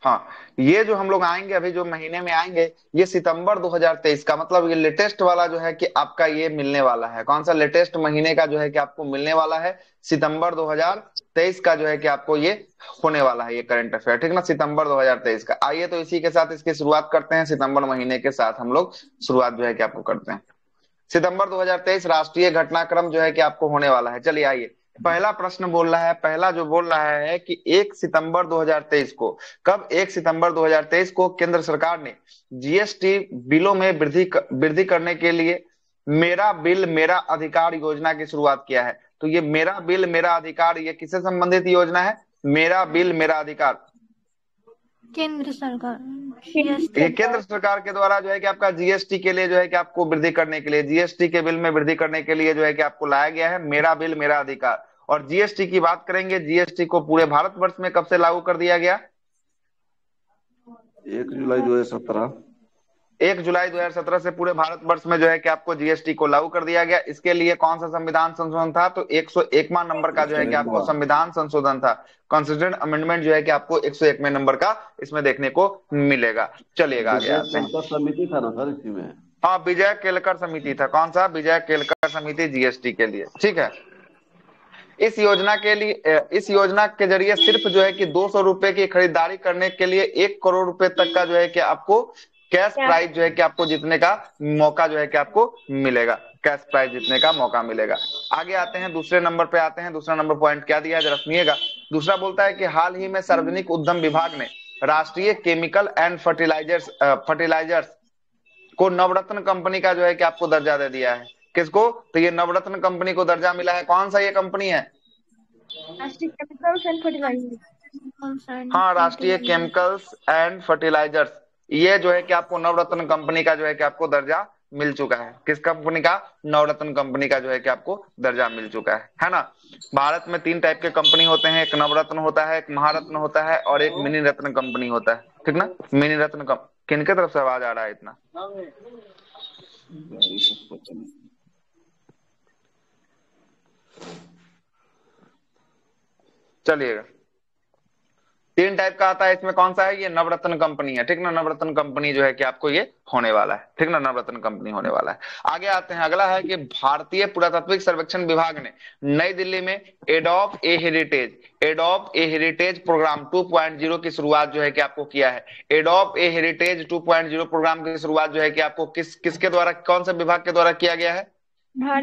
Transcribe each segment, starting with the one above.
हाँ, ये जो हम लोग आएंगे अभी जो महीने में आएंगे, ये सितंबर 2023 का, मतलब ये लेटेस्ट वाला जो है कि आपका ये मिलने वाला है। कौन सा लेटेस्ट महीने का जो है कि आपको मिलने वाला है? सितंबर 2023 का जो है कि आपको ये होने वाला है, ये करंट अफेयर, ठीक ना, सितंबर 2023 का। आइए तो इसी के साथ इसकी शुरुआत करते हैं, सितंबर महीने के साथ हम लोग शुरुआत जो है कि आपको करते हैं। सितंबर 2023 राष्ट्रीय घटनाक्रम जो है कि आपको होने वाला है। चलिए आइए, पहला प्रश्न बोल रहा है, पहला जो बोल रहा है कि 1 सितंबर 2023 को, कब 1 सितंबर 2023 को केंद्र सरकार ने जीएसटी बिलों में वृद्धि करने के लिए मेरा बिल मेरा अधिकार योजना की शुरुआत किया है। तो ये मेरा बिल मेरा अधिकार, ये किससे संबंधित योजना है? मेरा बिल मेरा अधिकार, केंद्र सरकार ये केंद्र सरकार के द्वारा जो है कि आपका जीएसटी के लिए जो है कि आपको वृद्धि करने के लिए, जीएसटी के बिल में वृद्धि करने के लिए जो है कि आपको लाया गया है मेरा बिल मेरा अधिकार। और जीएसटी की बात करेंगे, जीएसटी को पूरे भारतवर्ष में कब से लागू कर दिया गया? 1 जुलाई 2017। 1 जुलाई 2017 से पूरे भारतवर्ष में जो है कि आपको जीएसटी को लागू कर दिया गया। इसके लिए कौन सा संविधान संशोधन था? तो 101वां नंबर का जो है कि आपको संविधान संशोधन था, कॉन्स्टिट्यूशन अमेंडमेंट जो है कि आपको 101वें नंबर का इसमें देखने को मिलेगा। चलिएगा आगे आते हैं। समिति था ना सर इसी में? हाँ, विजय केलकर समिति था। कौन सा? विजय केलकर समिति, जीएसटी के लिए, ठीक है। इस योजना के लिए, इस योजना के जरिए सिर्फ जो है कि 200 रुपए की खरीदारी करने के लिए 1 करोड़ रुपए तक का जो है कि आपको कैश प्राइज जो है कि आपको जीतने का मौका जो है कि आपको मिलेगा, कैश प्राइज जीतने का मौका मिलेगा। आगे आते हैं, दूसरे नंबर पे आते हैं। दूसरा नंबर पॉइंट क्या दिया है जरा सुनिएगा। दूसरा बोलता है कि हाल ही में सार्वजनिक उद्यम विभाग ने राष्ट्रीय केमिकल एंड फर्टिलाइजर्स को नवरत्न कंपनी का जो है कि आपको दर्जा दे दिया है। किसको? तो ये नवरत्न कंपनी को दर्जा मिला है। कौन सा ये कंपनी है? राष्ट्रीय केमिकल्स एंड फर्टिलाइजर। हाँ, राष्ट्रीय केमिकल्स एंड फर्टिलाइजर्स, ये जो है कि आपको नवरत्न कंपनी का जो है कि आपको दर्जा मिल चुका है। किस कंपनी का? नवरत्न कंपनी का जो है कि आपको दर्जा मिल चुका है ना। भारत में 3 टाइप के कंपनी होते हैं, एक नवरत्न होता है, एक महारत्न होता है और एक मिनी रत्न कंपनी होता है, ठीक ना। मिनी रत्न किनके तरफ से आवाज आ रहा है इतना? चलिएगा, 3 टाइप का आता है, इसमें कौन सा है? ये नवरत्न कंपनी है, ठीक ना। नवरत्न कंपनी जो है कि आपको ये होने वाला है, ठीक ना, नवरत्न कंपनी होने वाला है। आगे आते हैं, अगला है कि भारतीय पुरातात्विक सर्वेक्षण विभाग ने नई दिल्ली में एडॉप ए हेरिटेज प्रोग्राम 2.0 की शुरुआत जो है कि आपको किया है। एडॉप ए हेरिटेज 2.0 प्रोग्राम की शुरुआत जो है कि आपको किसके द्वारा, कौन से विभाग के द्वारा किया गया है? हाँ,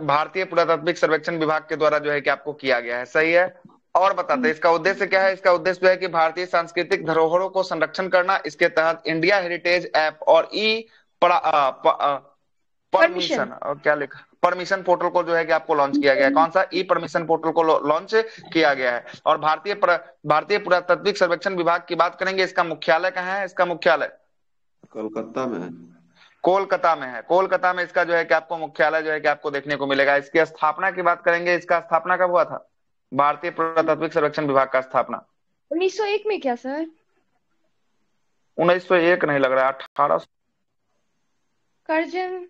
भारतीय पुरातात्विक सर्वेक्षण विभाग के द्वारा जो है कि आपको किया गया है, सही है। और बताते हैं इसका उद्देश्य क्या है। इसका उद्देश्य जो है कि भारतीय सांस्कृतिक धरोहरों को संरक्षण करना। इसके तहत इंडिया हेरिटेज ऐप और परमिशन, और क्या लिखा, परमिशन पोर्टल को जो है कि आपको लॉन्च किया गया है। कौन सा? ई परमिशन पोर्टल को लॉन्च किया गया है। और भारतीय पुरातात्विक सर्वेक्षण विभाग की बात करेंगे, इसका मुख्यालय कहाँ है? इसका मुख्यालय कोलकाता में है। कोलकाता में है। कोलकाता में इसका जो है कि आपको मुख्यालय जो है कि आपको देखने को मिलेगा। इसकी स्थापना की बात करेंगे, इसका स्थापना कब हुआ था? भारतीय पुरातात्विक सर्वेक्षण विभाग का स्थापना 1901 में। क्या सर? 1901 नहीं लग रहा है, 1800। कर्जन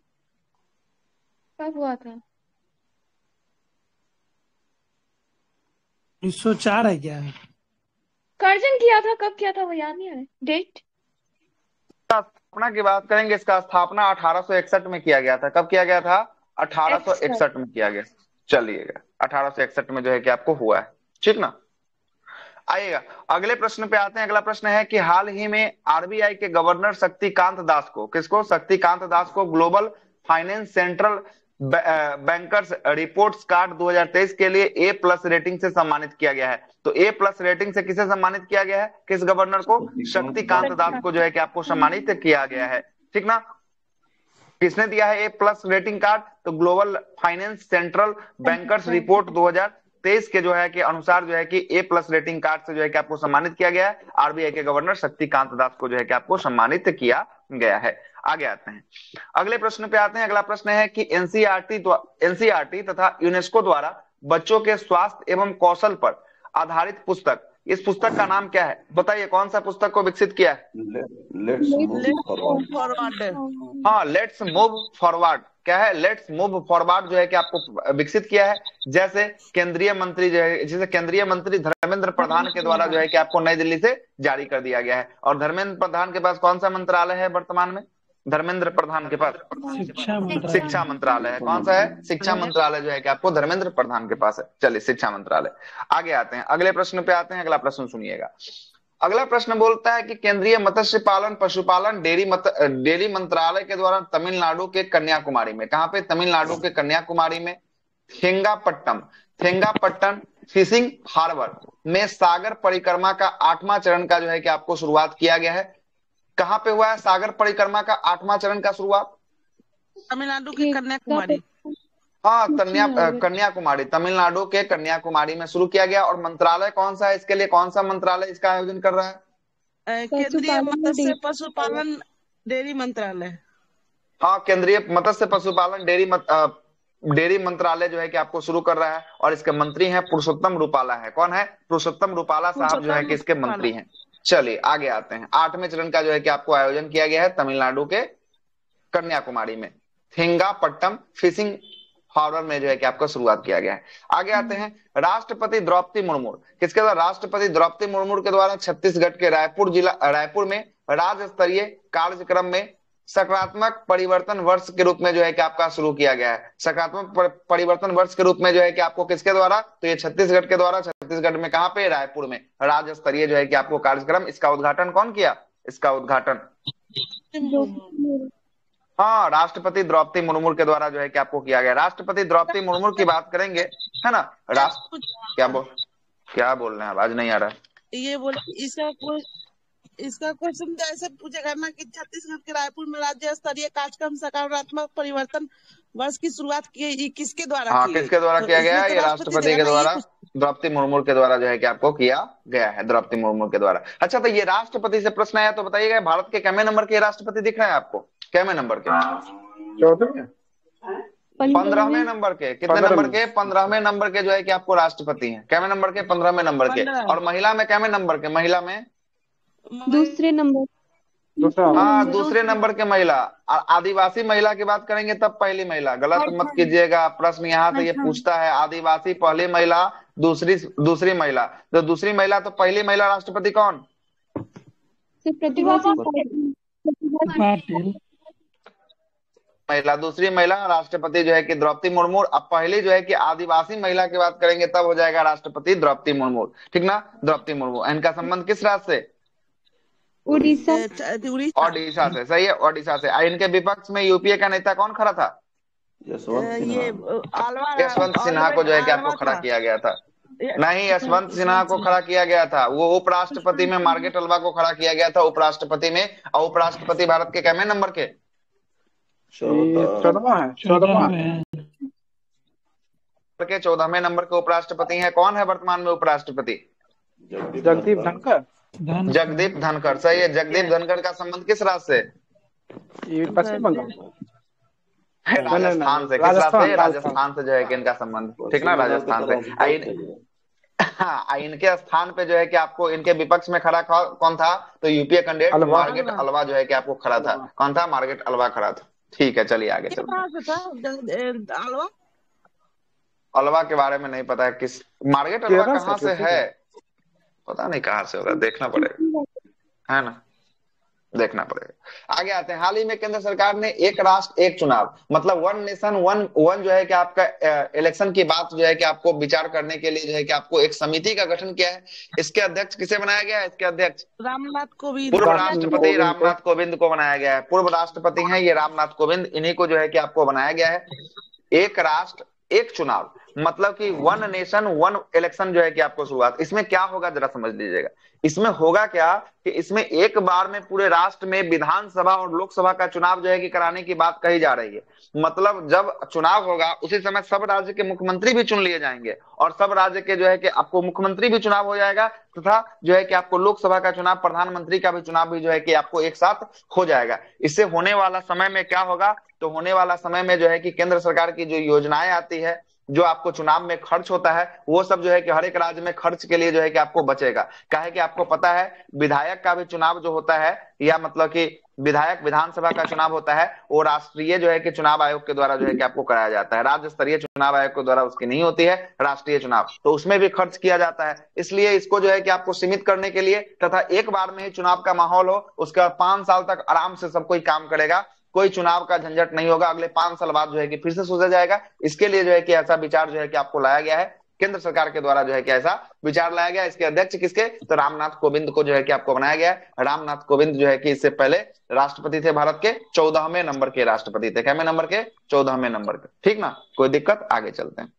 कब हुआ था? 1904 है क्या? कर्जन किया था, कब किया था वो याद नहीं है डेट। स्थापना की बात करेंगे, इसका स्थापना 1861 में किया गया था। कब किया गया था? 1861 में किया गया। चलिएगा, 1861 में जो है कि आपको हुआ है, ठीक ना। आइएगा अगले प्रश्न पे आते हैं। अगला प्रश्न है कि हाल ही में आरबीआई के गवर्नर शक्तिकांत दास को, किसको? शक्तिकांत दास को global finance central bankers reports card 2023 के लिए A+ रेटिंग से सम्मानित किया गया है। तो A+ रेटिंग से किसे सम्मानित किया गया है? किस गवर्नर को? शक्तिकांत दास को जो है कि आपको सम्मानित किया गया है, ठीक ना। किसने दिया है A+ रेटिंग कार्ड? तो global finance central bankers report 2023 के जो है कि अनुसार जो है कि A+ रेटिंग कार्ड से जो है कि आपको सम्मानित किया गया है। आरबीआई के गवर्नर शक्तिकांत दास को जो है कि आपको सम्मानित किया गया है। आगे आते हैं, अगले प्रश्न पे आते हैं। अगला प्रश्न है कि एनसीईआरटी तथा यूनेस्को द्वारा बच्चों के स्वास्थ्य एवं कौशल पर आधारित पुस्तक इस पुस्तक का नाम क्या है? बताइए कौन सा पुस्तक को विकसित किया है? Let's move forward. हाँ, लेट्स मूव फॉरवर्ड। क्या है? लेट्स मूव फॉरवर्ड जो है कि आपको विकसित किया है। जैसे केंद्रीय मंत्री जो है, जैसे केंद्रीय मंत्री धर्मेंद्र प्रधान के द्वारा जो है कि आपको नई दिल्ली से जारी कर दिया गया है। और धर्मेंद्र प्रधान के पास कौन सा मंत्रालय है वर्तमान में? धर्मेंद्र प्रधान के पास शिक्षा मंत्रालय है। कौन सा है? शिक्षा मंत्रालय जो है कि आपको धर्मेंद्र प्रधान के पास है। चलिए, शिक्षा मंत्रालय। आगे आते हैं, अगले प्रश्न पे आते हैं। अगला प्रश्न सुनिएगा। अगला प्रश्न बोलता है कि केंद्रीय मत्स्य पालन पशुपालन डेयरी मंत्रालय के द्वारा तमिलनाडु के कन्याकुमारी में, कहां पे? तमिलनाडु के कन्याकुमारी में थेंगापट्टन फिशिंग हार्बर में सागर परिक्रमा का 8वां चरण का जो है कि आपको शुरुआत किया गया है। कहां पे हुआ है सागर परिक्रमा का 8वां चरण का शुरुआत? तमिलनाडु के कन्याकुमारी। हाँ, कन्याकुमारी, तमिलनाडु के कन्याकुमारी में शुरू किया गया। और मंत्रालय कौन सा है इसके लिए? कौन सा मंत्रालय इसका आयोजन कर रहा है? केंद्रीय मत्स्य पशुपालन डेयरी मंत्रालय। हाँ, केंद्रीय मत्स्य पशुपालन डेयरी मंत्रालय जो है कि आपको शुरू कर रहा है। और इसके मंत्री हैं पुरुषोत्तम रूपाला है। कौन है? पुरुषोत्तम रूपाला साहब जो है कि इसके मंत्री हैं। चलिए आगे आते हैं। 8वें चरण का जो है कि आपको आयोजन किया गया है तमिलनाडु के कन्याकुमारी में, थेंगापट्टम फिशिंग हार्बर में जो है कि आपको शुरुआत किया गया है। आगे आते हैं, राष्ट्रपति द्रौपदी मुर्मू किसके द्वारा? राष्ट्रपति द्रौपदी मुर्मू के द्वारा छत्तीसगढ़ के रायपुर में राज्य स्तरीय कार्यक्रम में सकारात्मक परिवर्तन वर्ष के रूप में जो है कि आपका शुरू किया गया है। सकारात्मक परिवर्तन वर्ष के रूप में जो है कि आपको किसके द्वारा? तो ये छत्तीसगढ़ के द्वारा। छत्तीसगढ़ में कहां पे? रायपुर में राज्य स्तरीय जो है कि आपको कार्यक्रम। इसका उद्घाटन कौन किया? इसका उद्घाटन हाँ, राष्ट्रपति द्रौपदी मुर्मू के द्वारा जो है कि आपको किया गया। राष्ट्रपति द्रौपदी मुर्मू की बात करेंगे, है ना? क्या बोल रहे हैं? आवाज नहीं आ रहा है। ये बोल इसका क्वेश्चन ऐसे पूछेगा ना कि छत्तीसगढ़ के रायपुर में राज्य स्तरीय कार्यक्रम सकारात्मक परिवर्तन वर्ष की शुरुआत की किसके द्वारा? हाँ, किसके द्वारा किया गया? ये राष्ट्रपति के द्वारा, द्रौपदी मुर्मू के द्वारा जो है कि आपको किया गया है, द्रौपदी मुर्मू के द्वारा। अच्छा, तो ये राष्ट्रपति से प्रश्न आया तो बताइएगा भारत के कैमे नंबर के राष्ट्रपति दिख रहे हैं आपको? कैमे नंबर के? 15वें नंबर के। कितने नंबर के? 15वें नंबर के जो है कि आपको राष्ट्रपति हैं। कैमे नंबर के? 15वें नंबर के। और महिला में कैमे नंबर के? महिला में दूसरे नंबर। हाँ, दूसरे नंबर के महिला। आदिवासी महिला की बात करेंगे तब पहली महिला। गलत मत कीजिएगा, प्रश्न यहाँ से ये पूछता है आदिवासी पहली महिला, दूसरी महिला। तो दूसरी महिला तो पहली महिला राष्ट्रपति कौन? महिला दूसरी महिला राष्ट्रपति जो है कि द्रौपदी मुर्मू। अब पहली जो है कि आदिवासी महिला की बात करेंगे तब हो जाएगा राष्ट्रपति द्रौपदी मुर्मू। ठीक ना? द्रौपदी मुर्मू। इनका संबंध किस राज्य से? उड़ीसा से। सही है, ओडिशा से। इनके विपक्ष में यूपीए का नेता कौन खड़ा था? यशवंत सिन्हा को जो है कि आपको खड़ा किया गया था। नहीं, यशवंत सिन्हा को खड़ा किया गया था। वो उपराष्ट्रपति में मार्गरेट अल्वा को खड़ा किया गया था उपराष्ट्रपति में। और उपराष्ट्रपति भारत के कैमे नंबर के? 14वें नंबर के उपराष्ट्रपति हैं। कौन है वर्तमान में उपराष्ट्रपति? जगदीप धनखड़। जगदीप धनखड़। सही है। जगदीप धनखड़ का संबंध किस राज्य से? पश्चिम बंगाल। राजस्थान से। किस राज्य से? राजस्थान से जो है कि इनका संबंध। ठीक ना? राजस्थान से। हाँ, इनके स्थान पे जो है कि आपको इनके विपक्ष में खड़ा कौन था? तो यूपीए कैंडिडेट मार्गरेट अल्वा जो है कि आपको खड़ा था। कौन था? मार्गरेट अल्वा खड़ा था। ठीक है, चलिए आगे चलते। अल्वा के बारे में नहीं पता है। किस मार्गरेट अल्वा कहाँ से है? पता नहीं कहाँ से होगा, देखना पड़ेगा, है ना? देखना पड़ेगा। आगे आते हैं। हाल ही में केंद्र सरकार ने एक राष्ट्र एक चुनाव, मतलब वन नेशन वन जो है कि आपका इलेक्शन की बात जो है कि आपको विचार करने के लिए जो है कि आपको एक समिति का गठन किया है। इसके अध्यक्ष किसे बनाया गया है? इसके अध्यक्ष रामनाथ कोविंद, पूर्व राष्ट्रपति रामनाथ कोविंद को बनाया गया है। पूर्व राष्ट्रपति हैं ये रामनाथ कोविंद। इन्हीं को जो है कि आपको बनाया गया है। एक राष्ट्र एक चुनाव, मतलब कि वन नेशन वन इलेक्शन जो है कि आपको शुरुआत। इसमें क्या होगा जरा समझ लीजिएगा। इसमें होगा क्या कि इसमें एक बार में पूरे राष्ट्र में विधानसभा और लोकसभा का चुनाव जो है कि कराने की बात कही जा रही है। मतलब जब चुनाव होगा उसी समय सब राज्य के मुख्यमंत्री भी चुन लिए जाएंगे और सब राज्य के जो है कि आपको मुख्यमंत्री भी चुनाव हो जाएगा तथा जो है कि आपको लोकसभा का चुनाव, प्रधानमंत्री का भी चुनाव भी जो है कि आपको एक साथ हो जाएगा। इससे होने वाला समय में क्या होगा? तो होने वाला समय में जो है कि केंद्र सरकार की जो योजनाएं आती है जो आपको चुनाव में खर्च होता है वो सब जो है कि हर एक राज्य में खर्च के लिए जो है कि आपको बचेगा। काहे कि आपको पता है विधायक का भी चुनाव जो होता है, या मतलब कि विधायक विधानसभा का चुनाव होता है, वो राष्ट्रीय जो है कि चुनाव आयोग के द्वारा जो है कि आपको कराया जाता है। राज्य स्तरीय चुनाव आयोग के द्वारा उसकी नहीं होती है राष्ट्रीय चुनाव, तो उसमें भी खर्च किया जाता है। इसलिए इसको जो है कि आपको सीमित करने के लिए तथा एक बार में ही चुनाव का माहौल हो, उसके बाद 5 साल तक आराम से सब कोई काम करेगा, कोई चुनाव का झंझट नहीं होगा, अगले 5 साल बाद जो है कि फिर से सोचा जाएगा। इसके लिए जो है कि ऐसा विचार जो है कि आपको लाया गया है, केंद्र सरकार के द्वारा जो है कि ऐसा विचार लाया गया। इसके अध्यक्ष किसके, तो रामनाथ कोविंद को जो है कि आपको बनाया गया है। रामनाथ कोविंद जो है कि इससे पहले राष्ट्रपति थे, भारत के 14वें नंबर के राष्ट्रपति थे। कैमे नंबर के, 14वें नंबर के। ठीक ना, कोई दिक्कत, आगे चलते हैं।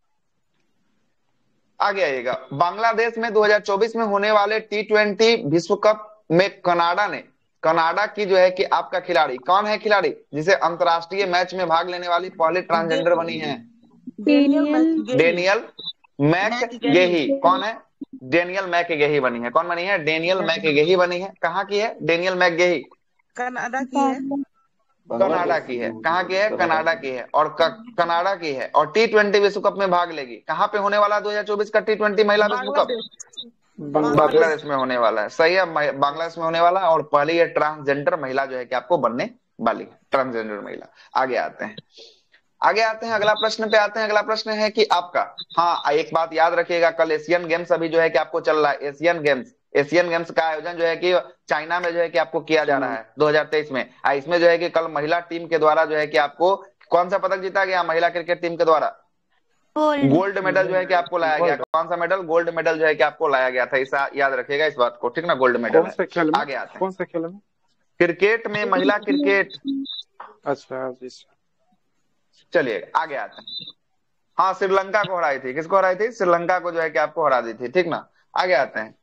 आगे आइएगा, बांग्लादेश में 2024 में होने वाले T20 विश्व कप में कनाडा की जो है कि आपका खिलाड़ी कौन है, खिलाड़ी जिसे अंतरराष्ट्रीय मैच में भाग लेने वाली पहली ट्रांसजेंडर बनी है? डेनियल मैकगेही। कौन है? डेनियल मैकगेही बनी है। कौन बनी है? डेनियल मैकगेही बनी है। कहाँ की है डेनियल मैकगेही? कनाडा की है। कनाडा की है। कहाँ की है? कनाडा की है। और कनाडा की है, और T20 विश्व कप में भाग लेगी। कहाँ पे होने वाला 2024 का T20 महिला विश्व कप? बांग्लादेश में होने वाला है। सही है, बांग्लादेश में होने वाला है। और पहली ये ट्रांसजेंडर महिला जो है कि आपको बनने वाली है, ट्रांसजेंडर महिला। आगे आते हैं, अगला प्रश्न पे आते हैं। अगला प्रश्न है कि आपका, हाँ एक बात याद रखिएगा, कल एशियन गेम्स अभी जो है कि आपको चल रहा है। एशियन गेम्स का आयोजन जो है कि चाइना में जो है कि आपको किया जा रहा है 2023 में। इसमें जो है कि कल महिला टीम के द्वारा जो है कि आपको कौन सा पदक जीता गया? महिला क्रिकेट टीम के द्वारा गोल्ड मेडल जो है कि आपको लाया गया। कौन सा मेडल? गोल्ड मेडल जो है कि आपको लाया गया था। इसे याद रखिएगा इस बात को, ठीक ना, गोल्ड मेडल। कौन से खेल में? आगे आते हैं, कौन से खेल में? क्रिकेट में, महिला क्रिकेट। अच्छा जी। चलिए आगे आते हैं। हाँ, श्रीलंका को हराई थी। किसको हराई थी? श्रीलंका को जो है कि आपको हरा दी थी, ठीक ना। आगे आते हैं,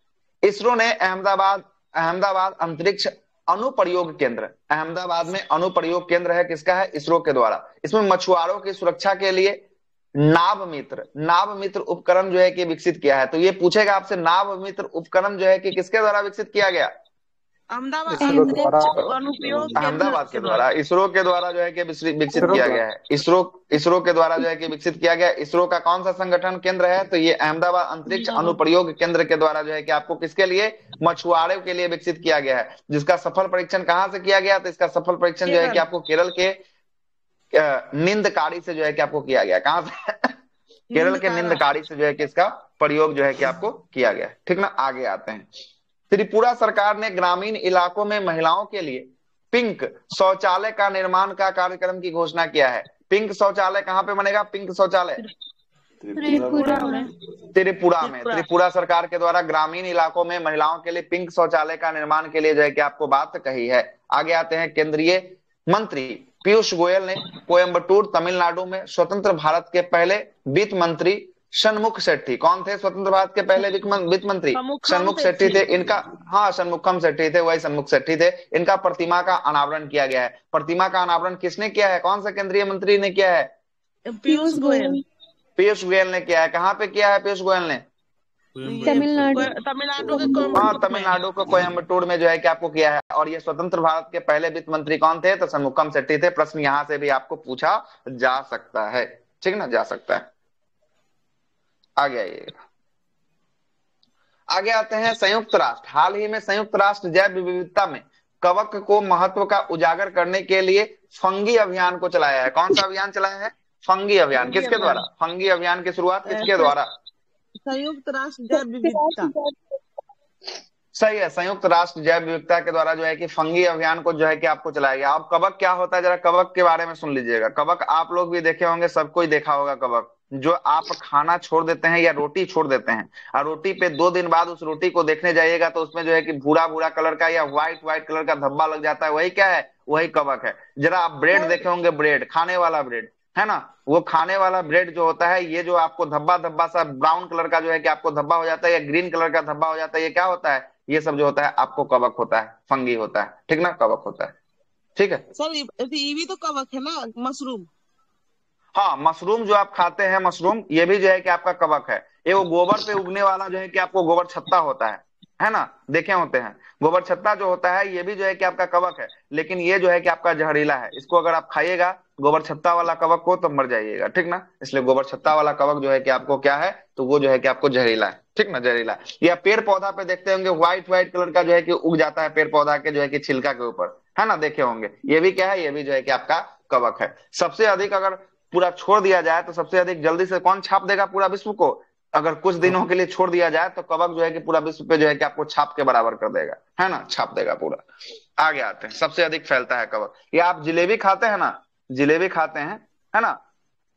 इसरो ने अहमदाबाद अंतरिक्ष अनुप्रयोग केंद्र, अहमदाबाद में अनुप्रयोग केंद्र है, किसका है? इसरो के द्वारा। इसमें मछुआरों की सुरक्षा के लिए नाभ मित्र उपकरण जो है कि विकसित किया है। तो ये पूछेगा आपसे, नाभ मित्र उपकरण जो है कि किसके द्वारा विकसित किया गया? अहमदाबाद के द्वारा, इसरो के द्वारा जो है कि विकसित किया गया है। इसरो के द्वारा जो है कि विकसित किया गया। इसरो का कौन सा संगठन केंद्र है? तो ये अहमदाबाद अंतरिक्ष अनुप्रयोग केंद्र के द्वारा जो है कि आपको किसके लिए? मछुआरों के लिए विकसित किया गया है। जिसका सफल परीक्षण कहाँ से किया गया? तो इसका सफल परीक्षण जो है कि आपको केरल के निंदकारी से जो है कि आपको किया गया। कहां से? केरल के निंदकारी से जो है कि इसका प्रयोग जो है कि आपको किया गया, ठीक ना। आगे आते हैं, त्रिपुरा सरकार ने ग्रामीण इलाकों में महिलाओं के लिए पिंक शौचालय का निर्माण का कार्यक्रम की घोषणा किया है। पिंक शौचालय कहाँ पे बनेगा? पिंक शौचालय त्रिपुरा सरकार के द्वारा ग्रामीण इलाकों में महिलाओं के लिए पिंक शौचालय का निर्माण के लिए जो है कि आपको बात कही है। आगे आते हैं, केंद्रीय मंत्री पीयूष गोयल ने कोयम्बटूर तमिलनाडु में स्वतंत्र भारत के पहले वित्त मंत्री षणमुख शेट्टी, कौन थे स्वतंत्र भारत के पहले वित्त मंत्री? षणमुख शेट्टी थे इनका। हाँ, षणमुखम शेट्टी थे, वही षणमुख शेट्टी थे। इनका प्रतिमा का अनावरण किया गया है। प्रतिमा का अनावरण किसने किया है? कौन सा केंद्रीय मंत्री ने किया है? पीयूष गोयल ने किया है। कहाँ पे किया है पीयूष गोयल ने? तमिलनाडु को कोयम्बटूर में जो है कि आपको किया है। और ये स्वतंत्र भारत के पहले वित्त मंत्री कौन थे? तो षणमुखम शेट्टी थे। प्रश्न यहां से भी आपको पूछा जा सकता है, ठीक ना, जा सकता है। आगे आइएगा, आगे आते हैं, संयुक्त राष्ट्र हाल ही में संयुक्त राष्ट्र जैव विविधता में कवक को महत्व का उजागर करने के लिए फंगी अभियान को चलाया है। कौन सा अभियान चलाया है? फंगी अभियान। किसके द्वारा? फंगी अभियान की शुरुआत किसके द्वारा? संयुक्त राष्ट्र जैव विविधता। सही है, संयुक्त राष्ट्र जैव विविधता के द्वारा जो है कि फंगी अभियान को जो है कि आपको चलाया गया। अब कवक क्या होता है, जरा कवक के बारे में सुन लीजिएगा। कवक आप लोग भी देखे होंगे, सबको ही देखा होगा। कवक जो आप खाना छोड़ देते हैं या रोटी छोड़ देते हैं, और रोटी पे 2 दिन बाद उस रोटी को देखने जाइएगा तो उसमें जो है कि भूरा भूरा कलर का या व्हाइट कलर का धब्बा लग जाता है। वही क्या है? वही कवक है। जरा आप ब्रेड देखे होंगे, ब्रेड खाने वाला ब्रेड है ना, वो खाने वाला ब्रेड जो होता है, ये जो आपको धब्बा सा ब्राउन कलर का जो है कि आपको धब्बा हो जाता है या ग्रीन कलर का धब्बा हो जाता है, ये क्या होता है? ये सब जो होता है आपको कवक होता है, फंगी होता है, ठीक ना, कवक होता है, ठीक है सर। ये भी तो कवक है ना, मशरूम। हाँ, मशरूम जो आप खाते हैं, मशरूम, ये भी जो है कि आपका कवक है। ये वो गोबर पे उगने वाला जो है कि आपको गोबर छत्ता होता है, है ना, देखे होते हैं। गोबर छत्ता जो होता है ये भी जो है कि आपका कवक है, लेकिन ये जो है कि आपका जहरीला है। इसको अगर आप खाइएगा गोबर छत्ता वाला कवक को तो मर जाइएगा, ठीक ना। इसलिए गोबर छत्ता वाला कवक जो है कि आपको क्या है, तो वो जो है कि आपको जहरीला है, ठीक ना, जहरीला है। या पेड़ पौधा पे देखते होंगे व्हाइट व्हाइट कलर का जो है कि उग जाता है पेड़ पौधा के जो है कि छिलका के ऊपर, है ना, देखे होंगे। ये भी क्या है, ये भी जो है कि आपका कवक है। सबसे अधिक अगर पूरा छोड़ दिया जाए तो सबसे अधिक जल्दी से कौन छाप देगा पूरा विश्व को? अगर कुछ दिनों के लिए छोड़ दिया जाए तो कवक जो है कि पूरा विश्व पे जो है कि आपको छाप के बराबर कर देगा, है ना, छाप देगा पूरा। आगे आते हैं, सबसे अधिक फैलता है कवक। ये आप जिलेबी खाते हैं ना, जिलेबी खाते हैं, है ना,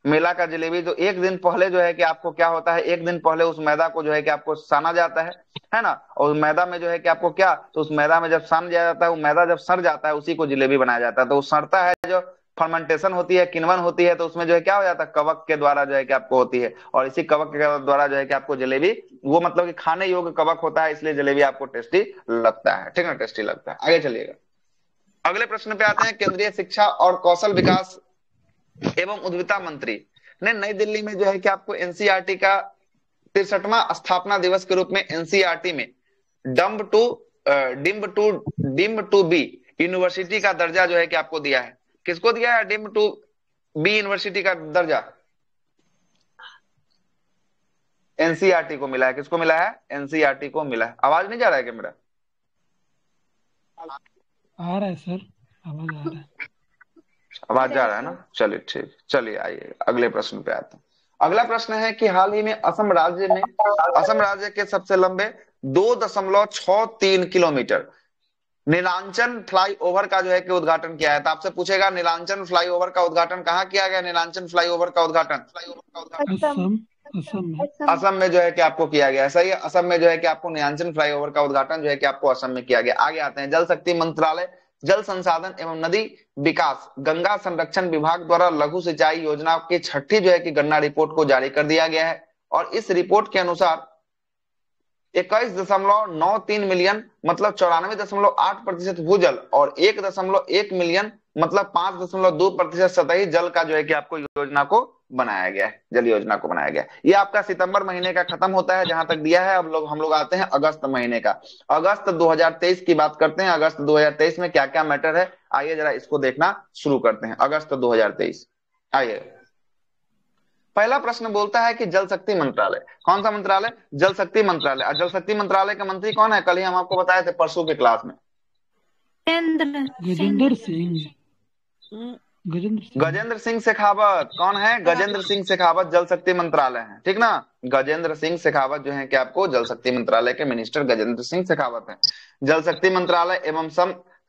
मेला का जलेबी, तो एक दिन पहले जो है कि आपको क्या होता है, एक दिन पहले उस मैदा को जो है कि आपको साना जाता है ना। और उस मैदा में जो है कि आपको क्या, तो उस मैदा में जब सान दिया जाता है, वो मैदा जब सड़ जाता है उसी को जलेबी बनाया जाता है। तो वो सड़ता है, जो फर्मेंटेशन होती है, किण्वन होती है, तो उसमें जो है क्या हो जाता है, कवक के द्वारा जो है कि आपको होती है। और इसी कवक के द्वारा जो है कि आपको जलेबी, वो मतलब कि खाने योग्य कवक होता है, इसलिए जलेबी आपको टेस्टी लगता है, ठीक है, टेस्टी लगता है। आगे चलिएगा, अगले प्रश्न पे आते हैं। केंद्रीय शिक्षा और कौशल विकास एवं उद्यमिता मंत्री ने नई दिल्ली में जो है कि आपको एनसीईआरटी का 63वां स्थापना दिवस के रूप में एनसीईआरटी में डिम्ब टू बी यूनिवर्सिटी का दर्जा जो है कि आपको दिया है। किसको दिया है डिम्ब टू बी यूनिवर्सिटी का दर्जा? एनसीईआरटी को मिला है। किसको मिला है? एनसीईआरटी को मिला है। आवाज नहीं जा रहा है क्या मेरा? आ रहा है सर, आवाज आ रहा है। आवाज जा रहा है ना, चलिए ठीक। चलिए आइए अगले प्रश्न पे आते हैं। अगला प्रश्न है कि हाल ही में असम राज्य के सबसे लंबे 2.63 किलोमीटर नीलांचन फ्लाईओवर का जो है कि उद्घाटन किया है। तो आपसे पूछेगा नीलांचन फ्लाईओवर का उद्घाटन कहाँ किया गया? नीलांचन फ्लाईओवर का उद्घाटन असम में जो है कि आपको किया गया। सही है, असम में जो है कि आपको नीलांचन फ्लाईओवर का उद्घाटन जो है कि आपको असम में किया गया। आगे आते हैं, जल शक्ति मंत्रालय जल संसाधन एवं नदी विकास गंगा संरक्षण विभाग द्वारा लघु सिंचाई योजना की छठी जो है कि गणना रिपोर्ट को जारी कर दिया गया है। और इस रिपोर्ट के अनुसार 21.93 मिलियन मतलब 94.8% भूजल और 1.1 मिलियन मतलब 5.2% सतही जल का जो है कि आपको योजना को बनाया गया है, जल योजना को बनाया गया है। ये आपका सितंबर महीने का खत्म होता है जहां तक दिया है। अब हम लोग आते हैं अगस्त महीने का। अगस्त 2023 की बात करते हैं। अगस्त 2023 में क्या क्या मैटर है, आइए जरा इसको देखना शुरू करते हैं। अगस्त 2023, आइए। पहला प्रश्न बोलता है कि जल शक्ति मंत्रालय, कौन सा मंत्रालय? जल शक्ति मंत्रालय। और जल शक्ति मंत्रालय का मंत्री कौन है? कल ही हम आपको बताए थे परसों के क्लास में, गजेंद्र सिंह शेखावत। कौन है? गजेंद्र सिंह शेखावत जल शक्ति मंत्रालय है, ठीक ना। गजेंद्र सिंह शेखावत जो है कि आपको जल शक्ति मंत्रालय के मिनिस्टर गजेंद्र सिंह शेखावत है। जल शक्ति मंत्रालय एवं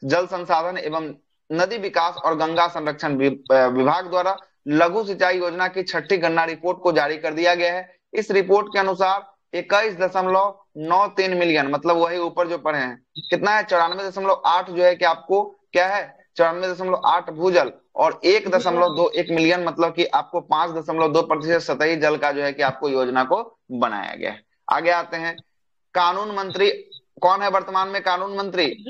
जल संसाधन एवं नदी विकास और गंगा संरक्षण विभाग द्वारा लघु सिंचाई योजना की छठी गणना रिपोर्ट को जारी कर दिया गया है। इस रिपोर्ट के अनुसार 21.93 मिलियन मतलब वही ऊपर जो पढ़े हैं, कितना है? 94.8 जो है कि आपको क्या है? 94.8 भूजल और 1.21 मिलियन मतलब कि आपको 5.2% सतही जल का जो है कि आपको योजना को बनाया गया है। आगे आते हैं, कानून मंत्री कौन है वर्तमान में? कानून मंत्री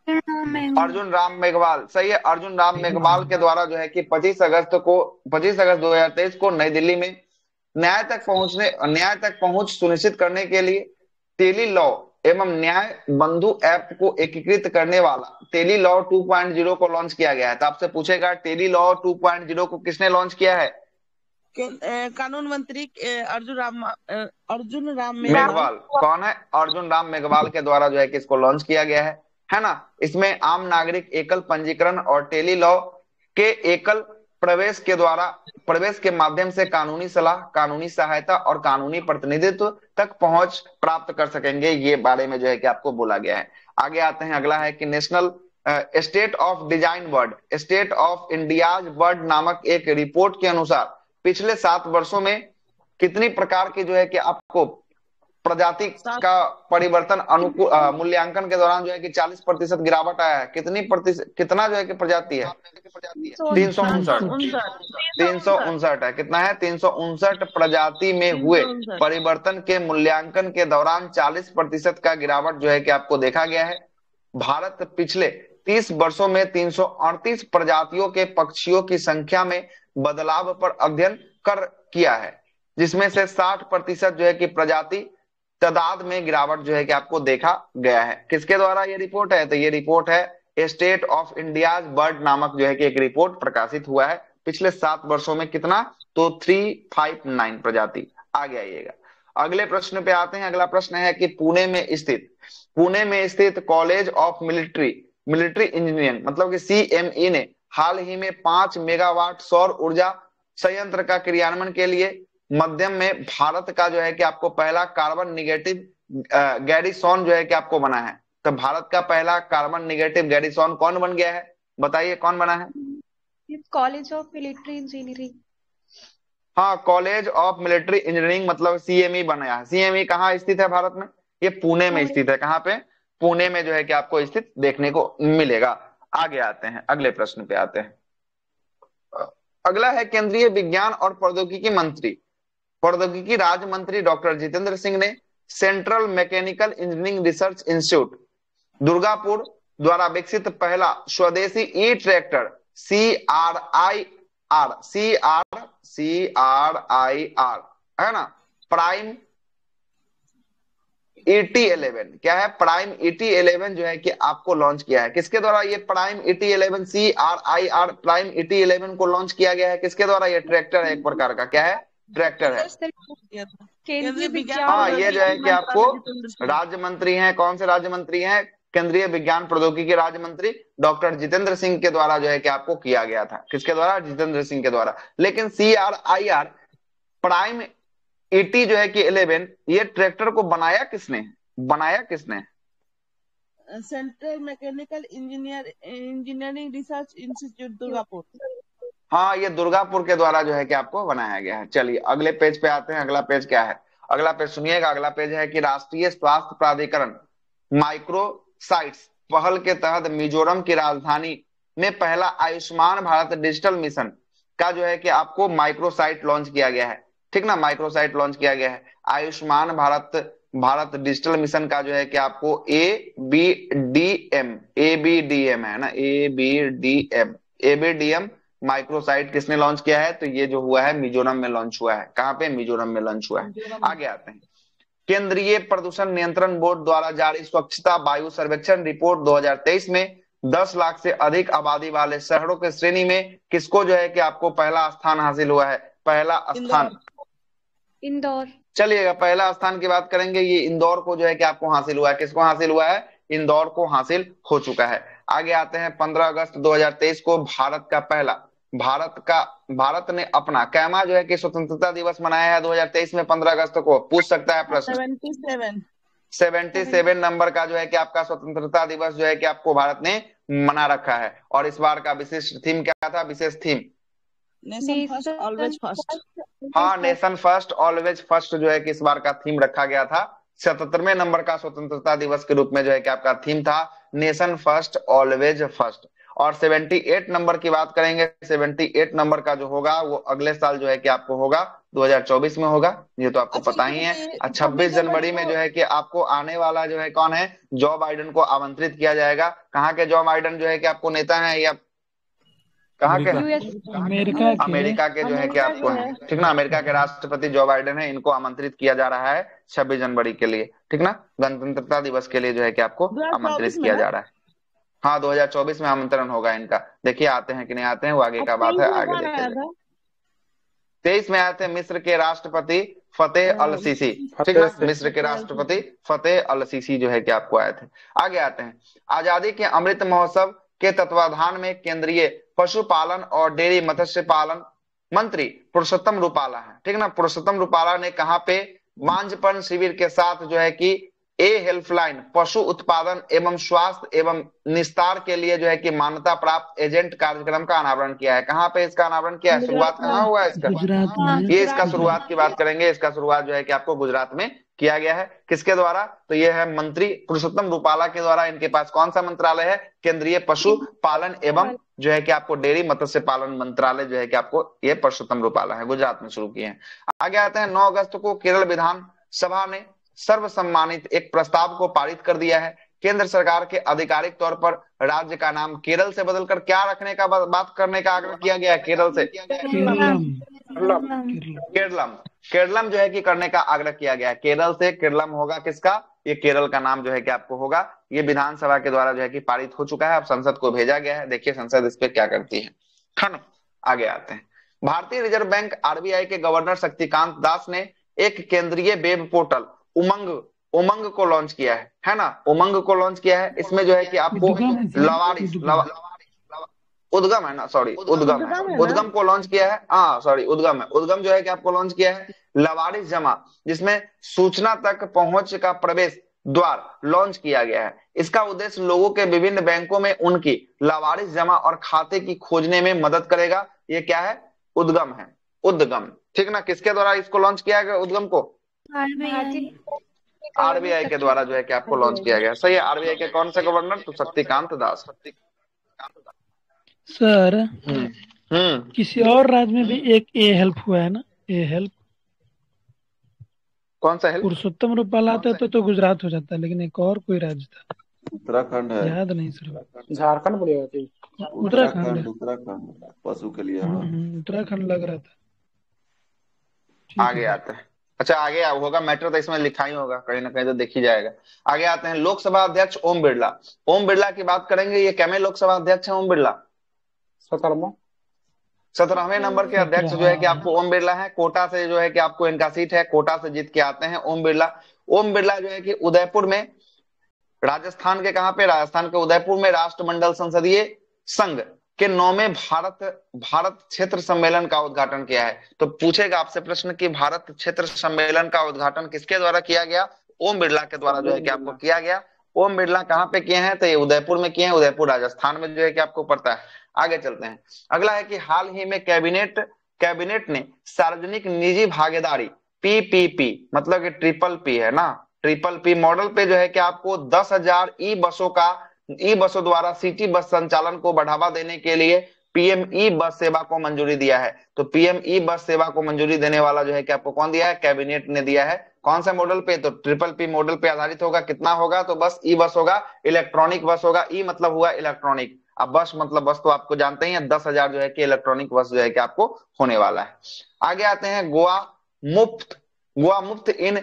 अर्जुन राम मेघवाल। सही है, अर्जुन राम मेघवाल के द्वारा जो है कि 25 अगस्त 2023 को नई दिल्ली में न्याय तक पहुंच सुनिश्चित करने के लिए टेली लॉ एवं न्याय बंधु ऐप को एकीकृत करने वाला टेली लॉ 2.0 को लॉन्च किया गया है। तो आपसे पूछेगा टेली लॉ 2.0 को किसने लॉन्च किया है? कानून मंत्री अर्जुन राम मेघवाल। कौन है? अर्जुन राम मेघवाल के द्वारा जो है कि इसको लॉन्च किया गया है ना। इसमें आम नागरिक एकल पंजीकरण और टेली लॉ के एकल प्रवेश के माध्यम से कानूनी सलाह, कानूनी सहायता और कानूनी प्रतिनिधित्व तक पहुंच प्राप्त कर सकेंगे। ये बारे में जो है कि आपको बोला गया है। आगे आते हैं, अगला है कि national state of design bird, state of India's bird नामक एक रिपोर्ट के अनुसार पिछले 7 वर्षों में कितनी प्रकार की जो है कि आपको प्रजाति का परिवर्तन अनुकूल मूल्यांकन के दौरान जो है कि 40% गिरावट आया है। कितना जो है कि प्रजाति है? 359 है। कितना है? 359 प्रजाति में हुए परिवर्तन के मूल्यांकन के दौरान 40% का गिरावट जो है कि आपको देखा गया है। भारत पिछले 30 वर्षों में 338 प्रजातियों के पक्षियों की संख्या में बदलाव पर अध्ययन किया है, जिसमें से 60% जो है कि प्रजाति तादाद में गिरावट जो है कि आपको देखा गया है। किसके द्वारा ये रिपोर्ट है? तो ये रिपोर्ट है स्टेट ऑफ इंडियाज बर्ड नामक जो है कि एक रिपोर्ट प्रकाशित हुआ है पिछले 7 वर्षों में। कितना? तो 359 प्रजाति। आगे आइएगा, अगले प्रश्न पे आते हैं। अगला प्रश्न है कि पुणे में स्थित कॉलेज ऑफ मिलिट्री इंजीनियरिंग मतलब कि CME ने हाल ही में 5 मेगावाट सौर ऊर्जा संयंत्र का क्रियान्वयन के लिए मध्यम में भारत का जो है कि आपको पहला कार्बन निगेटिव गैरिसोन जो है कि आपको बना है। तो भारत का पहला कार्बन निगेटिव गैरिसोन कौन बन गया है? बताइए कौन बना है? College of military engineering. हाँ, कॉलेज ऑफ मिलिट्री इंजीनियरिंग मतलब CME बनाया है। CME कहाँ स्थित है भारत में? ये पुणे में स्थित है। कहाँ पे? पुणे में जो है कि आपको स्थित देखने को मिलेगा। आगे आते हैं, अगले प्रश्न पे आते हैं। अगला है केंद्रीय विज्ञान और प्रौद्योगिकी राज्य मंत्री डॉक्टर जितेंद्र सिंह ने central mechanical engineering research institute Durgapur द्वारा विकसित पहला स्वदेशी ई ट्रैक्टर CRIR है ना, प्राइम ET11, क्या है? प्राइम ET11 जो है कि आपको लॉन्च किया है। किसके द्वारा ये prime ET11 CRIR prime ET11 को लॉन्च किया गया है? किसके द्वारा? ये ट्रैक्टर है, एक प्रकार का। क्या है? ट्रैक्टर है। केंद्रीय विज्ञान हाँ, ये जो है कि आपको राज्य मंत्री हैं। कौन से राज्य मंत्री हैं? केंद्रीय विज्ञान प्रौद्योगिकी राज्य मंत्री डॉक्टर जितेंद्र सिंह के द्वारा जो है कि आपको किया गया था। किसके द्वारा? जितेंद्र सिंह के द्वारा। लेकिन CRIR प्राइम ET जो है कि 11 ये ट्रैक्टर को बनाया किसने? Central mechanical engineering research institute Durgapur. हाँ, ये दुर्गापुर के द्वारा जो है कि आपको बनाया गया है। चलिए अगले पेज पे आते हैं। अगला पेज क्या है? अगला पेज सुनिएगा। अगला पेज है कि राष्ट्रीय स्वास्थ्य प्राधिकरण माइक्रोसाइट्स पहल के तहत मिजोरम की राजधानी में पहला आयुष्मान भारत डिजिटल मिशन का जो है कि आपको माइक्रोसाइट लॉन्च किया गया है। ठीक ना, माइक्रोसाइट लॉन्च किया गया है। आयुष्मान भारत डिजिटल मिशन का जो है कि आपको ABDM है ना, ABDM माइक्रोसाइट किसने लॉन्च किया है? तो ये जो हुआ है मिजोरम में लॉन्च हुआ है। कहाँ पे? मिजोरम में लॉन्च हुआ है। आगे आते हैं। केंद्रीय प्रदूषण नियंत्रण बोर्ड द्वारा जारी स्वच्छता वायु सर्वेक्षण रिपोर्ट 2023 में 10 लाख से अधिक आबादी वाले शहरों के श्रेणी में किसको जो है कि आपको पहला स्थान हासिल हुआ है? पहला स्थान इंदौर। चलिएगा, पहला स्थान की बात करेंगे। ये इंदौर को जो है कि आपको हासिल हुआ है। किसको हासिल हुआ है? इंदौर को हासिल हो चुका है। आगे आते हैं। 15 अगस्त 2023 को भारत ने अपना कैमा जो है कि स्वतंत्रता दिवस मनाया है 2023 में 15 अगस्त को। पूछ सकता है प्रश्न। 77 नंबर का जो है कि आपका स्वतंत्रता दिवस जो है कि आपको भारत ने मना रखा है। और इस बार का विशिष्ट थीम क्या था? विशेष theme nation first always first. हाँ, नेशन फर्स्ट ऑलवेज फर्स्ट जो है कि इस बार का थीम रखा गया था। 77वें नंबर का स्वतंत्रता दिवस के रूप में जो है कि आपका थीम था नेशन फर्स्ट ऑलवेज फर्स्ट। और 78 नंबर की बात करेंगे। 78 नंबर का जो होगा वो अगले साल जो है कि आपको होगा 2024 में होगा। ये तो आपको पता ही है। 26 जनवरी में जो है कि आपको आने वाला जो है कौन है? जो बाइडेन को आमंत्रित किया जाएगा। कहाँ के जो बाइडेन जो है कि आपको नेता है या कहाँ के? अमेरिका के जो है कि आपको है। ठीक ना, अमेरिका के राष्ट्रपति जो बाइडेन है, इनको आमंत्रित किया जा रहा है 26 जनवरी के लिए। ठीक ना, गणतंत्रता दिवस के लिए जो है कि आपको आमंत्रित किया जा रहा है। हाँ, 2024 में आमंत्रण होगा इनका। देखिए आते हैं कि नहीं आते हैं, वो आगे का बात है। आगे देखिए 23 में आए थे मिस्र के राष्ट्रपति फतेह अल सीसी। ठीक है, मिस्र के राष्ट्रपति फतेह अल सीसी जो है कि आपको आए थे। आगे आते हैं। आजादी के अमृत महोत्सव के तत्वाधान में केंद्रीय पशुपालन और डेयरी मत्स्य पालन मंत्री पुरुषोत्तम रूपाला है। ठीक ना, पुरुषोत्तम रूपाला ने कहाँ पे? बांझपन शिविर के साथ जो है कि हेल्पलाइन पशु उत्पादन एवं स्वास्थ्य एवं निस्तार के लिए जो है कि मान्यता प्राप्त एजेंट कार्यक्रम का अनावरण किया है। कहाँ पे इसका अनावरण किया है? शुरुआत कहाँ हुआ है इसका? गुजरात में। ये इसका शुरुआत की बात करेंगे। इसका शुरुआत जो है कि आपको गुजरात में किया गया है। किसके द्वारा? तो ये है मंत्री पुरुषोत्तम रूपाला के द्वारा। इनके पास कौन सा मंत्रालय है? केंद्रीय पशु पालन एवं जो है कि आपको डेयरी मत्स्य पालन मंत्रालय जो है कि आपको ये पुरुषोत्तम रूपाला है, गुजरात में शुरू किए हैं। आगे आते हैं। 9 अगस्त को केरल विधानसभा ने सर्वसम्मानित एक प्रस्ताव को पारित कर दिया है। केंद्र सरकार के आधिकारिक तौर पर राज्य का नाम केरल से बदलकर क्या रखने का बात करने का आग्रह किया गया है? केरल से केरलम केरलम केरलम जो है कि करने का आग्रह किया गया है। केरल से केरलम होगा किसका, ये केरल का नाम जो है कि आपको होगा। ये विधानसभा के द्वारा जो है कि पारित हो चुका है, अब संसद को भेजा गया है। देखिए संसद इस पे क्या करती है ना। आगे आते हैं। भारतीय रिजर्व बैंक आरबीआई के गवर्नर शक्तिकांत दास ने एक केंद्रीय वेब पोर्टल उमंग उमंग को लॉन्च किया है ना। उमंग को लॉन्च किया है। इसमें जो है कि आपको उद्गम है सर, लवारिस उद्गम। उद्गम है ना, सॉरी उद्गम है। उद्गम को लॉन्च किया है, हाँ सॉरी उद्गम है। उद्गम जो है कि आपको लॉन्च किया है लवारिस जमा, जिसमें सूचना तक पहुंच का प्रवेश द्वार लॉन्च किया गया है। इसका उद्देश्य लोगों के विभिन्न बैंकों में उनकी लावारिस जमा और खाते की खोजने में मदद करेगा। ये क्या है, उद्गम है, उद्गम, ठीक ना। किसके द्वारा इसको लॉन्च किया गया उद्गम को, आरबीआई के द्वारा जो है कि आपको लॉन्च किया गया। सही है। आरबीआई के कौन से गवर्नर, तो शक्तिकांत दास। सर हम्म किसी और राज्य में भी एक ए हेल्प हुआ है ना, ए हेल्प। कौन सा हेल्प, पुरुषोत्तम रूपाल आता तो गुजरात हो जाता, लेकिन एक और कोई राज्य था, उत्तराखंड है, याद नहीं सर। झारखंड बोलेगा कि उत्तराखंड उत्तराखंड पशु के लिए। उत्तराखंड लग रहा था। ठीक आगे है। आते हैं। अच्छा आगे होगा मैटर तो इसमें लिखा ही होगा कहीं ना कहीं तो देखी जाएगा। आगे आते हैं। लोकसभा अध्यक्ष ओम बिरला। ओम बिरला की बात करेंगे। ये क्या में लोकसभा अध्यक्ष है ओम बिरला, 17वें नंबर के अध्यक्ष जो है कि आपको ओम बिरला है। कोटा से जो है कि आपको इनका सीट है, कोटा से जीत के आते हैं ओम बिरला। ओम बिरला जो है कि उदयपुर में, राजस्थान के कहां पे, राजस्थान के उदयपुर में राष्ट्रमंडल संसदीय संघ के 9वें भारत क्षेत्र सम्मेलन का उद्घाटन किया है। तो पूछेगा आपसे प्रश्न कि भारत क्षेत्र सम्मेलन का उद्घाटन किसके द्वारा किया गया, ओम बिरला के द्वारा जो है कि आपको किया गया। ओम बिरला कहां पे किए हैं, तो ये उदयपुर में किए हैं। उदयपुर राजस्थान में जो है कि आपको पड़ता है। आगे चलते हैं। अगला है कि हाल ही में कैबिनेट ने सार्वजनिक निजी भागीदारी पीपीपी, मतलब कि ट्रिपल पी है ना, ट्रिपल पी मॉडल पे जो है कि आपको 10,000 ई बसों द्वारा सिटी बस संचालन को बढ़ावा देने के लिए पीएम ई बस सेवा को मंजूरी दिया है। तो पीएम ई बस सेवा को मंजूरी देने वाला जो है कि आपको कौन दिया है, कैबिनेट ने दिया है। कौन सा मॉडल पे, तो ट्रिपल पी मॉडल पे आधारित होगा। कितना होगा, तो बस ई बस होगा, इलेक्ट्रॉनिक बस होगा। ई मतलब हुआ इलेक्ट्रॉनिक, अब बस मतलब बस तो आपको जानते ही हैं। 10,000 जो है कि इलेक्ट्रॉनिक बस जो है कि आपको होने वाला है। आगे आते हैं। गोवा मुफ्त इन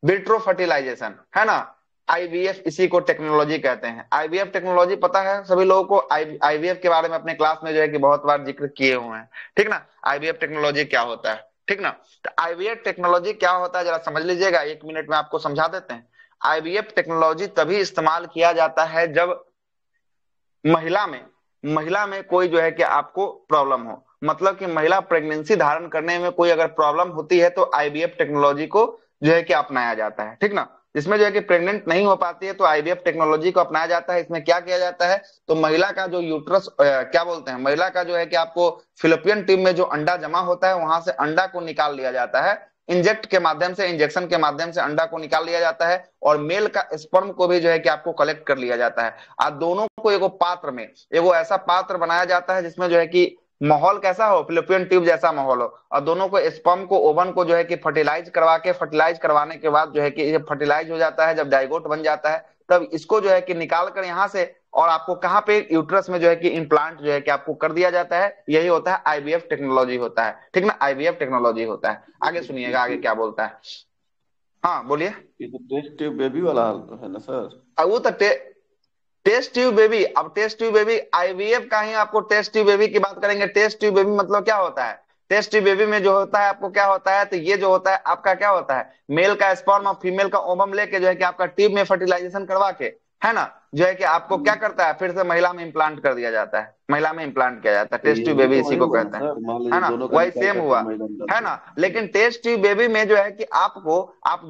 विट्रो फर्टिलाइजेशन है ना, आईवीएफ, इसी को टेक्नोलॉजी कहते हैं। आईवीएफ टेक्नोलॉजी पता है सभी लोगों को। आईवीएफ के बारे में अपने क्लास में जो है कि बहुत बार जिक्र किए हुए हैं, ठीक ना। आईवीएफ टेक्नोलॉजी क्या होता है, ठीक ना। तो आईवीएफ टेक्नोलॉजी क्या होता है जरा समझ लीजिएगा, 1 मिनट में आपको समझा देते हैं। आईवीएफ टेक्नोलॉजी तभी इस्तेमाल किया जाता है जब महिला में कोई जो है कि आपको प्रॉब्लम हो, मतलब कि महिला प्रेगनेंसी धारण करने में कोई अगर प्रॉब्लम होती है तो आईवीएफ टेक्नोलॉजी को जो है कि अपनाया जाता है, ठीक ना। जिसमें जो है कि प्रेग्नेंट नहीं हो पाती है तो आईवीएफ टेक्नोलॉजी को अपनाया जाता है। इसमें क्या किया जाता है, तो महिला का जो यूट्रस क्या बोलते हैं, महिला का जो है कि आपको फिलिपियन ट्यूब में जो अंडा जमा होता है वहां से अंडा को निकाल लिया जाता है। इंजेक्शन के माध्यम से अंडा को निकाल लिया जाता है और मेल का स्पर्म को भी जो है कि आपको कलेक्ट कर लिया जाता है। और दोनों को एगो पात्र में, एगो ऐसा पात्र बनाया जाता है जिसमें जो है कि माहौल कैसा हो, फिलिपियन ट्यूब जैसा माहौल हो, और दोनों को स्पर्म को ओवन को जो है कि फर्टिलाइज करवाने के बाद जो है कि ये फर्टिलाइज हो जाता है। जब डाइगोट बन जाता है तब इसको जो है कि निकाल कर यहाँ से और आपको कहाँ पे, यूट्रस में जो है कि इम्प्लांट जो है कि आपको कर दिया जाता है। यही होता है आईवीएफ टेक्नोलॉजी होता है, ठीक ना, आईवीएफ टेक्नोलॉजी होता है। आगे सुनिएगा आगे क्या बोलता है। हाँ बोलिए। ये तो टेस्ट ट्यूब बेबी वाला है ना सर, वो तो टेस्ट ट्यूब बेबी। अब टेस्ट ट्यूब बेबी आईवीएफ का ही आपको टेस्ट ट्यूब बेबी की बात करेंगे। टेस्ट ट्यूब बेबी मतलब क्या होता है, टेस्ट ट्यूब बेबी में जो होता है आपको क्या होता है, तो ये जो होता है आपका क्या होता है, मेल का स्पर्म और फीमेल का ओवम लेके जो है कि आपका ट्यूब में फर्टिलाइजेशन करवा के, है ना, जो है कि आपको क्या करता है, फिर से महिला में इम्प्लांट कर दिया जाता है, महिला में इम्प्लांट किया जाता है। टेस्ट ट्यूब बेबी इसी को कहते हैं, है ना, वही सेम हुआ, है ना। लेकिन टेस्ट ट्यूब बेबी में जो है कि आपको आप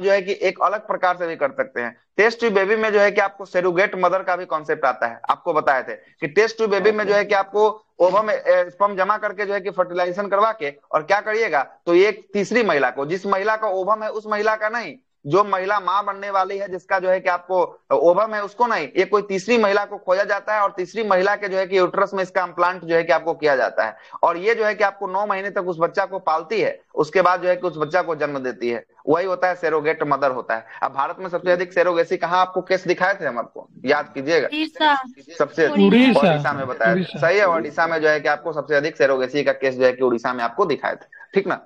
जो है कि एक अलग प्रकार से भी कर सकते हैं। टेस्ट ट्यूब बेबी में जो है कि आपको सेरुगेट मदर का भी कॉन्सेप्ट आता है। आपको बताए थे कि टेस्ट ट्यूब बेबी में जो है कि आपको ओवम स्पर्म जमा करके जो है कि फर्टिलाइजेशन करवा के और क्या करिएगा, तो एक तीसरी महिला को, जिस महिला का ओवम है उस महिला का नहीं, जो महिला माँ बनने वाली है, जिसका जो है कि आपको ओवम है, उसको नहीं, ये कोई तीसरी महिला को खोजा जाता है और तीसरी महिला के जो है कि यूट्रस में इसका इम्प्लांट जो है कि आपको किया जाता है, और ये जो है कि आपको 9 महीने तक उस बच्चा को पालती है, उसके बाद जो है कि उस बच्चा को जन्म देती है। वही होता है सेरोगेट मदर होता है। अब भारत में सबसे अधिक सेरोगेसी कहाँ आपको केस दिखाए थे, हम आपको याद कीजिएगा, सबसे उड़ीसा। ओडिशा में बताया था। सही है, ओडिशा में जो है कि आपको सबसे अधिक सेरोगेसी का केस जो है कि उड़ीसा में आपको दिखाए थे। ठीक ना।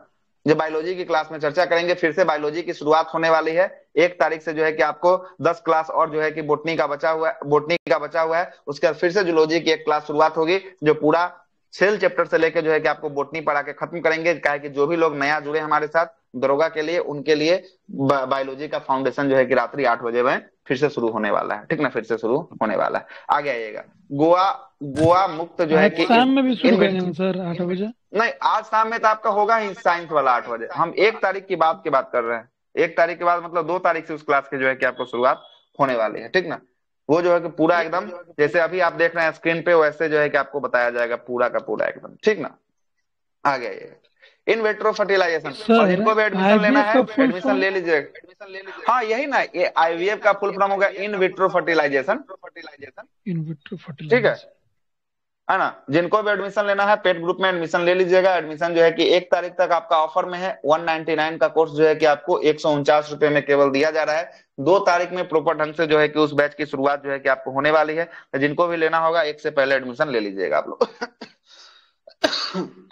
जब बायोलॉजी की क्लास में चर्चा करेंगे, फिर से बायोलॉजी की शुरुआत होने वाली है 1 तारीख से, जो है कि आपको 10 क्लास और जो है कि बोटनी का बचा हुआ है। उसके बाद फिर से जूलॉजी की एक क्लास शुरुआत होगी, जो पूरा सेल चैप्टर से लेकर जो है कि आपको बोटनी पढ़ा के खत्म करेंगे। क्या है कि जो भी लोग नया जुड़े हमारे साथ दरोगा के लिए, उनके लिए बायोलॉजी का फाउंडेशन जो है कि रात्रि 8 बजे में फिर से शुरू होने वाला है। ठीक ना, फिर से शुरू होने वाला है। आगे आइएगा, गोवा मुक्त जो है आज कि शाम में भी शुरू करेंगे ना सर 8 बजे? नहीं, आज शाम में तो आपका होगा ही साइंस वाला 8 बजे। हम 1 तारीख की बात कर रहे हैं। 1 तारीख के बाद मतलब 2 तारीख से उस क्लास की जो है कि आपको शुरुआत होने वाली है। ठीक ना, वो जो है कि पूरा एकदम जैसे अभी आप देख रहे हैं स्क्रीन पे, वैसे जो है कि आपको बताया जाएगा पूरा का पूरा एकदम। ठीक ना। आ गया ये इन विट्रो फर्टिलाइजेशन, और जिनको भी एडमिशन लेना है एडमिशन ले लीजिएगा। हाँ यही ना, ये आईवीएफ का फुल फॉर्म होगा in vitro fertilisation. In vitro ठीक है, फर्टिलाइजेशन, है ना। जिनको भी एडमिशन लेना है पेड ग्रुप में एडमिशन ले लीजिएगा। एडमिशन जो है कि 1 तारीख तक आपका ऑफर में है। 199 का कोर्स जो है कि आपको 149 रुपए में केवल दिया जा रहा है। 2 तारीख में प्रॉपर ढंग से जो है कि उस बैच की शुरुआत जो है कि आपको होने वाली है। तो जिनको भी लेना होगा 1 से पहले एडमिशन ले लीजिएगा आप लोग।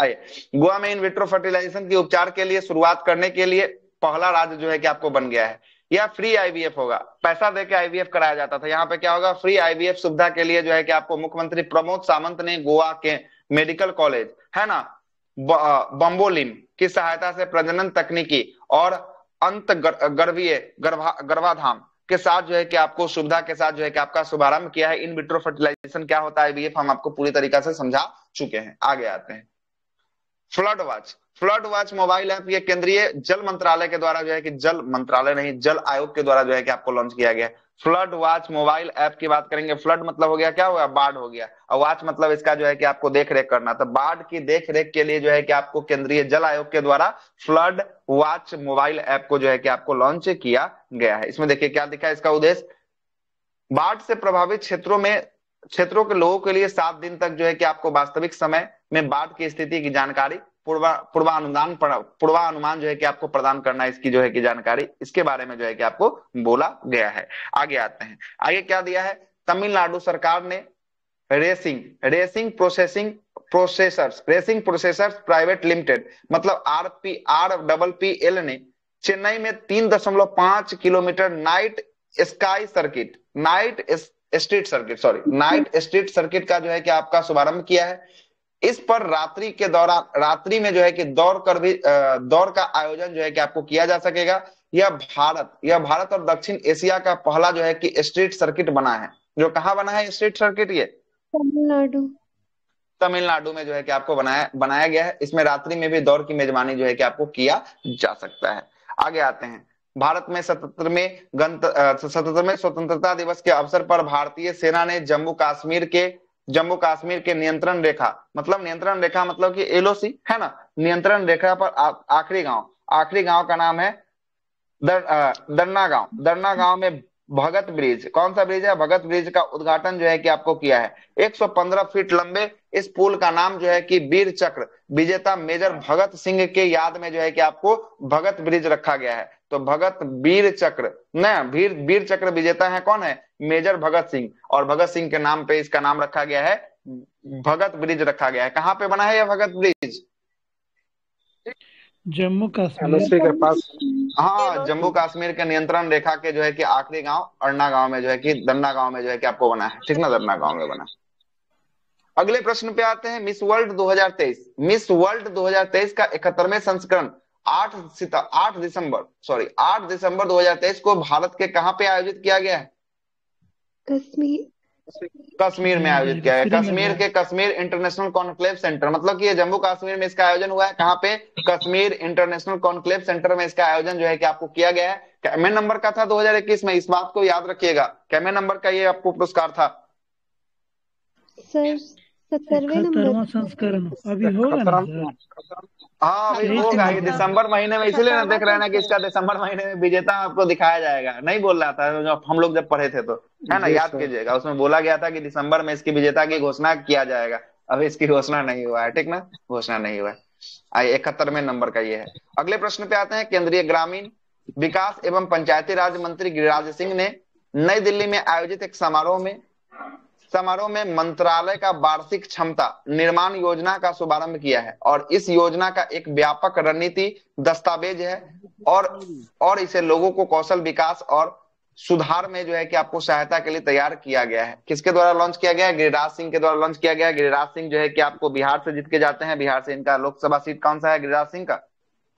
आइए, गोवा में इन विट्रो फर्टिलाइजेशन की उपचार के लिए शुरुआत करने के लिए पहला राज्य जो है कि आपको बन गया है। यह फ्री आईवीएफ होगा, पैसा देके आईवीएफ कराया जाता था। यहाँ पे क्या होगा, फ्री आईवीएफ सुविधा के लिए जो है कि आपको मुख्यमंत्री प्रमोद सावंत ने गोवा के मेडिकल कॉलेज है ना बम्बोलिम की सहायता से प्रजनन तकनीकी और अंत गर्भीय गर्भाधान के साथ जो है कि आपको सुविधा के साथ जो है कि आपका शुभारंभ किया है। इन विट्रो फर्टिलाइजेशन क्या होता है आईवीएफ हम आपको पूरी तरीका से समझा चुके हैं। आगे आते हैं, फ्लड वॉच मोबाइल ऐप, ये केंद्रीय जल मंत्रालय के द्वारा जो है कि जल मंत्रालय नहीं, जल आयोग के द्वारा जो है कि आपको लॉन्च किया गया है। फ्लड वॉच मोबाइल ऐप की बात करेंगे। फ्लड मतलब हो गया, क्या हुआ, बाढ़ हो गया, और वॉच मतलब इसका जो है कि आपको देख रेख करना। तो बाढ़ की देख रेख के लिए जो है कि आपको केंद्रीय जल आयोग के द्वारा फ्लड वॉच मोबाइल ऐप को जो है कि आपको लॉन्च किया गया है। इसमें देखिए क्या दिखा है, इसका उद्देश्य बाढ़ से प्रभावित क्षेत्रों के लोगों के लिए 7 दिन तक जो है कि आपको वास्तविक समय में बाढ़ की स्थिति की जानकारी, पूर्वानुमान जो है कि आपको प्रदान करना है। इसकी जो है कि जानकारी, इसके बारे में जो है कि आपको बोला गया है। आगे आते हैं, आगे क्या दिया है, तमिलनाडु सरकार ने रेसिंग प्रोसेसर्स प्राइवेट लिमिटेड मतलब RPPL ने चेन्नई में 3.5 किलोमीटर नाइट स्ट्रीट सर्किट का जो है कि आपका शुभारंभ किया है। इस पर रात्रि में जो है कि दौड़ का आयोजन जो है कि आपको किया जा सकेगा। यह भारत और दक्षिण एशिया का पहला जो है कि स्ट्रीट सर्किट बना है। जो कहाँ बना है स्ट्रीट सर्किट, ये तमिलनाडु में जो है कि आपको बनाया गया है। इसमें रात्रि में भी दौड़ की मेजबानी जो है कि आपको किया जा सकता है। आगे आते हैं, भारत में 77वें स्वतंत्रता दिवस के अवसर पर भारतीय सेना ने जम्मू कश्मीर के नियंत्रण रेखा मतलब कि LOC है ना, नियंत्रण रेखा पर आखिरी गांव का नाम है दरना गांव में भगत ब्रिज, कौन सा ब्रिज है, भगत ब्रिज का उद्घाटन जो है कि आपको किया है। 115 फीट लंबे इस पुल का नाम जो है कि वीर चक्र विजेता मेजर भगत सिंह के याद में जो है कि आपको भगत ब्रिज रखा गया है। तो वीर चक्र विजेता है कौन है, मेजर भगत सिंह, और भगत सिंह के नाम पे इसका नाम रखा गया है, भगत ब्रिज रखा गया है। कहाँ पे बना है यह भगत ब्रिज, जम्मू कश्मीर के पास। हाँ, जम्मू कश्मीर के नियंत्रण रेखा के जो है कि आखिरी गांव अरना गांव में जो है कि दन्ना गांव में जो है कि आपको बना है। ठीक ना, दन्ना गांव में बना। अगले प्रश्न पे आते हैं, मिस वर्ल्ड 2023 का 71वें संस्करण 8 दिसंबर 2023 को भारत के कहां पे आयोजित किया गया है, कश्मीर में आयोजित किया गया। कश्मीर के कश्मीर इंटरनेशनल कॉन्क्लेव सेंटर, मतलब कि ये जम्मू कश्मीर में इसका आयोजन हुआ है। कहां पे, कश्मीर इंटरनेशनल कॉन्क्लेव सेंटर में इसका आयोजन जो है कि आपको किया गया है। कैमे नंबर का था 2021 में, इस बात को याद रखिएगा। कैमे नंबर का ये आपको पुरस्कार था सर 70वें नंबर 71वां संस्करण अभी होगा ना सर? हाँ अभी यही होगा, सुना ये था। दिसंबर महीने में, इसीलिए ना देख रहे हैं ना कि इसका दिसंबर महीने में विजेता आपको दिखाया जाएगा। नहीं बोल रहा था जब हम लोग जब पढ़े थे तो, है ना, जी याद सर। कीजिएगा, उसमें बोला गया था कि दिसंबर में इसकी विजेता की घोषणा किया जाएगा। अभी इसकी घोषणा नहीं हुआ है, ठीक ना, घोषणा नहीं हुआ है। 71वें नंबर का ये है। अगले प्रश्न पे आते हैं। केंद्रीय ग्रामीण विकास एवं पंचायती राज मंत्री गिरिराज सिंह ने नई दिल्ली में आयोजित एक समारोह में मंत्रालय का वार्षिक क्षमता निर्माण योजना का शुभारंभ किया है, और इस योजना का एक व्यापक रणनीति दस्तावेज है, और इसे लोगों को कौशल विकास और सुधार में जो है कि आपको सहायता के लिए तैयार किया गया है। किसके द्वारा लॉन्च किया गया है? गिरिराज सिंह के द्वारा लॉन्च किया गया है। गिरिराज सिंह जो है कि आपको बिहार से जीत के जाते हैं। बिहार से इनका लोकसभा सीट कौन सा है? गिरिराज सिंह का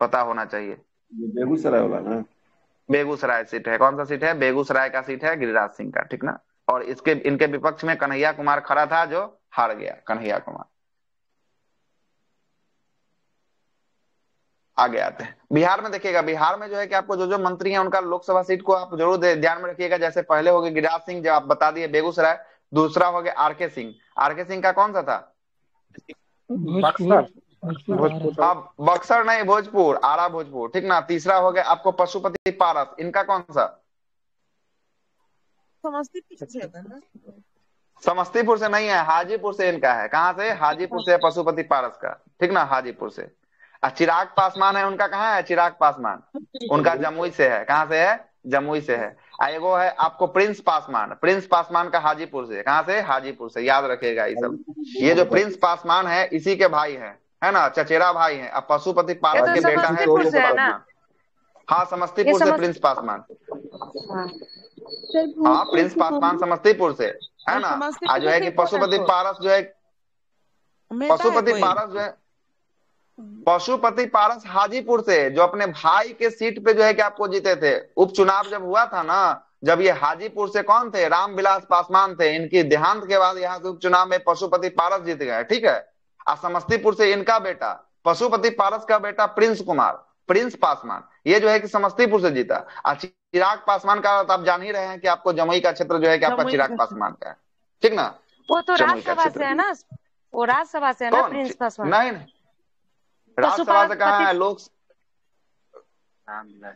पता होना चाहिए। ये बेगूसराय वाला ना? बेगूसराय सीट है। कौन सा सीट है? बेगूसराय का सीट है गिरिराज सिंह का, ठीक ना। और इनके विपक्ष में कन्हैया कुमार खड़ा था, जो हार गया, कन्हैया कुमार। आगे आते हैं। बिहार में देखिएगा, बिहार में जो है कि आपको जो जो मंत्री हैं उनका लोकसभा सीट को आप जरूर ध्यान में रखिएगा। जैसे पहले हो गए गिरिराज सिंह, जो आप बता दिए, बेगूसराय। दूसरा हो गया आरके सिंह। आरके सिंह का कौन सा था? भोजपुर। भोजपुर। अब बक्सर नहीं, भोजपुर, आरा भोजपुर, ठीक ना। तीसरा हो गया आपको पशुपति पारस। इनका कौन सा? समस्तीपुर से है ना? समस्तीपुर से नहीं है, हाजीपुर से इनका है। कहां से? हाजीपुर से है पशुपति पारस का, ठीक ना, हाजीपुर से। चिराग पासवान है, उनका कहाँ है? चिराग पासवान उनका जमुई से है। कहां से है? जमुई से है। एगो है आपको प्रिंस पासवान। प्रिंस पासवान का हाजीपुर से। कहां से? हाजीपुर से। याद रखिएगा ये सब। ये जो प्रिंस पासवान है इसी के भाई है ना, चचेरा भाई है। अब पशुपति पारस के बेटा है समस्तीपुर से है ना? हाँ, समस्तीपुर से प्रिंस पासवान। सर हाँ, भोजपुर प्रिंस से पासवान कौन? समस्तीपुर से है ना। आज जो है कि पशुपति पारस जो है, पशुपति पारस हाजीपुर से, जो अपने भाई के सीट पे जो है कि आपको जीते थे। उपचुनाव जब हुआ था ना, जब ये हाजीपुर से कौन थे? रामविलास पासवान थे। इनकी देहांत के बाद यहाँ से उपचुनाव में पशुपति पारस जीत गए, ठीक है। और समस्तीपुर से इनका बेटा, पशुपति पारस का बेटा प्रिंस पासवान, ये जो है कि समस्तीपुर से जीता। और चिराग पासवान का तो आप जान ही रहे हैं कि आपको जमुई का क्षेत्र जो है कि आपका चिराग पासवान का है, ठीक ना। वो तो जमुई का राज्यसभा से है ना? वो राज्यसभा से है ना प्रिंस पासवान? नहीं, राज्यसभा से कहाँ है?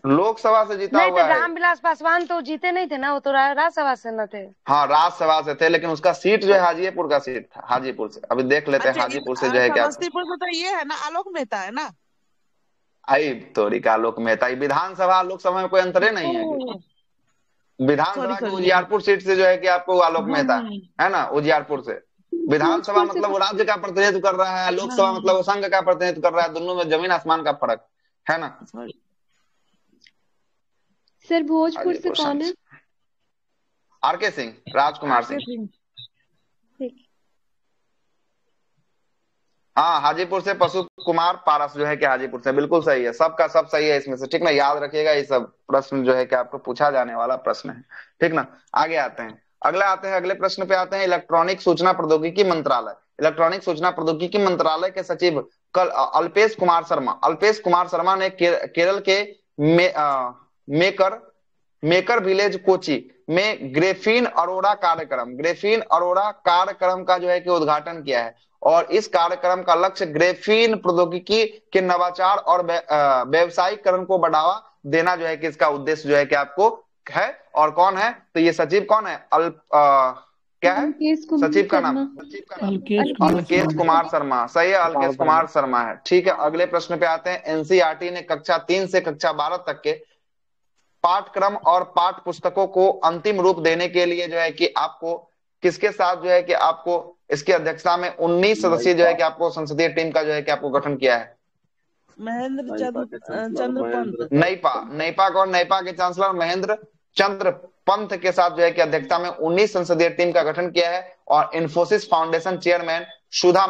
लोकसभा से जीता नहीं हुआ तो है। रामविलास पासवान तो जीते नहीं थे ना, वो तो राज्यसभा से न थे। हाँ, राज्यसभा से थे, लेकिन उसका सीट जो है हाजीपुर का सीट था, हाजीपुर से। अभी देख लेते हैं हाजीपुर से जो है क्या। समस्तीपुर में तो ये है ना, आलोक मेहता है ना? आई तोरी का आलोक मेहता। विधानसभा लोकसभा में कोई अंतर नहीं है। विधानसभा की उजियारपुर सीट से जो है कि आपको आलोक मेहता है ना, उजियारपुर से। विधानसभा मतलब वो राज्य का प्रतिनिधित्व कर रहा है, लोकसभा मतलब वो संघ का प्रतिनिधित्व कर रहा है। दोनों में जमीन आसमान का फर्क है ना। सर भोजपुर से कौन है? आरके सिंह, राजकुमार सिंह। हाँ, हाजीपुर से पशु कुमार पारस जो है कि हाजीपुर से। बिल्कुल सही है, सबका सब सही है इसमें से, ठीक ना। याद रखिएगा, ये सब प्रश्न जो है कि आपको पूछा जाने वाला प्रश्न है, ठीक ना। आगे आते हैं, अगले प्रश्न पे आते हैं। इलेक्ट्रॉनिक सूचना प्रौद्योगिकी मंत्रालय। इलेक्ट्रॉनिक सूचना प्रौद्योगिकी मंत्रालय के सचिव कल अल्पेश कुमार शर्मा ने केरल के मेकर विलेज कोची में ग्रेफीन अरोरा कार्यक्रम का जो है कि उद्घाटन किया है। और इस कार्यक्रम का लक्ष्य ग्रेफीन प्रौद्योगिकी के नवाचार और व्यवसायीकरण को बढ़ावा देना जो है कि इसका उद्देश्य जो है कि आपको है। और कौन है? तो ये सचिव कौन है? क्या है सचिव का नाम? अल्केश कुमार शर्मा। सही है, अल्केश कुमार शर्मा है, ठीक है। अगले प्रश्न पे आते हैं। एनसीईआरटी ने कक्षा 3 से कक्षा 12 तक के पाठ्यक्रम और पाठ्य पुस्तकों को अंतिम रूप देने के लिए जो है कि आपको किसके साथ जो है कि आपको इसकी अध्यक्षता में 19 सदस्यीय जो है कि आपको संसदीय टीम का जो है कि आपको गठन किया है। महेंद्र चंद्र पंत। नैपा कौन? नैपा के चांसलर महेंद्र चंद्र पंत के साथ जो है कि अध्यक्षता में 19 संसदीय टीम का गठन किया है। और इन्फोसिस फाउंडेशन चेयरमैन सुधा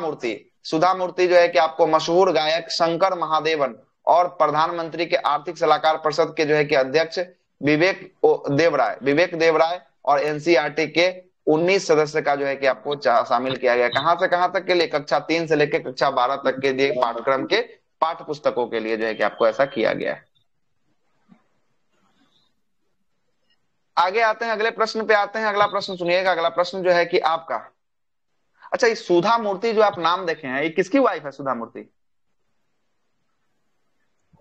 मूर्ति जो है कि आपको मशहूर गायक शंकर महादेवन और प्रधानमंत्री के आर्थिक सलाहकार परिषद के जो है कि अध्यक्ष विवेक देवराय और एनसीईआरटी के 19 सदस्य का जो है कि आपको शामिल किया गया। कहां से कहां तक के लिए? कक्षा 3 से लेकर कक्षा 12 तक के लिए पाठ्यक्रम के पाठ्य पुस्तकों के लिए जो है कि आपको ऐसा किया गया है। आगे आते हैं, अगले प्रश्न पे आते हैं। अगला प्रश्न सुनिएगा। अगला प्रश्न जो है कि आपका अच्छा, ये सुधा मूर्ति जो आप नाम देखे हैं, ये किसकी वाइफ है सुधा मूर्ति?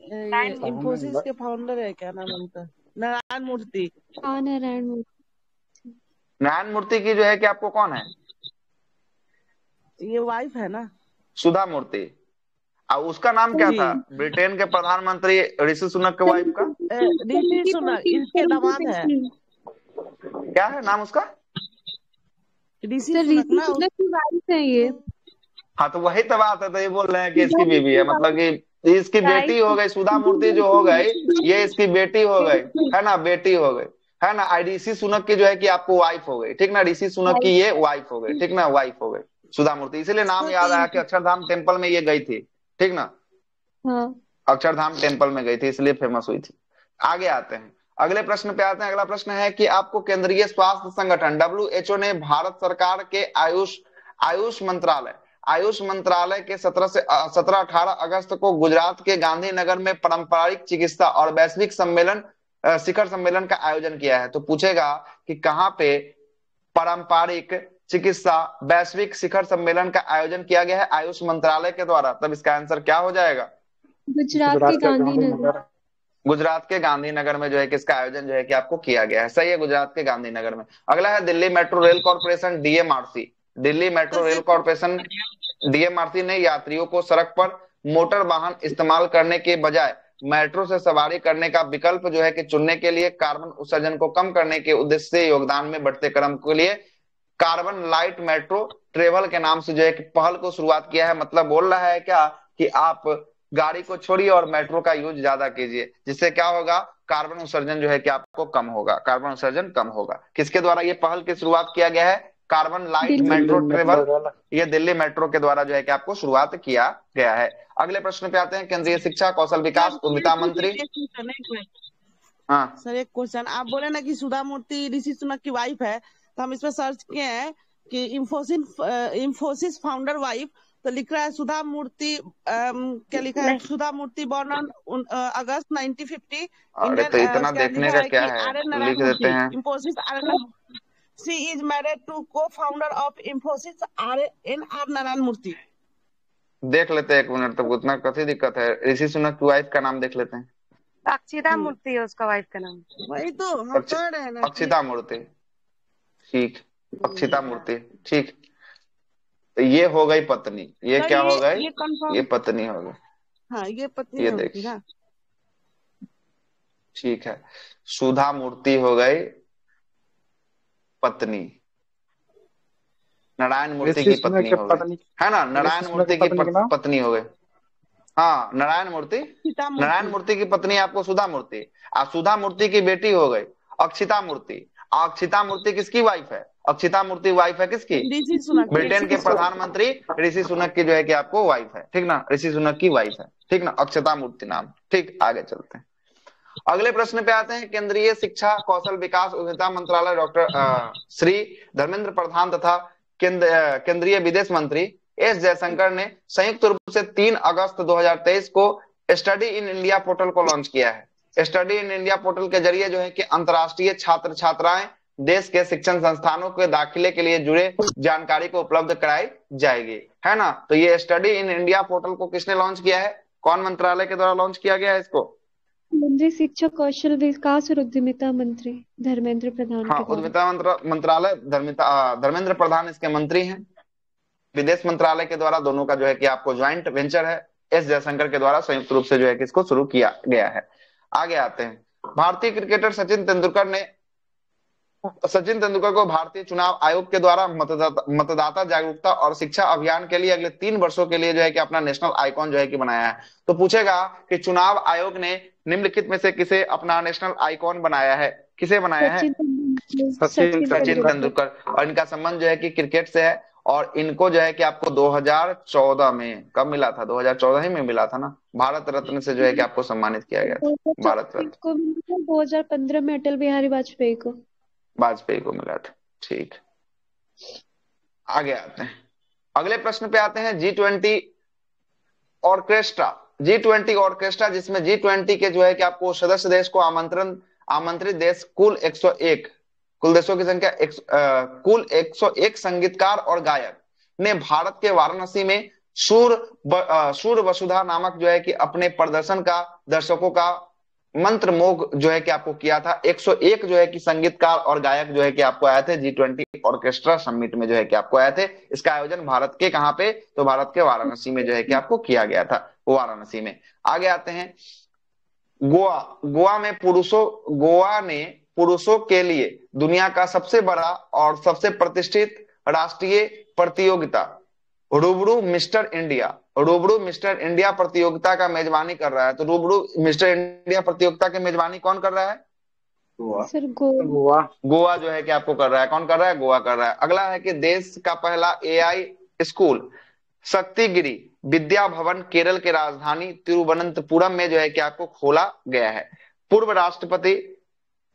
ये इंफोसिस के फाउंडर है, क्या नाम उनका? नारायण मूर्ति। हाँ, नारायण मूर्ति। नारायण मूर्ति की जो है कि आपको कौन है? ये वाइफ है ना सुधा मूर्ति। और उसका नाम क्या जी। था ब्रिटेन के प्रधानमंत्री ऋषि सुनक के वाइफ का? ऋषि सुनक इसके दामाद है। क्या है नाम उसका? ऋषि सर, सुनक ऋषि ना सुनक की वाइफ है ये। हाँ, तो वही तो बात है, तो ये बोल रहे हैं कि इसकी बीवी है, मतलब कि इसकी बेटी हो गई सुधा मूर्ति जो हो गई, ये इसकी बेटी हो गई, है ना, बेटी हो गई, है ना। ऋषि सुनक की जो है कि आपको वाइफ हो गई, ठीक ना, ऋषि सुनक की ये वाइफ हो गई, ठीक ना, वाइफ हो गई सुधा मूर्ति, इसीलिए नाम याद आया कि अक्षरधाम टेम्पल में ये गई थी, ठीक ना। हाँ, अक्षरधाम टेम्पल में गई थी, इसलिए फेमस हुई थी। आगे आते हैं, अगले प्रश्न पे आते हैं। अगला प्रश्न है कि आपको केंद्रीय स्वास्थ्य संगठन WHO ने भारत सरकार के आयुष मंत्रालय के 17-18 अगस्त को गुजरात के गांधीनगर में पारंपरिक चिकित्सा और वैश्विक शिखर सम्मेलन का आयोजन किया है। तो पूछेगा कि कहाँ पे पारंपरिक चिकित्सा वैश्विक शिखर सम्मेलन का आयोजन किया गया है आयुष मंत्रालय के द्वारा? तब इसका आंसर क्या हो जाएगा? गुजरात के गांधीनगर। गुजरात के गांधीनगर में जो है किसका आयोजन जो है कि आपको किया गया है? सही है, गुजरात के गांधीनगर में। अगला है Delhi metro rail corporation DMRC। Delhi metro rail corporation DMRC ने यात्रियों को सड़क पर मोटर वाहन इस्तेमाल करने के बजाय मेट्रो से सवारी करने का विकल्प जो है कि चुनने के लिए कार्बन उत्सर्जन को कम करने के उद्देश्य से योगदान में बढ़ते क्रम के लिए कार्बन लाइट मेट्रो ट्रेवल के नाम से जो है कि पहल को शुरुआत किया है। मतलब बोल रहा है क्या कि आप गाड़ी को छोड़िए और मेट्रो का यूज ज्यादा कीजिए, जिससे क्या होगा, कार्बन उत्सर्जन जो है कि आपको कम होगा, कार्बन उत्सर्जन कम होगा। किसके द्वारा ये पहल की शुरुआत किया गया है? कार्बन लाइट मेट्रो ट्रेवल, ये दिल्ली मेट्रो के द्वारा जो है कि आपको शुरुआत किया गया है। अगले प्रश्न पे आते हैं, केंद्रीय शिक्षा कौशल विकास उद्यमिता मंत्री। हाँ सर, एक क्वेश्चन, आप बोले ना कि सुधा मूर्ति ऋषि सुनक की वाइफ है, तो हम इस पर सर्च किए हैं कि इंफोसिस फाउंडर वाइफ, तो लिख रहा है सुधा मूर्ति, क्या लिखा है, सुधा मूर्ति बॉर्न ऑन अगस्त 1950। अरे तो इतना देखने का क्या है, लिख देते हैं Infosys she is married to co founder of Infosys R Narayana Murthy. देख लेते हैं, एक मिनट, तक उतना कथी दिक्कत है? ऋषि सुनक की वाइफ का नाम देख लेते हैं। अक्षिता मूर्ति है उसका वाइफ का नाम। वही तो हम कह रहे हैं ना, अक्षिता मूर्ति, ठीक, अक्षिता मूर्ति, ठीक। तो ये हो गई पत्नी, ये क्या हो गई? ये पत्नी हो गई। हाँ, ये पत्नी ये होती देखिए, ना। ठीक है, सुधा मूर्ति हो गई पत्नी, नारायण मूर्ति की पत्नी हो गई, है ना, नारायण मूर्ति की पत्नी हो गई। हाँ, नारायण मूर्ति की पत्नी आपको सुधा मूर्ति, और सुधा मूर्ति की बेटी हो गई अक्षिता मूर्ति। अक्षिता मूर्ति किसकी वाइफ है? अक्षिता मूर्ति वाइफ है किसकी? ब्रिटेन के प्रधानमंत्री ऋषि सुनक की जो है कि आपको वाइफ है, ठीक ना, ऋषि सुनक की वाइफ है, ठीक ना, अक्षता मूर्ति नाम, ठीक। आगे चलते हैं, अगले प्रश्न पे आते हैं। केंद्रीय शिक्षा कौशल विकास उद्यमिता मंत्रालय डॉक्टर श्री धर्मेंद्र प्रधान तथा केंद्रीय विदेश मंत्री एस जयशंकर ने संयुक्त रूप से 3 अगस्त 2023 को स्टडी इन इंडिया पोर्टल को लॉन्च किया है। स्टडी इन इंडिया पोर्टल के जरिए जो है कि अंतर्राष्ट्रीय छात्र छात्राएं देश के शिक्षण संस्थानों के दाखिले के लिए जुड़े जानकारी को उपलब्ध कराई जाएगी, है ना। तो ये स्टडी इन इंडिया पोर्टल को किसने लॉन्च किया है? कौन मंत्रालय के द्वारा लॉन्च किया गया है इसको? केंद्रीय शिक्षा कौशल विकास और उद्यमिता मंत्री धर्मेंद्र प्रधान। हाँ, उद्यमिता मंत्रालय, धर्मेंद्र प्रधान इसके मंत्री हैं। विदेश मंत्रालय के द्वारा दोनों का जो है कि आपको ज्वाइंट वेंचर है, एस जयशंकर के द्वारा संयुक्त रूप से जो है कि इसको शुरू किया गया है। आगे आते हैं, भारतीय क्रिकेटर सचिन तेंदुलकर को भारतीय चुनाव आयोग के द्वारा मतदाता जागरूकता और शिक्षा अभियान के लिए अगले 3 वर्षों के लिए जो है कि अपना नेशनल आइकॉन जो है कि बनाया है। तो पूछेगा कि चुनाव आयोग ने निम्नलिखित में से किसे अपना नेशनल आइकॉन बनाया है? किसे बनाया है? सचिन तेंदुलकर। और इनका संबंध जो है कि क्रिकेट से है, और इनको जो है कि आपको 2014 में कब मिला था? 2014 ही में मिला था ना, भारत रत्न से जो है कि आपको सम्मानित किया गया था, भारत रत्न। 2015 में अटल बिहारी वाजपेयी को मिला था, ठीक। आगे आते हैं, अगले प्रश्न पे आते हैं। G20 ऑर्केस्ट्रा, जिसमें G20 के जो है कि आपको सदस्य देश को आमंत्रित देश कुल 101, कुल देशों की संख्या कुल 101 संगीतकार और गायक ने भारत के वाराणसी में सूर वसुधा नामक जो है कि अपने प्रदर्शन का दर्शकों का मंत्रमुग्ध जो है कि आपको किया था। 101 जो है कि संगीतकार और गायक जो है कि आपको आए थे G20 ऑर्केस्ट्रा समिट में जो है कि आपको आए थे। इसका आयोजन भारत के कहां पे, तो भारत के वाराणसी में जो है कि आपको किया गया था, वाराणसी में। आगे आते हैं गोवा ने पुरुषों के लिए दुनिया का सबसे बड़ा और सबसे प्रतिष्ठित राष्ट्रीय प्रतियोगिता रूबरू मिस्टर इंडिया प्रतियोगिता का मेजबानी कर रहा है। तो रूबरू मिस्टर इंडिया प्रतियोगिता की मेजबानी कौन कर रहा है? सर गोवा। गोवा जो है कि आपको कर रहा है। कौन कर रहा है? गोवा कर रहा है। अगला है कि देश का पहला AI स्कूल शक्तिगिरी विद्या भवन केरल के राजधानी तिरुवनंतपुरम में जो है कि आपको खोला गया है। पूर्व राष्ट्रपति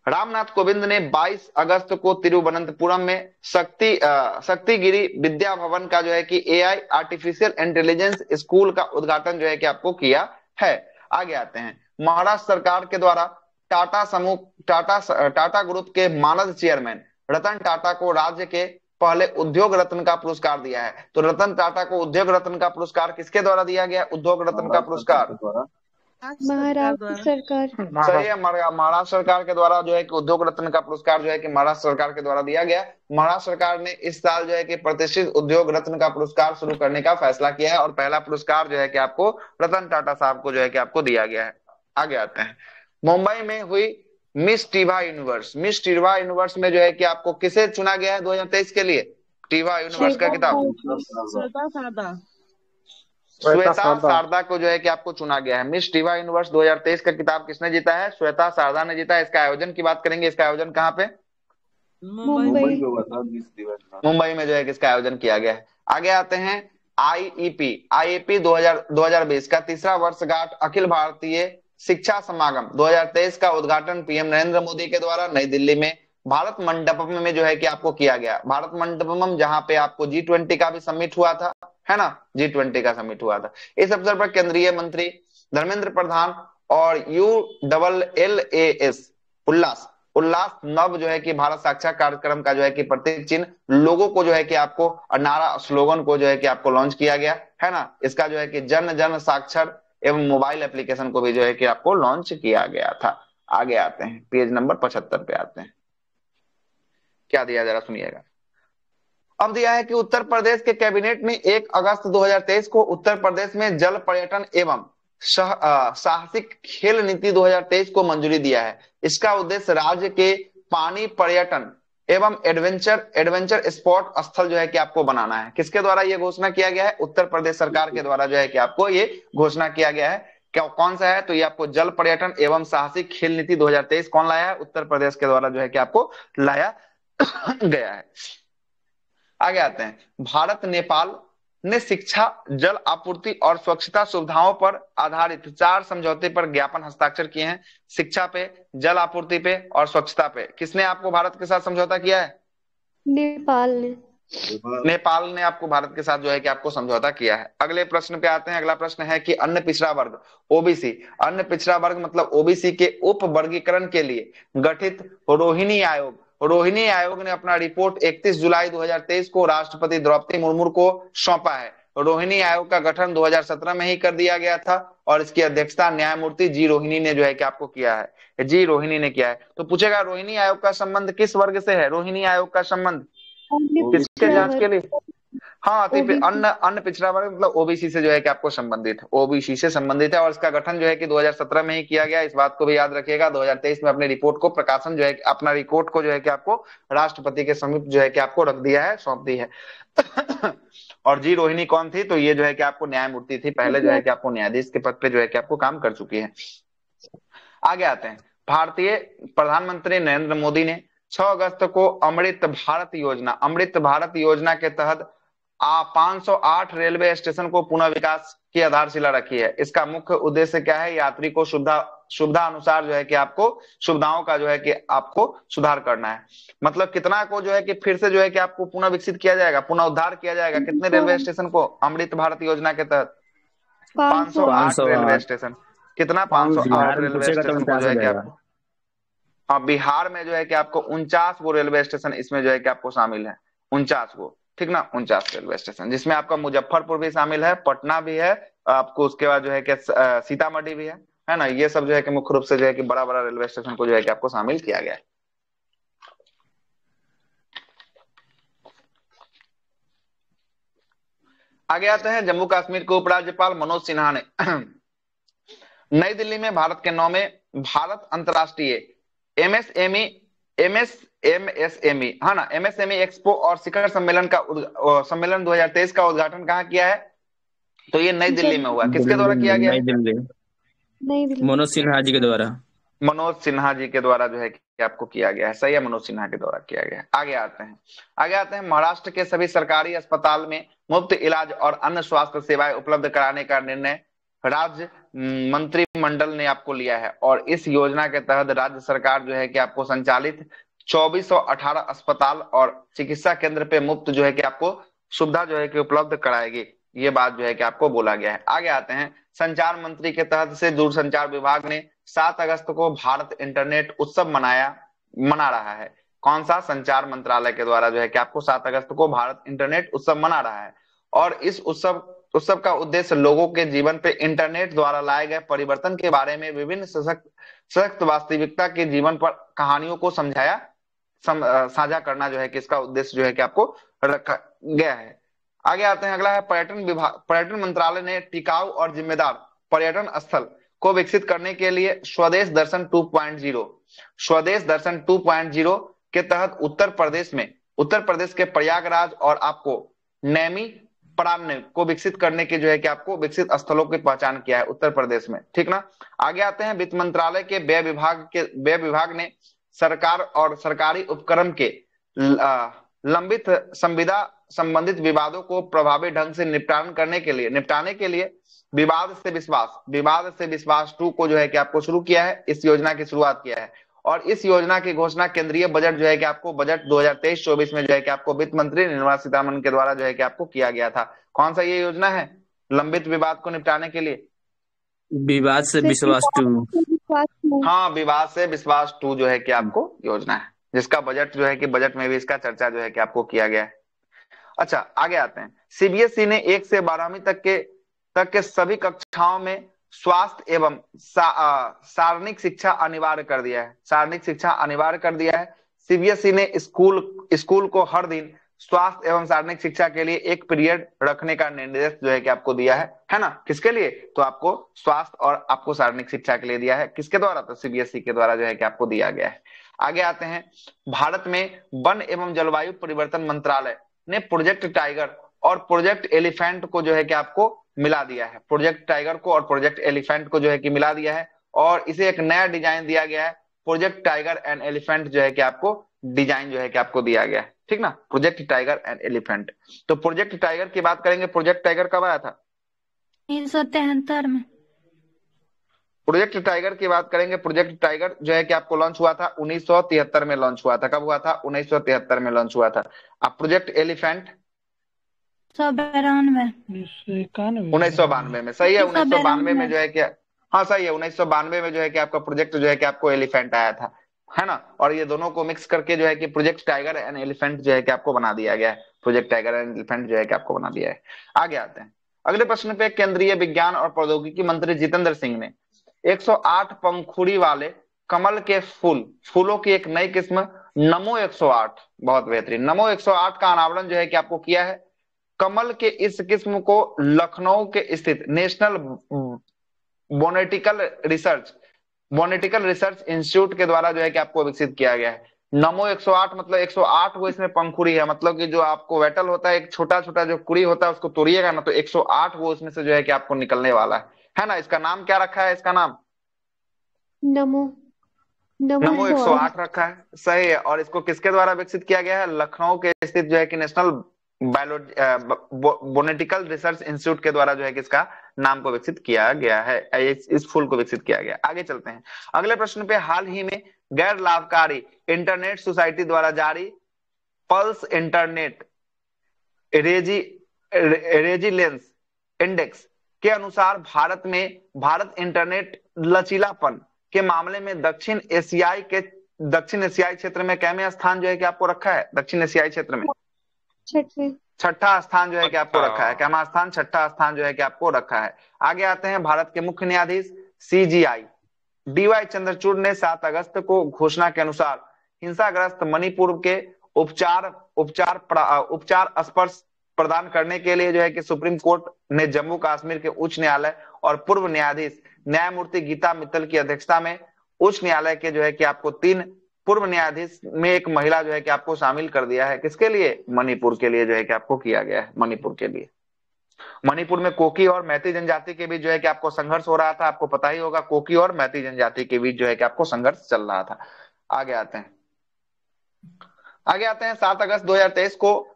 रामनाथ कोविंद ने 22 अगस्त को तिरुवनंतपुरम में शक्तिगिरी विद्या भवन का जो है कि AI आर्टिफिशियल इंटेलिजेंस स्कूल का उद्घाटन जो है कि आपको किया है। आगे आते हैं महाराष्ट्र सरकार के द्वारा टाटा ग्रुप के मानद चेयरमैन रतन टाटा को राज्य के पहले उद्योग रत्न का पुरस्कार दिया है। तो रतन टाटा को उद्योग रत्न का पुरस्कार किसके द्वारा दिया गया? उद्योग रत्न का पुरस्कार महाराष्ट्र सरकार। सही है, महाराष्ट्र सरकार के द्वारा जो है कि उद्योग रत्न का पुरस्कार जो है कि महाराष्ट्र सरकार के द्वारा दिया गया। महाराष्ट्र सरकार ने इस साल जो है कि प्रतिष्ठित उद्योग रत्न का पुरस्कार शुरू करने का फैसला किया है और पहला पुरस्कार जो है कि आपको रतन टाटा साहब को जो है कि आपको दिया गया है। आगे आते हैं मुंबई में हुई मिस टीवा यूनिवर्स में जो है कि आपको किसे चुना गया है 2023 के लिए? टीवा यूनिवर्स का किताब श्वेता शारदा को जो है कि आपको चुना गया है। मिस टीवा यूनिवर्स 2023 का किताब किसने जीता है? श्वेता शारदा ने जीता है। इसका आयोजन की बात करेंगे, इसका आयोजन कहाँ पे? मुंबई में जो है कि इसका आयोजन किया गया है। आगे आते हैं IEP 2020 का तीसरा वर्षगांठ अखिल भारतीय शिक्षा समागम 2023 का उद्घाटन PM नरेंद्र मोदी के द्वारा नई दिल्ली में भारत मंडपम में जो है कि आपको किया गया। भारत मंडपम जहां पे आपको G20 का भी समिट हुआ था, है ना, G20 का समिट हुआ था। इस अवसर पर केंद्रीय मंत्री धर्मेंद्र प्रधान और ULLAS उल्लास नव जो है कि भारत साक्षर कार्यक्रम का जो है कि प्रतीक चिन्ह लोगों को जो है कि आपको नारा स्लोगन को जो है कि आपको लॉन्च किया गया है ना। इसका जो है कि जन साक्षर एवं मोबाइल एप्लीकेशन को भी जो है कि आपको लॉन्च किया गया था। आगे आते हैं पेज नंबर 75 पे आते हैं। क्या दिया जरा सुनिएगा। अब दिया है कि उत्तर प्रदेश के कैबिनेट ने 1 अगस्त 2023 को उत्तर प्रदेश में जल पर्यटन एवं साहसिक खेल नीति 2023 को मंजूरी दिया है। इसका उद्देश्य राज्य के पानी पर्यटन एवं एडवेंचर स्पॉट स्थल जो है कि आपको बनाना है। किसके द्वारा यह घोषणा किया गया है? उत्तर प्रदेश सरकार के द्वारा जो है कि आपको ये घोषणा किया गया है। क्या कौन सा है? तो ये आपको जल पर्यटन एवं साहसिक खेल नीति 2023 कौन लाया है? उत्तर प्रदेश के द्वारा जो है कि आपको लाया गया है। आगे आते हैं भारत नेपाल ने शिक्षा, जल आपूर्ति और स्वच्छता सुविधाओं पर आधारित 4 समझौते पर ज्ञापन हस्ताक्षर किए हैं। शिक्षा पे, जल आपूर्ति पे और स्वच्छता पे किसने आपको भारत के साथ समझौता किया है? नेपाल ने आपको भारत के साथ जो है कि आपको समझौता किया है। अगले प्रश्न पे आते हैं। अगला प्रश्न है कि अन्य पिछड़ा वर्ग OBC, अन्य पिछड़ा वर्ग मतलब OBC के उप वर्गीकरण के लिए गठित रोहिणी आयोग ने अपना रिपोर्ट 31 जुलाई 2023 को राष्ट्रपति द्रौपदी मुर्मू को सौंपा है। रोहिणी आयोग का गठन 2017 में ही कर दिया गया था और इसकी अध्यक्षता न्यायमूर्ति जी रोहिणी ने जो है कि आपको किया है। जी रोहिणी ने किया है। तो पूछेगा रोहिणी आयोग का संबंध किस वर्ग से है? रोहिणी आयोग का संबंध किसके जांच के लिए? हाँ, अन्य पिछड़ा वर्ग मतलब OBC से जो है कि आपको संबंधित है, OBC से संबंधित है और इसका गठन जो है कि 2017 में ही किया गया। इस बात को भी याद रखिएगा। 2023 में अपने रिपोर्ट को प्रकाशन जो है अपना रिपोर्ट को जो है कि आपको राष्ट्रपति के समीप जो है कि आपको रख दिया है, सौंप दी है। और जी रोहिणी कौन थी? तो ये जो है कि आपको न्यायमूर्ति थी, पहले जो है कि आपको न्यायाधीश के पद पे जो है कि आपको काम कर चुकी है। आगे आते हैं भारतीय प्रधानमंत्री नरेंद्र मोदी ने 6 अगस्त को अमृत भारत योजना के तहत 508 रेलवे स्टेशन को पुनः विकास की आधारशिला रखी है। इसका मुख्य उद्देश्य क्या है? यात्री को सुविधा अनुसार जो है कि आपको सुविधाओं का जो है कि आपको सुधार करना है। मतलब कितना को जो है कि फिर से जो है कि आपको पुनः विकसित किया जाएगा, पुनः उद्धार किया जाएगा। कितने रेलवे स्टेशन को अमृत भारत योजना के तहत? 508 रेलवे स्टेशन। कितना? 508 रेलवे स्टेशन को जो है कि आपको, हाँ, बिहार में जो है कि आपको 49 वो रेलवे स्टेशन इसमें जो है कि आपको शामिल है, 49 को। ठीक ना, 49 रेलवे स्टेशन, जिसमें आपका मुजफ्फरपुर भी शामिल है, पटना भी है, आपको उसके बाद जो है कि सीतामढ़ी भी है ना। ये सब जो है कि मुख्य रूप से जो है कि बड़ा बड़ा रेलवे स्टेशन को जो है कि आपको शामिल किया गया है। आगे आते हैं, जम्मू कश्मीर के उपराज्यपाल मनोज सिन्हा ने नई दिल्ली में भारत के 9वें भारत अंतर्राष्ट्रीय एमएसएमई है ना, एमएसएमई एक्सपो और शिखर सम्मेलन 2023 का उद्घाटन कहाँ किया है? तो ये नई दिल्ली में हुआ। किसके द्वारा किया गया? नई दिल्ली मनोज सिन्हा जी के द्वारा। मनोज सिन्हा जी के द्वारा जो है कि आपको किया गया है, सही है, मनोज सिन्हा के द्वारा किया गया है। आगे आते हैं, महाराष्ट्र के सभी सरकारी अस्पताल में मुफ्त इलाज और अन्य स्वास्थ्य सेवाएं उपलब्ध कराने का निर्णय राज्य मंत्रिमंडल ने आपको लिया है। और इस योजना के तहत राज्य सरकार जो है कि आपको संचालित 2418 अस्पताल और चिकित्सा केंद्र पे मुफ्त जो है कि आपको सुविधा जो है कि उपलब्ध कराएगी। ये बात जो है कि आपको बोला गया है। आगे आते हैं, संचार मंत्री के तहत से दूरसंचार विभाग ने 7 अगस्त को भारत इंटरनेट उत्सव मना रहा है। कौन सा? संचार मंत्रालय के द्वारा जो है कि आपको 7 अगस्त को भारत इंटरनेट उत्सव मना रहा है। और इस उत्सव का उद्देश्य लोगों के जीवन पे इंटरनेट द्वारा लाए गए परिवर्तन के बारे में विभिन्न सशक्त वास्तविकता के जीवन पर कहानियों को साझा करना जो है कि इसका उद्देश्य जो है कि आपको रखा गया है। आगे आते हैं, अगला है पर्यटन मंत्रालय ने टिकाऊ और जिम्मेदार पर्यटन स्थल को विकसित करने के लिए स्वदेश दर्शन 2.0 के तहत उत्तर प्रदेश के प्रयागराज और आपको नैमी प्रान्य को विकसित करने के जो है कि आपको विकसित स्थलों की पहचान किया है उत्तर प्रदेश में, ठीक ना। आगे आते हैं, वित्त मंत्रालय के व्यय विभाग ने सरकार और सरकारी उपक्रम के लंबित संविदा संबंधित विवादों को प्रभावी ढंग से निपटाने के लिए विवाद से विश्वास 2 को जो है कि आपको शुरू किया है। इस योजना की शुरुआत किया है और इस योजना की घोषणा केंद्रीय बजट जो है कि आपको बजट 2023-24 में जो है कि आपको वित्त मंत्री निर्मला सीतारमण के द्वारा जो है कि आपको किया गया था। कौन सा ये योजना है? लंबित विवाद को निपटाने के लिए विवाद से विश्वास 2। हाँ, विवाद से विश्वास 2 जो है कि आपको योजना है, जिसका बजट जो है कि बजट में भी इसका चर्चा जो है कि आपको किया गया है। अच्छा, आगे आते हैं, सीबीएसई ने 1 से 12वीं तक के सभी कक्षाओं में स्वास्थ्य एवं सारणिक शिक्षा अनिवार्य कर दिया है। सीबीएसई ने स्कूल को हर दिन स्वास्थ्य एवं सारणिक शिक्षा के लिए 1 पीरियड रखने का निर्देश जो है कि आपको दिया है ना। किसके लिए? तो आपको स्वास्थ्य और आपको सारणिक शिक्षा के लिए दिया है। किसके द्वारा? तो सीबीएसई के द्वारा जो है कि आपको दिया गया है। आगे आते हैं, भारत में वन एवं जलवायु परिवर्तन मंत्रालय ने प्रोजेक्ट टाइगर और प्रोजेक्ट एलिफेंट को जो है कि आपको मिला दिया है। प्रोजेक्ट टाइगर को और प्रोजेक्ट एलिफेंट को जो है कि मिला दिया है और इसे एक नया डिजाइन दिया गया है। प्रोजेक्ट टाइगर एंड एलिफेंट जो है कि आपको डिजाइन जो है कि आपको दिया गया है, ठीक ना, प्रोजेक्ट टाइगर एंड एलिफेंट। तो प्रोजेक्ट टाइगर की बात करेंगे, प्रोजेक्ट टाइगर कब आया था? 1973 में। प्रोजेक्ट टाइगर की बात करेंगे, प्रोजेक्ट टाइगर जो है कि आपको लॉन्च हुआ था 1973 में लॉन्च हुआ था। कब हुआ था? 1973 में लॉन्च हुआ था। अब प्रोजेक्ट एलिफेंट 1992 में, सही है, 1992 में जो है कि हाँ सही है, 1992 में जो है कि आपका प्रोजेक्ट जो है कि आपको एलिफेंट आया था, है ना। और ये दोनों को मिक्स करके जो है कि प्रोजेक्ट टाइगर एंड एलिफेंट जो है कि आपको बना दिया गया है। प्रोजेक्ट टाइगर एंड एलिफेंट जो है कि आपको बना दिया है। आगे आते हैं, अगले प्रश्न पे, केंद्रीय विज्ञान और प्रौद्योगिकी मंत्री जितेंद्र सिंह ने 108 पंखुड़ी वाले कमल के फूलों की एक नई किस्म नमो 108, बहुत बेहतरीन, नमो 108 का अनावरण जो है कि आपको किया है। कमल के इस किस्म को लखनऊ के स्थित नेशनल बोनेटिकल रिसर्च इंस्टीट्यूट के द्वारा जो है कि आपको विकसित किया गया है। नमो 108 मतलब 108 वो इसमें पंखुड़ी है, मतलब कि जो आपको वेटल होता है, एक छोटा छोटा जो कुड़ी होता है, उसको तोड़िएगा ना तो 108 वो उसमें से जो है कि आपको निकलने वाला है ना। इसका नाम क्या रखा है? इसका नाम नमो 108 रखा है, सही है। और इसको किसके द्वारा विकसित किया गया है? लखनऊ के स्थित जो है कि नेशनल बोनेटिकल रिसर्च इंस्टीट्यूट के द्वारा जो है कि इसका नाम को विकसित किया गया है, इस फूल को विकसित किया गया। आगे चलते हैं, अगले प्रश्न पे, हाल ही में गैर लाभकारी इंटरनेट सोसाइटी द्वारा जारी पल्स इंटरनेट रेजिलेंस इंडेक्स के अनुसार भारत इंटरनेट लचीलापन के मामले में दक्षिण एशियाई क्षेत्र में कैमे स्थान जो है कि आपको रखा है? दक्षिण एशियाई क्षेत्र में छठा स्थान जो है कि आपको रखा है। क्या स्थान? छठा स्थान जो है कि आपको रखा है। आगे आते हैं भारत के मुख्य न्यायाधीश सीजीआई डीवाई चंद्रचूड़ ने 7 अगस्त को घोषणा के अनुसार हिंसाग्रस्त मणिपुर के उपचार स्पर्श प्रदान करने के लिए जो है कि सुप्रीम कोर्ट ने जम्मू कश्मीर के उच्च न्यायालय और पूर्व न्यायाधीश न्यायमूर्ति गीता मित्तल की अध्यक्षता में उच्च न्यायालय के जो है कि आपको 3 पूर्व न्यायाधीश में एक महिला जो है कि आपको शामिल कर दिया है। किसके लिए? मणिपुर के लिए जो है कि आपको किया गया है। मणिपुर के लिए, मणिपुर में कोकी और मैती जनजाति के बीच जो है कि आपको संघर्ष हो रहा था। आपको पता ही होगा, कोकी और मैती जनजाति के बीच जो है कि आपको संघर्ष चल रहा था। आगे आते हैं 7 अगस्त 2023 को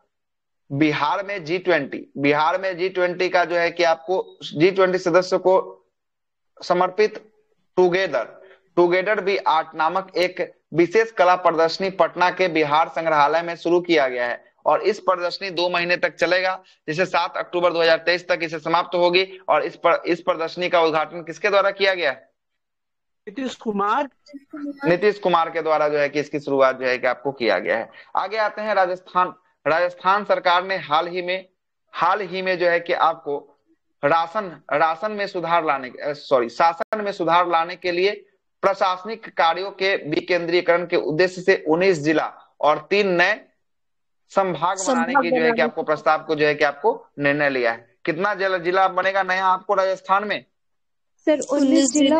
बिहार में G20 का जो है कि आपको G20 सदस्यों को समर्पित टुगेदर बी आर्ट नामक एक विशेष कला प्रदर्शनी पटना के बिहार संग्रहालय में शुरू किया गया है और इस प्रदर्शनी 2 महीने तक चलेगा, जिसे 7 अक्टूबर 2023 तक इसे समाप्त होगी। और इस प्रदर्शनी का उद्घाटन किसके द्वारा किया गया है? नीतीश कुमार के द्वारा जो है कि इसकी शुरुआत जो है कि आपको किया गया है। आगे आते हैं राजस्थान सरकार ने हाल ही में जो है कि आपको शासन में सुधार लाने के लिए प्रशासनिक कार्यों के विकेंद्रीकरण के उद्देश्य से 19 जिला और 3 नए संभाग बनाने की जो है कि आपको प्रस्ताव को जो है कि आपको निर्णय लिया है। कितना जिला बनेगा नया आपको राजस्थान में? सर 19 जिला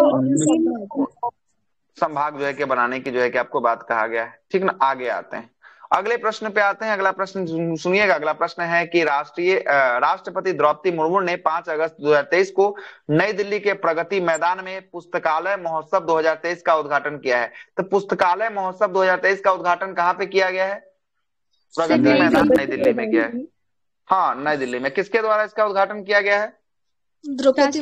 संभाग जो है कि बनाने की जो है कि आपको बात कहा गया है। ठीक ना। आगे आते हैं अगले प्रश्न पे आते हैं। अगला प्रश्न सुनिएगा। अगला प्रश्न है कि राष्ट्रपति द्रौपदी मुर्मू ने 5 अगस्त 2023 को नई दिल्ली के प्रगति मैदान में पुस्तकालय महोत्सव 2023 का उद्घाटन किया है। तो पुस्तकालय महोत्सव 2023 का उद्घाटन कहाँ पे किया गया है? प्रगति मैदान नई दिल्ली में किया है। हाँ, नई दिल्ली में। किसके द्वारा इसका उद्घाटन किया गया है? द्रौपदी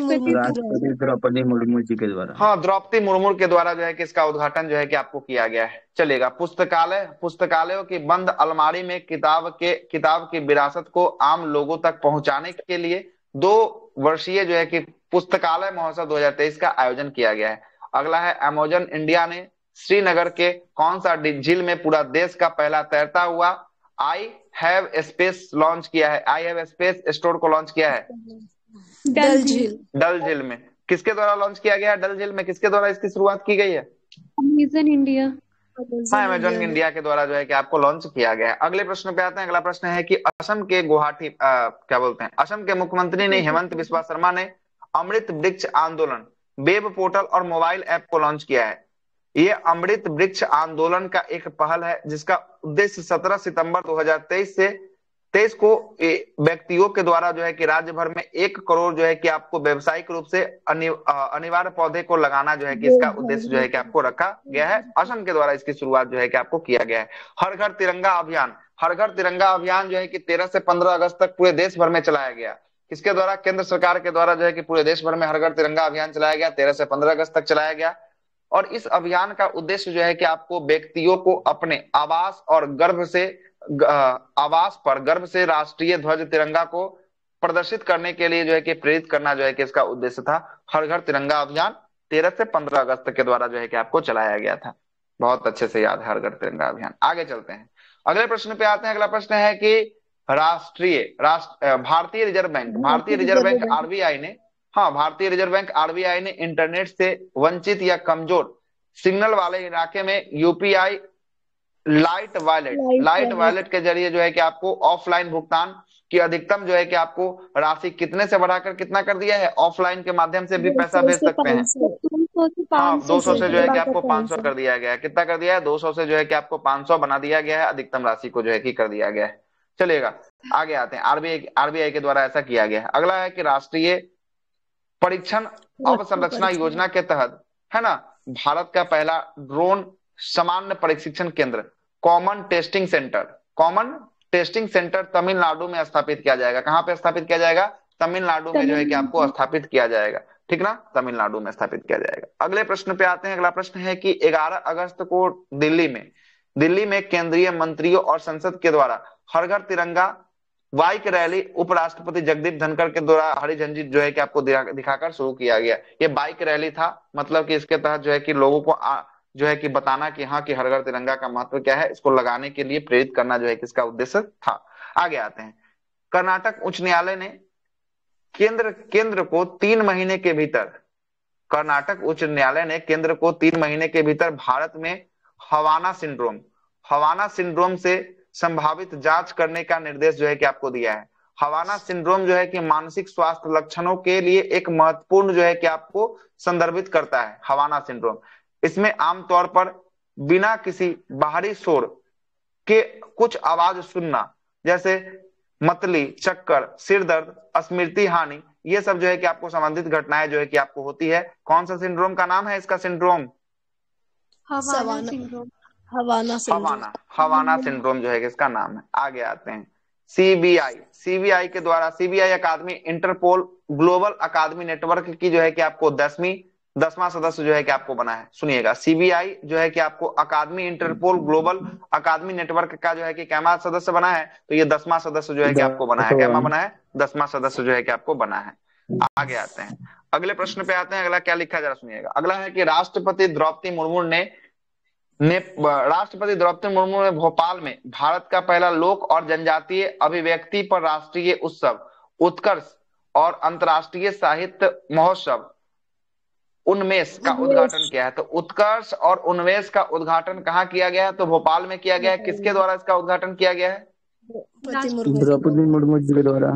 मुर्मू जी के द्वारा। हाँ, द्रौपदी मुर्मू के द्वारा जो है कि इसका उद्घाटन जो है कि आपको किया गया है। चलेगा। पुस्तकालयों की बंद अलमारी में किताब की विरासत को आम लोगों तक पहुंचाने के लिए 2 वर्षीय जो है कि पुस्तकालय महोत्सव 2023 का आयोजन किया गया है। अगला है अमेजन इंडिया ने श्रीनगर के कौन सा झील में पूरा देश का पहला तैरता हुआ आई हैव स्पेस लॉन्च किया है? आई हैव स्पेस स्टोर को लॉन्च किया है डल झील में। किसके द्वारा लॉन्च किया गया है? डल झील में किसके द्वारा इसकी शुरुआत की गई है? Amazon India. हाँ, अमेजन इंडिया के द्वारा जो है कि आपको लॉन्च किया गया है। अगले प्रश्न पे आते हैं। अगला प्रश्न है कि असम के मुख्यमंत्री ने हेमंत बिस्वा शर्मा ने अमृत वृक्ष आंदोलन वेब पोर्टल और मोबाइल ऐप को लॉन्च किया है। ये अमृत वृक्ष आंदोलन का एक पहल है जिसका उद्देश्य 17 सितंबर 2023 को व्यक्तियों के द्वारा जो है कि राज्य भर में 1 करोड़ जो है कि आपको व्यावसायिक रूप से अनिवार्य पौधे को लगाना जो है कि इसका उद्देश्य जो है कि आपको रखा गया है। असम के द्वारा इसकी शुरुआत जो है कि आपको किया गया है। हर घर तिरंगा अभियान जो है कि 13 से 15 अगस्त तक पूरे देश भर में चलाया गया। किसके द्वारा? केंद्र सरकार के द्वारा जो है कि पूरे देश भर में हर घर तिरंगा अभियान चलाया गया। 13 से 15 अगस्त तक चलाया गया। और इस अभियान का उद्देश्य जो है कि आपको व्यक्तियों को अपने आवास पर गर्व से राष्ट्रीय ध्वज तिरंगा को प्रदर्शित करने के लिए जो है कि प्रेरित करना जो है कि इसका उद्देश्य था। हर घर तिरंगा अभियान 13 से 15 अगस्त के द्वारा जो है कि आपको चलाया गया था। बहुत अच्छे से याद है हर घर तिरंगा अभियान। आगे चलते हैं, अगले प्रश्न पे आते हैं। अगला प्रश्न है कि भारतीय रिजर्व बैंक आरबीआई ने इंटरनेट से वंचित या कमजोर सिग्नल वाले इलाके में यूपीआई लाइट वॉलेट के जरिए जो है कि आपको ऑफलाइन भुगतान की अधिकतम जो है कि आपको राशि कितने से बढ़ाकर कितना कर दिया है? ऑफलाइन के माध्यम से भी पैसा भेज सकते हैं। हाँ, 200 से जो है कि आपको 500 कर दिया गया है। कितना कर दिया है? 200 से जो है कि आपको 500 बना दिया गया है। अधिकतम राशि को जो है कि कर दिया गया है। चलिएगा आगे आते हैं। आरबीआई के द्वारा ऐसा किया गया है। अगला है कि राष्ट्रीय परीक्षण अवसंरचना योजना के तहत है ना, भारत का पहला ड्रोन सामान्य प्रशिक्षण केंद्र कॉमन टेस्टिंग सेंटर तमिलनाडु में स्थापित किया जाएगा। कहां पे स्थापित किया जाएगा? तमिलनाडु में जो है कि आपको स्थापित किया जाएगा। ठीक ना, तमिलनाडु में स्थापित किया जाएगा। अगले प्रश्न पे आते हैं। अगला प्रश्न है कि 11 अगस्त को दिल्ली में केंद्रीय मंत्रियों और संसद के द्वारा हर घर तिरंगा बाइक रैली उपराष्ट्रपति जगदीप धनखड़ के द्वारा हरी झंडी जो है कि आपको दिखाकर शुरू किया गया। ये बाइक रैली था, मतलब कि इसके तहत जो है कि लोगों को जो है कि बताना कि हाँ कि हर घर तिरंगा का महत्व क्या है, इसको लगाने के लिए प्रेरित करना जो है कि इसका उद्देश्य था। आगे आते हैं। कर्नाटक उच्च न्यायालय ने केंद्र को 3 महीने के भीतर, कर्नाटक उच्च न्यायालय ने केंद्र को 3 महीने के भीतर भारत में हवाना सिंड्रोम से संभावित जांच करने का निर्देश जो है कि आपको दिया है। हवाना सिंड्रोम जो है कि मानसिक स्वास्थ्य लक्षणों के लिए एक महत्वपूर्ण जो है कि आपको संदर्भित करता है। हवाना सिंड्रोम, इसमें आमतौर पर बिना किसी बाहरी शोर के कुछ आवाज सुनना, जैसे मतली, चक्कर, सिर दर्द, स्मृति हानि, ये सब जो है कि आपको संबंधित घटनाएं जो है कि आपको होती है। कौन सा सिंड्रोम का नाम है इसका सिंड्रोम? हवाना सिंड्रोम। हवाना सिंड्रोम जो है कि इसका नाम है। आगे आते हैं। सीबीआई के द्वारा, सीबीआई अकादमी इंटरपोल ग्लोबल अकादमी नेटवर्क की जो है कि आपको 10वां सदस्य जो है कि आपको बना है। सुनिएगा, सीबीआई जो है कि आपको अकादमी इंटरपोल ग्लोबल अकादमी नेटवर्क का जो है कि कैमा सदस्य बना है, तो ये 10वां सदस्य जो है कि आपको बना है। कैमा बना है? 10वां सदस्य जो है कि आपको बना है। आगे आते हैं, अगले प्रश्न पे आते हैं। अगला क्या लिखा है जरा सुनिएगा। अगला है कि राष्ट्रपति द्रौपदी मुर्मू ने भोपाल में भारत का पहला लोक और जनजातीय अभिव्यक्ति पर राष्ट्रीय उत्सव उत्कर्ष और अंतर्राष्ट्रीय साहित्य महोत्सव उन्मेष का उद्घाटन किया है। तो उत्कर्ष और उन्मेष का उद्घाटन कहाँ किया गया है? तो भोपाल में किया गया है। किसके द्वारा इसका उद्घाटन किया गया है? द्रौपदी मुर्मू जी के द्वारा।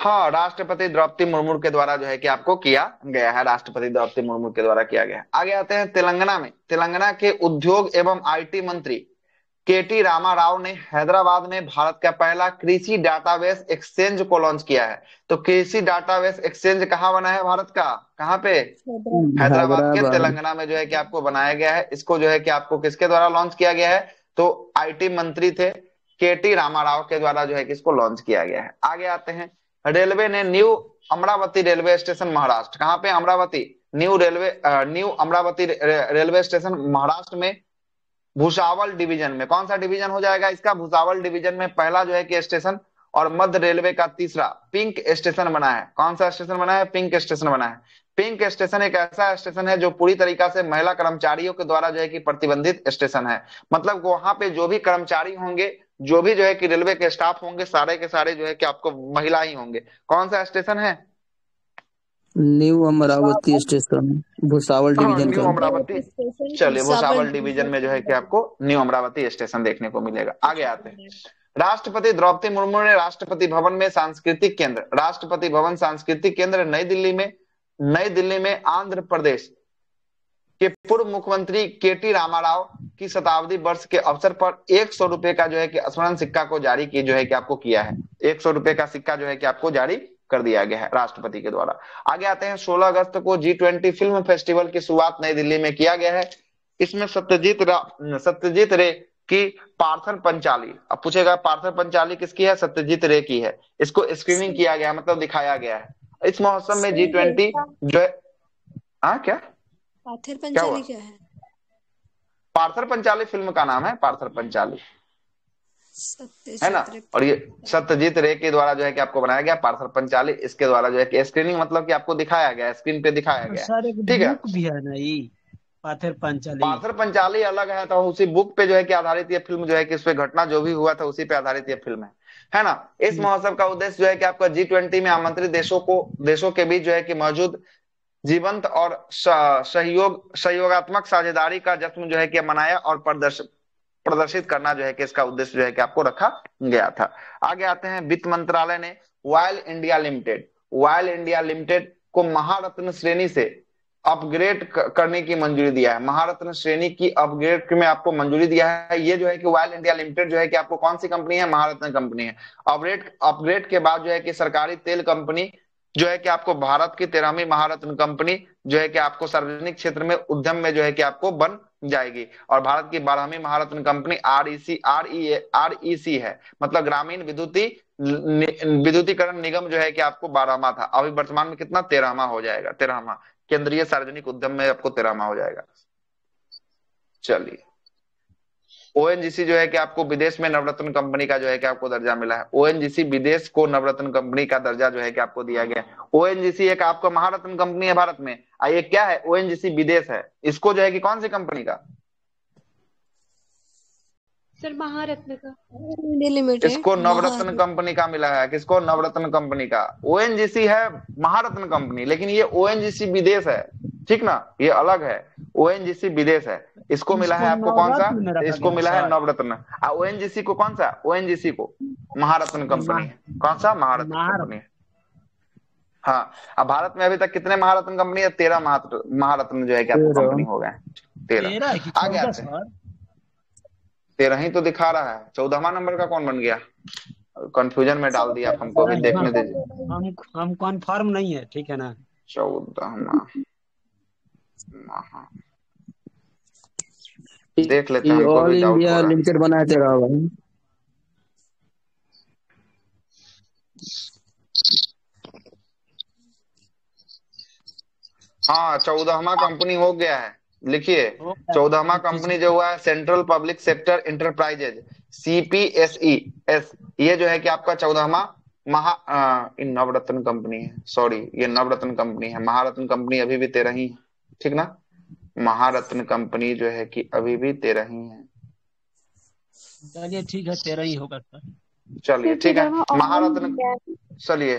हाँ, राष्ट्रपति द्रौपदी मुर्मू के द्वारा जो है कि आपको किया गया है। राष्ट्रपति द्रौपदी मुर्मू के द्वारा किया गया है। आगे आते हैं तेलंगाना में। तेलंगाना के उद्योग एवं आईटी मंत्री केटी रामा राव ने हैदराबाद में भारत का पहला कृषि डाटाबेस एक्सचेंज को लॉन्च किया है। तो कृषि डाटाबेस एक्सचेंज कहाँ बना है भारत का? कहाँ पे? हैदराबाद के तेलंगाना में जो है कि आपको बनाया गया है। इसको जो है कि आपको किसके द्वारा लॉन्च किया गया है? तो आईटी मंत्री थे केटी रामा राव के द्वारा जो है कि इसको लॉन्च किया गया है। आगे आते हैं, रेलवे ने new Amravati railway station Maharashtra, कहाँ पे? Amravati, new Amravati railway station Maharashtra में भुसावल डिवीजन में, कौन सा डिवीजन हो जाएगा इसका? भुसावल डिवीजन में पहला जो है कि स्टेशन और मध्य रेलवे का तीसरा पिंक स्टेशन बना है। कौन सा स्टेशन बना है? पिंक स्टेशन बना है। पिंक स्टेशन एक ऐसा स्टेशन है जो पूरी तरीका से महिला कर्मचारियों के द्वारा जो है कि प्रतिबंधित स्टेशन है। मतलब वहां पे जो भी कर्मचारी होंगे, जो भी जो है कि रेलवे के स्टाफ होंगे, सारे के सारे जो है कि आपको महिला ही होंगे। कौन सा स्टेशन है? New Amravati station, Bhusawal division new का। अमरावती, चलिए भुसावल डिवीजन में जो है कि आपको न्यू अमरावती स्टेशन देखने को मिलेगा। आगे आते हैं, राष्ट्रपति द्रौपदी मुर्मू ने राष्ट्रपति भवन में सांस्कृतिक केंद्र, राष्ट्रपति भवन सांस्कृतिक केंद्र नई दिल्ली में आंध्र प्रदेश के पूर्व मुख्यमंत्री केटी रामाराव की शताब्दी वर्ष के अवसर पर 100 रुपए का जो है कि स्मरण सिक्का को जारी की जो है कि आपको किया है। 100 रुपए का सिक्का जो है कि आपको जारी कर दिया गया है राष्ट्रपति के द्वारा। आगे आते हैं, 16 अगस्त को G20 फिल्म फेस्टिवल की शुरुआत नई दिल्ली में किया गया है। इसमें सत्यजीत रे की पार्थन पंचाली, अब पूछेगा पार्थन पंचाली किसकी है? सत्यजीत रे की है। इसको स्क्रीनिंग किया गया, मतलब दिखाया गया है। इस महोत्सव में G20 जो है, क्या पार्थर पंचाली क्या है? पार्थर पंचाली फिल्म का नाम है, पार्थर पंचाली है ना। और ये सत्यजीत रे के द्वारा जो है कि आपको बनाया गया पार्थर पंचाली। इसके द्वारा जो है कि स्क्रीनिंग, मतलब कि आपको दिखाया गया, स्क्रीन पे दिखाया गया। ठीक है, भी है ना ये पार्थर पंचाली अलग है, तो उसी बुक पे जो है कि आधारित ये फिल्म जो है कि इस पे घटना जो भी हुआ था उसी पे आधारित ये फिल्म है ना। इस महोत्सव का उद्देश्य जो है कि आपका G20 में आमंत्रित देशों के बीच जो है कि मौजूद जीवंत और सहयोगात्मक साझेदारी का जश्न जो है कि मनाया और प्रदर्शित करना जो है कि इसका उद्देश्य जो है कि आपको रखा गया था। आगे आते हैं, वित्त मंत्रालय ने ऑयल इंडिया लिमिटेड को महारत्न श्रेणी से अपग्रेड करने की मंजूरी दिया है। महारत्न श्रेणी की अपग्रेड में आपको मंजूरी दिया है। ये जो है कि ऑयल इंडिया लिमिटेड जो है कि आपको कौन सी कंपनी है? महारत्न कंपनी है। अपग्रेड के बाद जो है कि सरकारी तेल कंपनी जो है कि आपको भारत की 13वीं महारत्न कंपनी जो है कि आपको सार्वजनिक क्षेत्र में उद्यम में जो है कि आपको बन जाएगी। और भारत की 12वीं महारत्न कंपनी REC है, मतलब ग्रामीण विद्युतीकरण निगम जो है कि आपको 12वां था, अभी वर्तमान में कितना? 13वां हो जाएगा। 13वां केंद्रीय सार्वजनिक उद्यम में आपको 13वां हो जाएगा। चलिए, ONGC जो है कि आपको विदेश में नवरत्न कंपनी का जो है कि आपको दर्जा मिला है। ONGC विदेश को नवरत्न कंपनी का दर्जा जो है कि आपको दिया गया है। ONGC एक आपका महारत्न कंपनी है भारत में, ये क्या है? ONGC विदेश है। इसको जो है कि कौन सी कंपनी का? सर महारत्न का। लिमिटेड इसको नवरत्न कंपनी का मिला है। किसको? नवरत्न कंपनी का। ओएनजीसी है महारत्न कंपनी, लेकिन ये ओएनजीसी विदेश है, ठीक ना, ये अलग है। ओएनजीसी विदेश है। इसको मिला है आपको कौन सा? नवरत्न में रखा इसको गया मिला है सर। नवरत्न। ओएनजीसी को कौन सा? ओएनजीसी को महारत्न कंपनी है। कौन सा? महारत्न कंपनी है। हाँ, अब भारत में अभी तक कितने महारत्न कंपनी है? 13 महारत्न जो है कि आपको कंपनी हो गए। 13 आगे आते हैं। 13 ही तो दिखा रहा है। 14वां नंबर का कौन बन गया? कंफ्यूजन में डाल दिया हमको भी, देखने दीजिए। हम कन्फर्म नहीं है, ठीक है ना। 14वां देख लेते हैं, हमको ऑल भी डाउट हो इंडिया रहा है। लिमिटेड बनाया तेरा भाई। हाँ, 14वां कंपनी हो गया है। लिखिए, 14वां कंपनी जो हुआ है central public sector enterprises, CPSES। ये जो है कि आपका 14वां नवरत्न कंपनी है। सॉरी, ये नवरत्न कंपनी है। महारत्न कंपनी अभी भी 13 ही है, ठीक ना। महारत्न कंपनी जो है कि अभी भी 13 ही है। चलिए ठीक है, 13 ही होगा सर। चलिए ठीक है, महारत्न, चलिए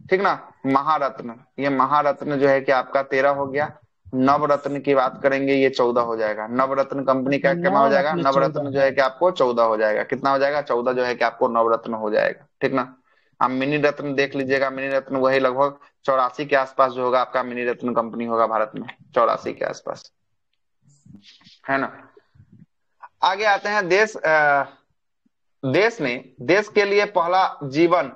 ठीक ना। महारत्न, ये महारत्न जो है कि आपका 13 हो गया। नवरत्न की बात करेंगे, ये 14 हो जाएगा। नवरत्न कंपनी का कितना हो जाएगा? नवरत्न जो है कि आपको 14 हो जाएगा। कितना हो जाएगा? 14 जो है कि आपको नवरत्न हो जाएगा, ठीक ना। आप मिनी रत्न देख लीजिएगा। मिनी रत्न वही लगभग 84 के आसपास जो होगा आपका मिनी रत्न कंपनी होगा भारत में, 84 के आसपास, है ना। आगे आते हैं। देश के लिए पहला जीवन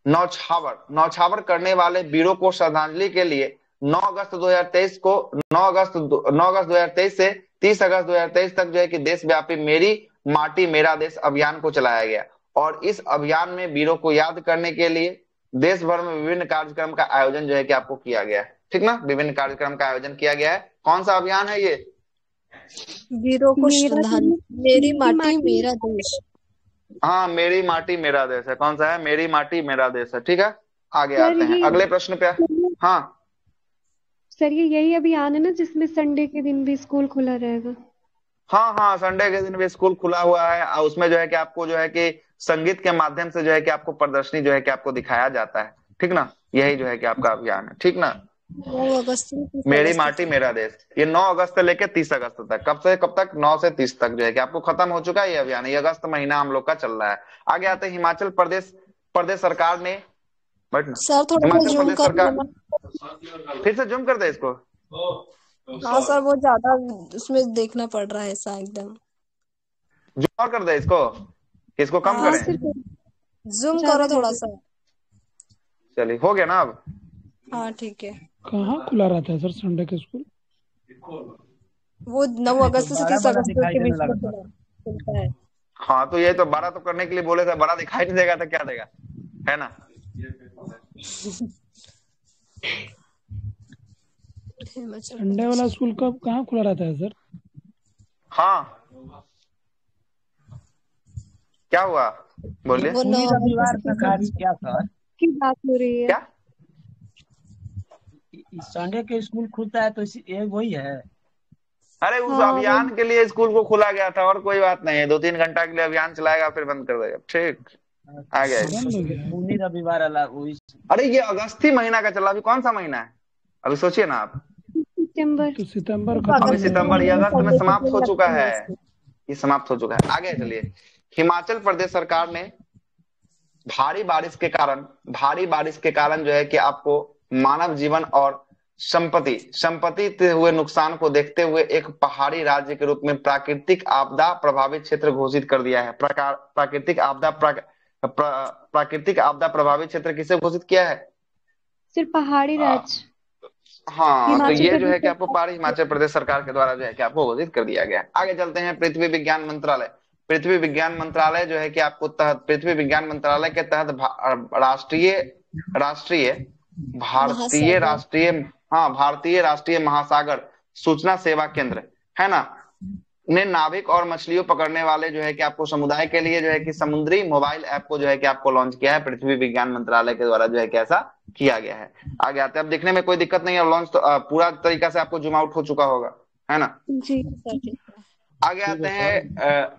नौछावर करने वाले वीरों को श्रद्धांजलि के लिए 9 अगस्त 2023 को 9 अगस्त 2023 से 30 अगस्त 2023 तक जो है कि देशव्यापी मेरी माटी मेरा देश अभियान को चलाया गया। और इस अभियान में वीरों को याद करने के लिए देश भर में विभिन्न कार्यक्रम का आयोजन जो है कि आपको किया गया है, ठीक ना। विभिन्न कार्यक्रम का आयोजन किया गया है। कौन सा अभियान है ये? वीरों को श्रद्धांजलि, मेरी माटी मेरा देश। हाँ, मेरी माटी मेरा देश है। कौन सा है? मेरी माटी मेरा देश है, ठीक है। आगे आते हैं अगले प्रश्न पे। हाँ सर, ये यही अभियान है ना जिसमें संडे के दिन भी स्कूल खुला रहेगा? हाँ हाँ, संडे के दिन भी स्कूल खुला हुआ है। और उसमें जो है कि आपको जो है कि संगीत के माध्यम से जो है कि आपको प्रदर्शनी जो है कि आपको दिखाया जाता है, ठीक ना। यही जो है कि आपका अभियान है, ठीक ना। 9 अगस्त मेरी माटी मेरा देश, ये 9 अगस्त से लेकर 30 अगस्त तक। कब से कब तक? 9 से 30 तक जो है कि आपको खत्म हो चुका है ये अभियान। ये अगस्त महीना हम लोग का चल रहा है। आगे आते हैं। हिमाचल प्रदेश सरकार ने, सर थोड़ा हिमाचल जूम प्रदेश कर सरकार, देना। फिर से जूम कर दे इसको। हाँ सर, वो ज्यादा उसमें देखना पड़ रहा है ऐसा एकदम। जूम और कर दे इसको कम हाँ, करें। जूम करो थोड़ा सा। चलिए, हो गया ना अब? हाँ ठीक है। कहाँ खुला रहता है सर संडे के स्कूल? वो 9 अगस्त से 30 अगस्त के बीच में खुलता है। हाँ, तो ये तो बड़ा तो करने के लिए बोले थे, बड़ा दिखाई नहीं देगा तो क्या देगा, है ना। संडे वाला स्कूल कब कहाँ खुला रहता है सर? हाँ, क्या हुआ? बोलिए। रविवार तक आज क्या सर की बात हो रही है? क्या? संडे के स्कूल खुलता है तो ये वही है। अरे उस अभियान के लिए स्कूल को खोला गया था, और कोई बात नहीं है। 2-3 घंटा के लिए अभियान चलाएगा, फिर बंद कर देगा, ठीक। आ गया। रविवार अलग। अरे ये अगस्त ही महीना का चला, अभी कौन सा महीना है? अभी सोचिए ना आप। सितंबर अभी सितंबर, ये अगस्त में समाप्त हो चुका है। ये समाप्त हो चुका है। आगे चलिए। हिमाचल प्रदेश सरकार ने भारी बारिश के कारण जो है कि आपको मानव जीवन और संपत्ति से हुए नुकसान को देखते हुए एक पहाड़ी राज्य के रूप में प्राकृतिक आपदा प्रभावित क्षेत्र घोषित कर दिया है। प्राकृतिक आपदा प्रभावित क्षेत्र किसे घोषित किया है? सिर्फ पहाड़ी राज्य। हाँ, तो ये जो है कि आपको पहाड़ी हिमाचल प्रदेश सरकार के द्वारा जो है कि आपको घोषित कर दिया गया। आगे चलते हैं। पृथ्वी विज्ञान मंत्रालय जो है कि आपको पृथ्वी विज्ञान मंत्रालय के तहत भारतीय राष्ट्रीय महासागर सूचना सेवा केंद्र, है ना, ने नाविक और मछलियों पकड़ने वाले जो है कि आपको समुदाय के लिए जो है कि समुद्री मोबाइल ऐप को जो है कि आपको लॉन्च किया है। पृथ्वी विज्ञान मंत्रालय के द्वारा जो है कि ऐसा किया गया है। आगे आते हैं। अब दिखने में कोई दिक्कत नहीं है। लॉन्च तो पूरा तरीका से आपको जूम आउट हो चुका होगा, है ना। जी। आगे आते हैं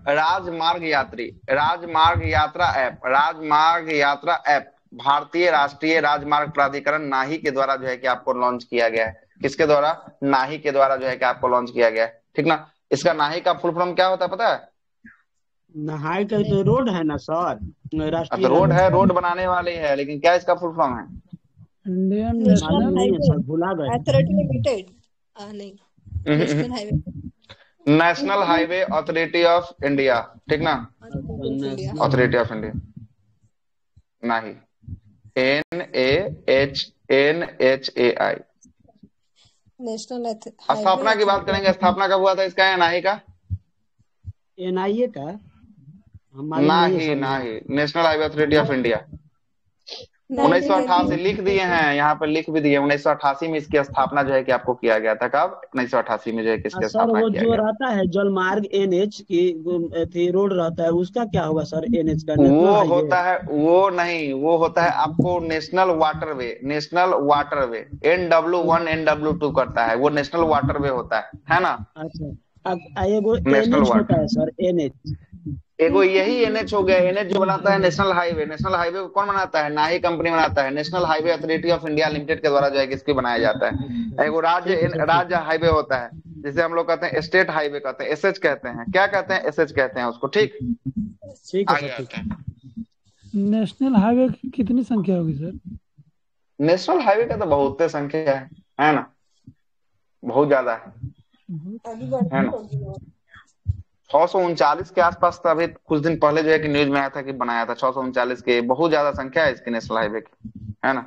राजमार्ग यात्री, राजमार्ग यात्रा ऐप, राजमार्ग यात्रा ऐप भारतीय राष्ट्रीय राजमार्ग प्राधिकरण नाही के द्वारा जो है कि आपको लॉन्च किया गया है। किसके द्वारा? नाही के द्वारा जो है कि आपको लॉन्च किया गया है, ठीक ना। इसका नाही का फुल फॉर्म क्या होता है पता है? नहाई का तो रोड है ना सर, राष्ट्रीय रोड है, रोड बनाने वाले है, लेकिन क्या इसका फुल फॉर्म है? इंडियन मालूम नहीं है सर, भुला गए। अथॉरिटी लिमिटेड नहीं, national highway, national highway authority of India, ठीक ना, अथॉरिटी ऑफ इंडिया नाही, NAHNHAI। नेशनल स्थापना की बात करेंगे, स्थापना कब हुआ था इसका या नाही का? NIA का नाही, नाही, national highway authority of India 1988 लिख दिए हैं, यहाँ पर लिख भी दिए 1988 में इसकी स्थापना जो है कि आपको किया गया था। कब? 1988 में जो है कि इसकी सर स्थापना वो किया जो गया। रहता है जलमार्ग NH की रोड रहता है, उसका क्या होगा सर? NH का वो होता है, वो नहीं, वो होता है आपको national waterway, national waterway NW1 NW2 करता है, वो नेशनल वाटरवे होता है ना। अच्छा, एगो नेशनल NH होता वाटर, है सर, NH एगो यही NH हो गया। NH जो बनाता है नेशनल हाईवे, नेशनल हाईवे को कौन बनाता है? नाही कंपनी बनाता है, national highway authority of India limited के द्वारा जो है कि इसकी बनाया जाता है। एगो राज्य हाईवे होता है, जिसे हम लोग कहते हैं स्टेट हाईवे कहते हैं, SH कहते हैं। क्या कहते हैं? SH कहते हैं उसको, ठीक। आगे आते हैं। नेशनल हाईवे की कितनी संख्या होगी सर? नेशनल हाईवे का तो बहुत संख्या है ना, बहुत ज्यादा है ना। 639 के आसपास था, अभी कुछ दिन पहले जो है कि न्यूज में आया था कि बनाया था 639 के, बहुत ज्यादा संख्या है इसकी नेशनल हाईवे की, है ना।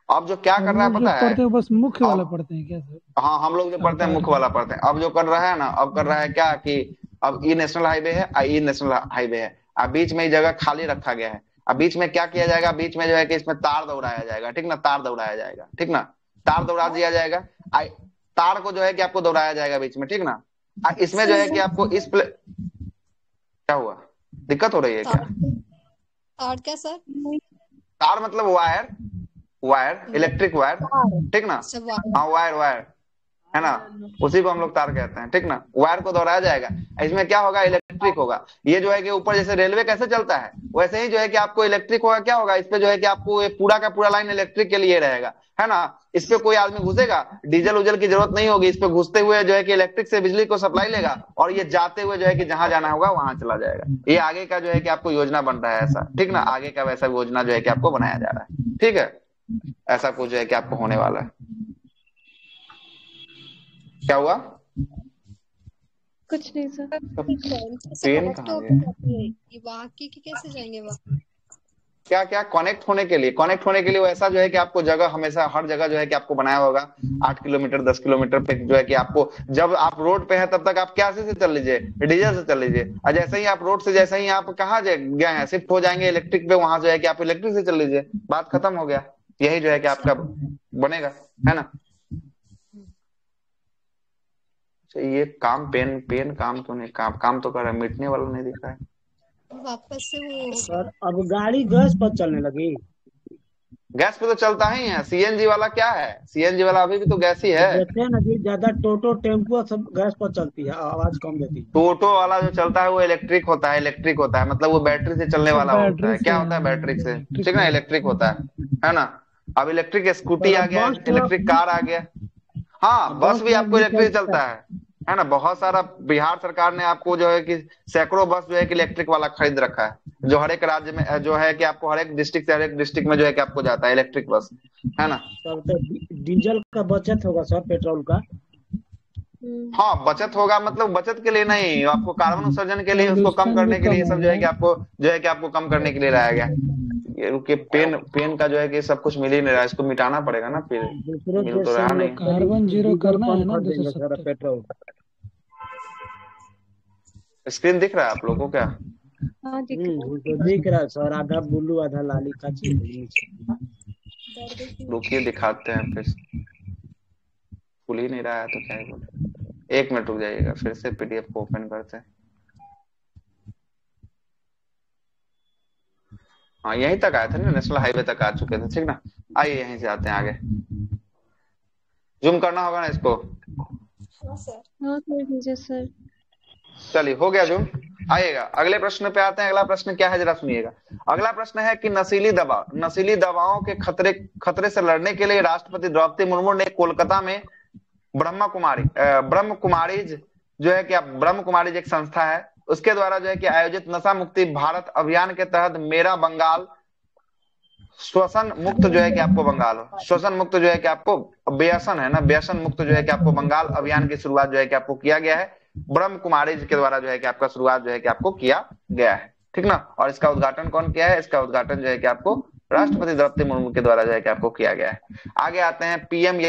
अब जो क्या कर रहा है पता है? पढ़ते हो बस मुख्य वाला पढ़ते हैं क्या सर? हाँ, हम लोग जो पढ़ते हैं मुख्य वाला पढ़ते हैं। अब जो कर रहा है ना, अब कर रहा है क्या कि अब ये नेशनल हाईवे है, ये नेशनल हाईवे है, अब बीच में ये जगह खाली रखा गया है। अब बीच में क्या किया जाएगा? बीच में जो है कि इसमें तार दौड़ाया जाएगा, ठीक ना, तार दौड़ाया जाएगा, ठीक ना, तार दौड़ा दिया जाएगा। तार को जो है कि आपको दौड़ाया जाएगा बीच में, ठीक ना। इसमें जो है कि आपको इस क्या हुआ? दिक्कत हो रही है क्या? तार क्या सर? तार मतलब वायर, वायर, इलेक्ट्रिक वायर, ठीक ना। हाँ, वायर है ना, उसी को हम लोग तार कहते हैं, ठीक ना। वायर को दौड़ाया जाएगा, इसमें क्या होगा? इलेक्ट्रिक होगा। ये जो है कि ऊपर जैसे रेलवे कैसे चलता है, वैसे ही जो है कि आपको इलेक्ट्रिक होगा। क्या होगा? इस पे जो है कि आपको ये पूरा का पूरा लाइन इलेक्ट्रिक के लिए रहेगा, है ना। इस पे कोई आदमी घुसेगा, डीजल उजल की जरूरत नहीं होगी। इस पे घुसते हुए जो है कि इलेक्ट्रिक से बिजली को सप्लाई लेगा, और ये जाते हुए जो है कि जहां जाना होगा वहां चला जाएगा। ये आगे का जो है कि आपको योजना बन रहा है ऐसा, ठीक ना, आगे का वैसा योजना जो है कि आपको बनाया जा रहा है, ठीक है। ऐसा कुछ जो है कि आपको होने वाला है। क्या हुआ? कुछ नहीं सर। पेन कहाँ गया? बाकी कैसे जाएंगे वहाँ? क्या क्या कनेक्ट होने के लिए, कनेक्ट होने के लिए वैसा जो है कि आपको जगह हमेशा हर जगह जो है कि आपको बनाया होगा 8 किलोमीटर 10 किलोमीटर पे जो है कि आपको, जब आप रोड पे है तब तक आप क्या से चल लीजिए? डीजल से चल लीजिए। और जैसे ही आप रोड से, जैसे ही आप कहाँ गए हैं, शिफ्ट हो जाएंगे इलेक्ट्रिक पे, वहां जो है कि आप इलेक्ट्रिक से चल लीजिए, बात खत्म हो गया। यही जो है कि आपका बनेगा, है ना। ये काम पेन काम क्यों नहीं, काम तो कर रहा है, मिटने वाला नहीं दिख रहा है। वापस से वो सर, अब गाड़ी गैस पर चलने लगी। गैस पे तो चलता ही है। सीएनजी वाला क्या है? सीएनजी वाला अभी भी तो गैस ही है। देखते हैं ना जी, ज्यादा टोटो टेम्पो सब गैस पर चलती है, आवाज कम देती है। टोटो वाला जो चलता है वो इलेक्ट्रिक होता है, इलेक्ट्रिक होता है, मतलब वो बैटरी से चलने वाला होता है। क्या होता है? बैटरी से, ठीक ना, इलेक्ट्रिक होता है ना। अब इलेक्ट्रिक स्कूटी आ गया, इलेक्ट्रिक कार आ गया। हाँ, बस भी आपको इलेक्ट्रिक चलता है ना। बहुत सारा बिहार सरकार ने आपको जो है कि सैकड़ों बस जो है कि इलेक्ट्रिक वाला खरीद रखा है, जो हर एक राज्य में जो है कि आपको हर एक डिस्ट्रिक्ट से हर एक डिस्ट्रिक्ट में जो है कि आपको जाता है इलेक्ट्रिक बस, है ना। तब तो डीजल का बचत होगा सर, पेट्रोल का। हाँ, बचत होगा, मतलब बचत के लिए नहीं, आपको कार्बन उत्सर्जन के लिए, उसको कम करने के लिए सब जो है कि आपको कम करने के लिए लाया गया। ये पेन का जो है कि सब कुछ मिल ही नहीं रहा है, इसको मिटाना पड़ेगा ना, फिर मिल तो रहा नहीं। कार्बन जीरो करना है ना 270 पेट्रोल। स्क्रीन दिख रहा है आप लोगों को क्या? हाँ दिख रहा है सर, आधा ब्लू आधा लाली का चीज। रुकिए दिखाते हैं, फिर खुल ही नहीं रहा है तो क्या ही बोले। 1 मिनट रुक जाइएगा, फिर से पीडीएफ को ओपन करते हैं। हाँ, यहीं तक आए थे ना, नेशनल हाईवे तक आ चुके थे, ठीक ना। आइए यहीं से आते हैं आगे। जूम करना होगा ना इसको। हाँ सर। हाँ कर दीजिए सर। चलिए हो गया जो। आइएगा अगले प्रश्न पे आते हैं। अगला प्रश्न क्या है जरा सुनिएगा। अगला प्रश्न है कि नशीली दवाओं के खतरे से लड़ने के लिए राष्ट्रपति द्रौपदी मुर्मू ने कोलकाता में ब्रह्म कुमारीज जो है कि ब्रह्म कुमारीज एक संस्था है, उसके द्वारा जो है कि आयोजित नशा मुक्ति भारत अभियान के तहत मेरा बंगाल श्वसन मुक्त जो है कि आपको बंगाल श्वसन मुक्त जो है कि आपको व्यसन है ना, व्यसन मुक्त जो है कि आपको बंगाल अभियान की शुरुआत जो है कि आपको किया गया है ब्रह्म कुमारीज के द्वारा जो है कि आपका शुरुआत जो है कि आपको किया गया है, ठीक ना। और इसका उद्घाटन कौन किया है? इसका उद्घाटन जो है कि आपको राष्ट्रपति द्रौपदी मुर्मू के द्वारा जो है कि आपको किया गया है। आगे आते हैं पीएम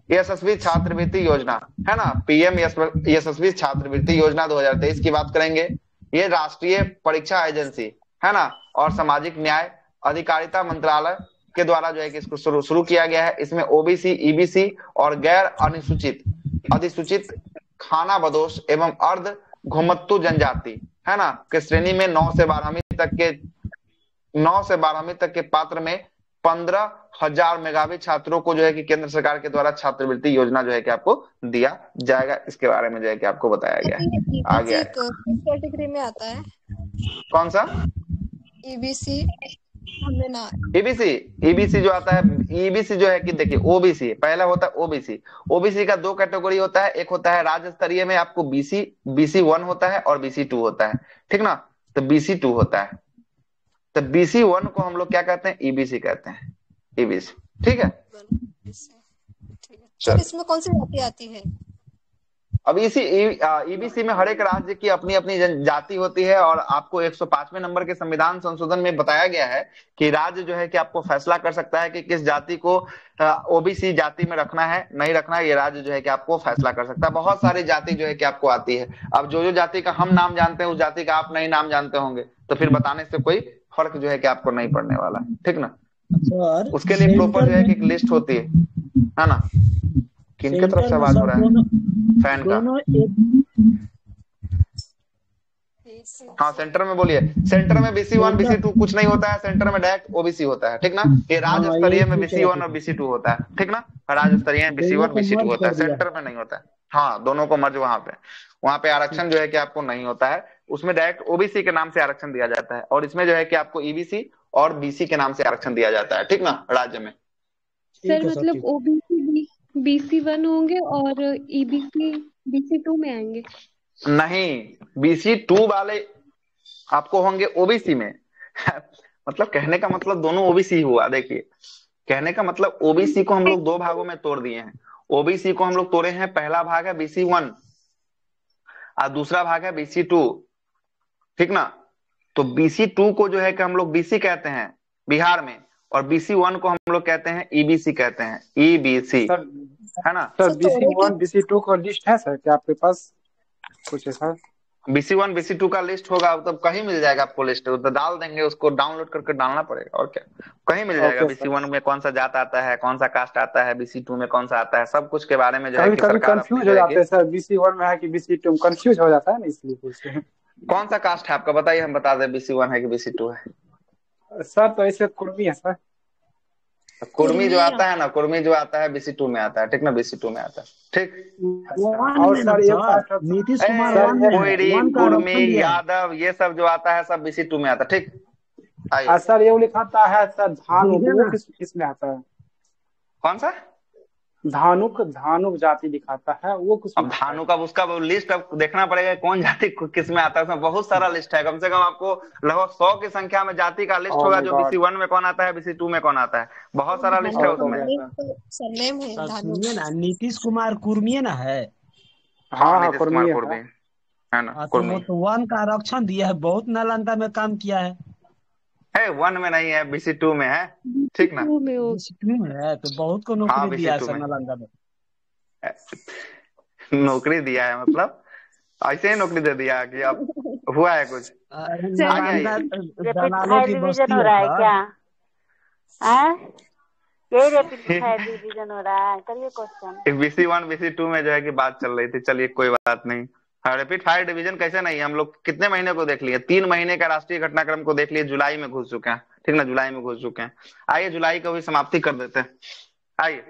यशस्वी छात्रवृत्ति योजना है ना, पीएम यशस्वी छात्रवृत्ति योजना 2023 की बात करेंगे। ये राष्ट्रीय परीक्षा एजेंसी है ना और सामाजिक न्याय अधिकारिता मंत्रालय के द्वारा जो है कि इसको शुरू किया गया है। इसमें ओबीसी, ईबीसी और गैर अधिसूचित खानाबदोश एवं अर्ध घुमत्तु जनजाति है ना के श्रेणी में 9 से 12वीं तक के पात्र में 15,000 मेधावी छात्रों को जो है कि केंद्र सरकार के द्वारा छात्रवृत्ति योजना जो है कि आपको दिया जाएगा। इसके बारे में जो है कि आपको बताया गया है। आगे कैटेगरी में आता है कौन सा? ईबीसी। हमने ना ईबीसी जो आता है, ईबीसी जो है कि देखिए ओबीसी पहला होता है ओबीसी का 2 कैटेगरी होता है। एक होता है राज्य स्तरीय में आपको बीसी 1 होता है और बीसी 2 होता है, ठीक ना। तो बीसी 2 होता है, तो बीसी 1 को हम लोग क्या कहते हैं? ईबीसी कहते हैं, ईबीसी, ठीक है। सर इसमें कौन सी जाति आती है? अब इसी ईबीसी में हर एक राज्य की अपनी अपनी जाति होती है और आपको 105वें नंबर के संविधान संशोधन में बताया गया है कि राज्य जो है कि आपको फैसला कर सकता है कि किस जाति को ओबीसी जाति में रखना है नहीं रखना है। ये राज्य जो है कि आपको फैसला कर सकता है। बहुत सारी जाति जो है कि आपको आती है। अब जो जाति का हम नाम जानते हैं उस जाति का आप नहीं नाम जानते होंगे, तो फिर बताने से कोई फर्क जो है कि आपको नहीं पड़ने वाला, ठीक ना। उसके लिए प्रॉपर जो है कि एक लिस्ट होती है ना। किनके तरफ से आवाज हो रहा है? फैन का। हाँ सेंटर में बोलिए। सेंटर में बीसी 1 बीसी 2 कुछ नहीं होता है, सेंटर में डायरेक्ट ओबीसी होता है, ठीक ना। ये राज्य स्तरीय में बीसी 1 और बीसी 2 होता है, ठीक ना। राज्य स्तरीय में बीसी 1 बीसी 2 होता है, सेंटर में नहीं होता है। हाँ दोनों को मर्ज वहां पे आरक्षण जो है कि आपको नहीं होता है। उसमें डायरेक्ट ओबीसी के नाम से आरक्षण दिया जाता है और इसमें जो है कि आपको ईबीसी और बीसी के नाम से आरक्षण दिया जाता है, ठीक ना, राज्य में। सर मतलब ओबीसी बीसी 1 होंगे और ईबीसी बीसी 2 में आएंगे? नहीं, बीसी 2 वाले आपको होंगे ओबीसी में मतलब कहने का मतलब दोनों ओबीसी हुआ। देखिए कहने का मतलब ओबीसी को हम लोग 2 भागों में तोड़ दिए हैं। ओबीसी को हम लोग तोड़े हैं, पहला भाग है बीसी 1 और दूसरा भाग है बीसी 2, ठीक ना। तो बीसी 2 को जो है कि हम लोग बीसी कहते हैं बिहार में और बीसी 1 को हम लोग कहते हैं ईबीसी कहते हैं, ईबीसी है ना। सर बीसी 1 बीसी 2 का लिस्ट है सर क्या आपके पास कुछ है सर? बीसी 1 बीसी 2 का लिस्ट होगा तो कहीं मिल जाएगा आपको लिस्ट, तो डाल देंगे, उसको डाउनलोड करके डालना पड़ेगा और क्या, कहीं मिल जाएगा। बीसी 1 में कौन सा जात आता है, कौन सा कास्ट आता है, बीसी 2 में कौन सा आता है, सब कुछ के बारे में जो है कि सरकार कंफ्यूज हो जाते हैं सर। बीसी 1 में है कि बीसी 2 कंफ्यूज हो जाता है ना, इसलिए पूछते हैं। कौन सा कास्ट है आपका बताइए, हम बता दें बीसी 1 है कि बीसी 2 है। सर तो ऐसे कुर्मी है सर। कुर्मी जो आता है ना, कुर्मी जो आता है बीसी 2 में आता है, ठीक ना, बीसी 2 में आता है, ठीक। और सर नीतीश कुमार कोयरी, कुर्मी, यादव ये सब जो आता है सब बीसी 2 में आता है, ठीक। सर ये लिखाता है सर धानुक, वो किस में आता है? कौन सा? धानुक जाति दिखाता है, वो कुछ। अब धानुक, अब उसका लिस्ट अब देखना पड़ेगा कौन जाति किस में आता है। उसमें बहुत सारा लिस्ट है, कम से कम आपको लगभग 100 की संख्या में जाति का लिस्ट होगा, जो बीसी 1 में कौन आता है, बीसी 2 में कौन आता है, बहुत सारा लिस्ट है उसमें। नीतीश कुमार कुर्मी ना है? हाँ नीतीश कुमार कुर्मी है ना। तो 1 का आरक्षण दिया है, बहुत नालंदा में काम किया है। 1 में नहीं है, बीसी 2 में है, ठीक ना। बीसी 2 में है तो बहुत को नौकरी दिया है सर नालंदा में। नौकरी दिया है मतलब ऐसे ही नौकरी दे दिया कि अब हुआ है कुछ? दलालों की बस्ती हो रहा है क्या? यही डिवीजन हो रहा है। करिए क्वेश्चन। बीसी 1 बीसी 2 में जो है कि बात चल रही थी, चलिए कोई बात नहीं। रैपिड फायर डिवीजन कैसे नहीं, हम लोग कितने महीने को देख लिए? 3 महीने का राष्ट्रीय घटनाक्रम को देख लिए, जुलाई में घुस चुके हैं, ठीक ना, जुलाई में घुस चुके हैं। आइए जुलाई को भी समाप्ति कर देते हैं। आइए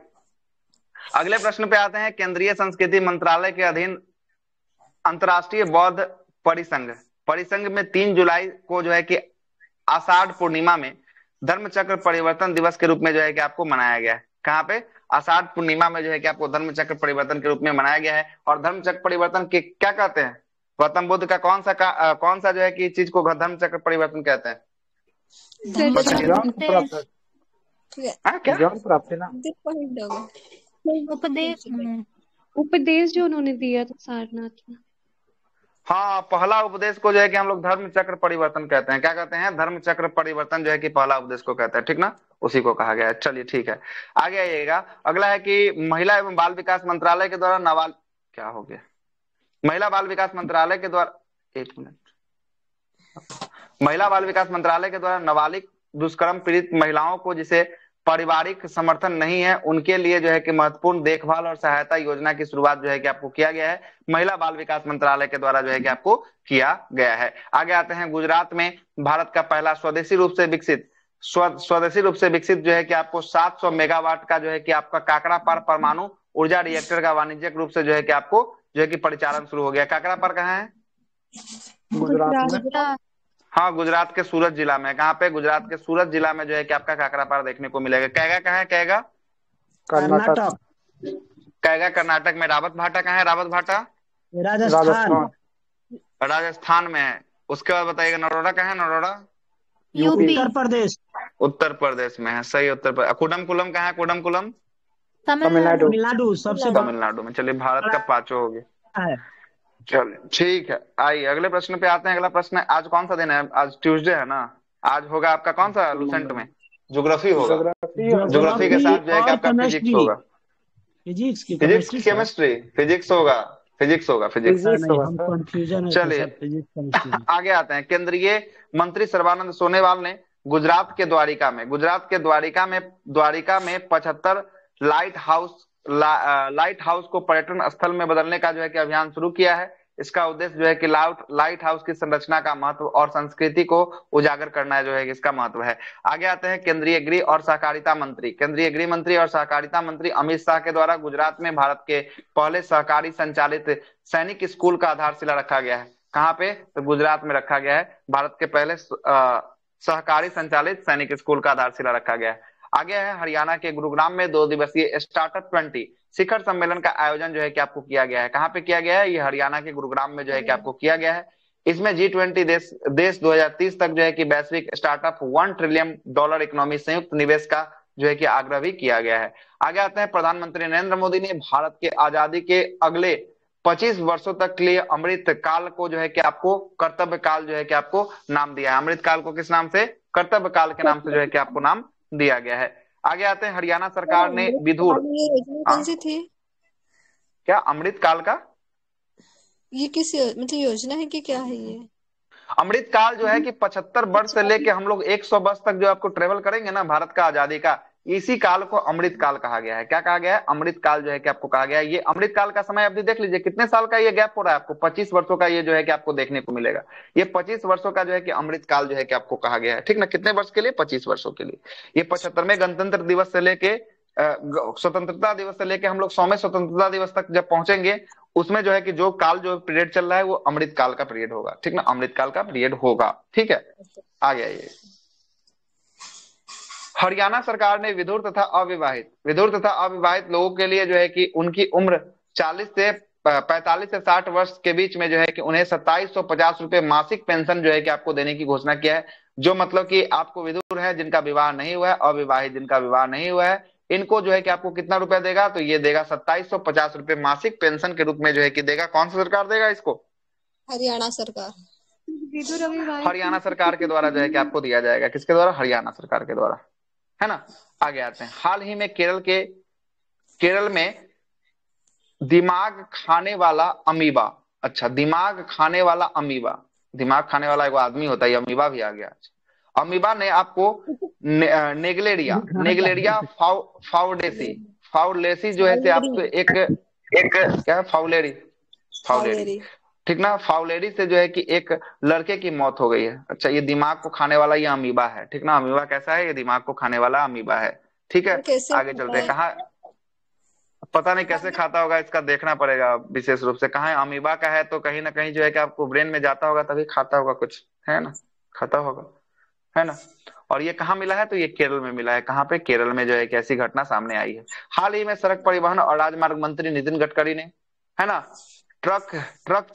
अगले प्रश्न पे आते हैं। केंद्रीय संस्कृति मंत्रालय के अधीन अंतर्राष्ट्रीय बौद्ध परिसंघ में 3 जुलाई को जो है कि आषाढ़ पूर्णिमा में धर्मचक्र परिवर्तन दिवस के रूप में जो है कि आपको मनाया गया है। कहाँ पे? आषाढ़ पूर्णिमा में जो है कि आपको धर्मचक्र परिवर्तन के रूप में मनाया गया है। और धर्मचक्र परिवर्तन के क्या कहते हैं? गौतम बुद्ध का कौन सा जो है कि चीज को धर्मचक्र परिवर्तन कहते हैं? उपदेश जो उन्होंने दिया था सारनाथ में। हाँ, पहला उपदेश को जो है कि हम लोग धर्म चक्र परिवर्तन कहते हैं। क्या कहते हैं? धर्म चक्र परिवर्तन जो है कि पहला उपदेश को कहते हैं, ठीक ना, उसी को कहा गया है। चलिए ठीक है, आगे आइएगा। अगला है कि महिला एवं बाल विकास मंत्रालय के द्वारा क्या हो गया? महिला बाल विकास मंत्रालय के द्वारा, एक मिनट, महिला बाल विकास मंत्रालय के द्वारा नाबालिग दुष्कर्म पीड़ित महिलाओं को जिसे पारिवारिक समर्थन नहीं है उनके लिए जो है कि महत्वपूर्ण देखभाल और सहायता योजना की शुरुआत जो है कि आपको किया गया है। महिला बाल विकास मंत्रालय के द्वारा जो है कि आपको किया गया है। आगे आते हैं। गुजरात में भारत का पहला स्वदेशी रूप से विकसित जो है कि आपको 700 मेगावाट का जो है कि आपका काकरापार परमाणु ऊर्जा रिएक्टर का वाणिज्यिक रूप से जो है कि आपको जो है कि परिचालन शुरू हो गया। काकरापार कहाँ है? गुजरात। हाँ, गुजरात के सूरत जिला में। कहाँ पे? गुजरात के सूरत जिला में जो है कि आपका काकरापार देखने को मिलेगा। कैगा कहाँ है? कैगा कर्नाटक। कैगा कर्नाटक में। रावत भाटा कहाँ है? रावत भाटा राजस्थान में है। उसके बाद बताइएगा नरोड़ा कहाँ है? नरोड़ा उत्तर प्रदेश में है। सही, उत्तर प्रदेश। कुडमकुलम कहाँ है? कुडमकुलम तमिलनाडु। सबसे तमिलनाडु में। चलिए, भारत का 5वां हो गया। चलिए ठीक है, आइए अगले प्रश्न पे आते हैं। अगला प्रश्न है, आज कौन सा दिन है? आज ट्यूसडे है ना। आज होगा आपका कौन सा लुसेंट में? ज्योग्राफी होगा। ज्योग्राफी के साथ जो है कि आपका फिजिक्स होगा। फिजिक्स होगा। चलिए आगे आते हैं। केंद्रीय मंत्री सर्बानंद सोनोवाल ने गुजरात के द्वारिका में 75 लाइट हाउस को पर्यटन स्थल में बदलने का जो है कि अभियान शुरू किया है। इसका उद्देश्य जो है कि लाइट हाउस की संरचना का महत्व और संस्कृति को उजागर करना जो है कि इसका महत्व है। आगे आते हैं। केंद्रीय गृह और सहकारिता मंत्री अमित शाह के द्वारा गुजरात में भारत के पहले सहकारी संचालित सैनिक स्कूल का आधारशिला रखा गया है। कहाँ पे? तो गुजरात में रखा गया है। भारत के पहले सहकारी संचालित सैनिक स्कूल का आधारशिला रखा गया है। आगे है हरियाणा के गुरुग्राम में 2 दिवसीय स्टार्टअप 20 शिखर सम्मेलन का आयोजन जो है कि आपको किया गया है। कहाँ पे किया गया है? ये हरियाणा के गुरुग्राम में जो है कि आपको किया गया है। इसमें G20 देश 2030 तक जो है कि वैश्विक स्टार्टअप $1 ट्रिलियन इकोनॉमी संयुक्त निवेश का जो है कि आग्रह भी किया गया है। आगे आते हैं। प्रधानमंत्री नरेंद्र मोदी ने भारत के आजादी के अगले 25 वर्षों तक के लिए अमृत काल को जो है कि आपको कर्तव्य काल जो है कि आपको नाम दिया है। अमृत काल को किस नाम से? कर्तव्य काल के नाम से जो है कि आपको नाम दिया गया है। आगे आते हैं। हरियाणा सरकार ने विधुर कौन सी थी? क्या अमृत काल का? ये किस मतलब योजना है कि क्या है ये? अमृत काल जो है कि 75 वर्ष से लेके हम लोग 100 वर्ष तक जो आपको ट्रेवल करेंगे ना भारत का आजादी का, इसी काल को अमृत काल कहा गया है। क्या कहा गया है? अमृत काल जो है कि आपको कहा गया है। ये अमृत काल का समय अभी देख लीजिए कितने साल का ये गैप हो रहा है आपको। 25 वर्षों का ये जो है कि आपको देखने को मिलेगा। ये 25 वर्षों का जो है कि अमृत काल जो है कि आपको कहा गया है, ठीक ना। कितने वर्ष के लिए? 25 वर्षों के लिए। ये 75वें गणतंत्र दिवस से लेके स्वतंत्रता दिवस से लेके हम लोग 100वें स्वतंत्रता दिवस तक जब पहुंचेंगे उसमें जो है कि जो काल जो पीरियड चल रहा है वो अमृत काल का पीरियड होगा, ठीक ना। अमृत काल का पीरियड होगा, ठीक है। आगे आइए। हरियाणा सरकार ने विधुर तथा अविवाहित लोगों के लिए जो है कि उनकी उम्र 45 से 60 वर्ष के बीच में जो है कि उन्हें 2750 रुपए मासिक पेंशन जो है कि आपको देने की घोषणा किया है। जो मतलब कि आपको विधुर है जिनका विवाह नहीं हुआ है, अविवाहित जिनका विवाह नहीं हुआ है, इनको जो है कि आपको कितना रुपया देगा? तो ये देगा 2750 रुपए मासिक पेंशन के रूप में जो है कि देगा। कौन सा सरकार देगा इसको? हरियाणा सरकार। हरियाणा सरकार के द्वारा जो है कि आपको दिया जाएगा। किसके द्वारा? हरियाणा सरकार के द्वारा, है ना। आगे आते हैं। हाल ही में केरल में दिमाग खाने वाला अमीबा, दिमाग खाने वाला एक आदमी होता है, अमीबा भी आ गया। अमीबा ने आपको नेगलेरिया फाउलेसी जो है आपको एक क्या फाउलेरी, ठीक ना। फाउलेरी से जो है कि एक लड़के की मौत हो गई है। अच्छा, ये दिमाग को खाने वाला ये अमीबा है, ठीक ना। अमीबा कैसा है? ये दिमाग को खाने वाला अमीबा है, ठीक है। आगे चलते हैं। कहा पता नहीं कैसे खाता होगा, इसका देखना पड़ेगा विशेष रूप से। कहाँ अमीबा का है तो कहीं ना कहीं जो है कि आपको ब्रेन में जाता होगा तभी खाता होगा कुछ, है ना, खाता होगा, है ना। और ये कहाँ मिला है, तो ये केरल में मिला है। कहाँ पे, केरल में जो है कि ऐसी घटना सामने आई है। हाल ही में सड़क परिवहन और राजमार्ग मंत्री नितिन गडकरी ने, है ना, ट्रक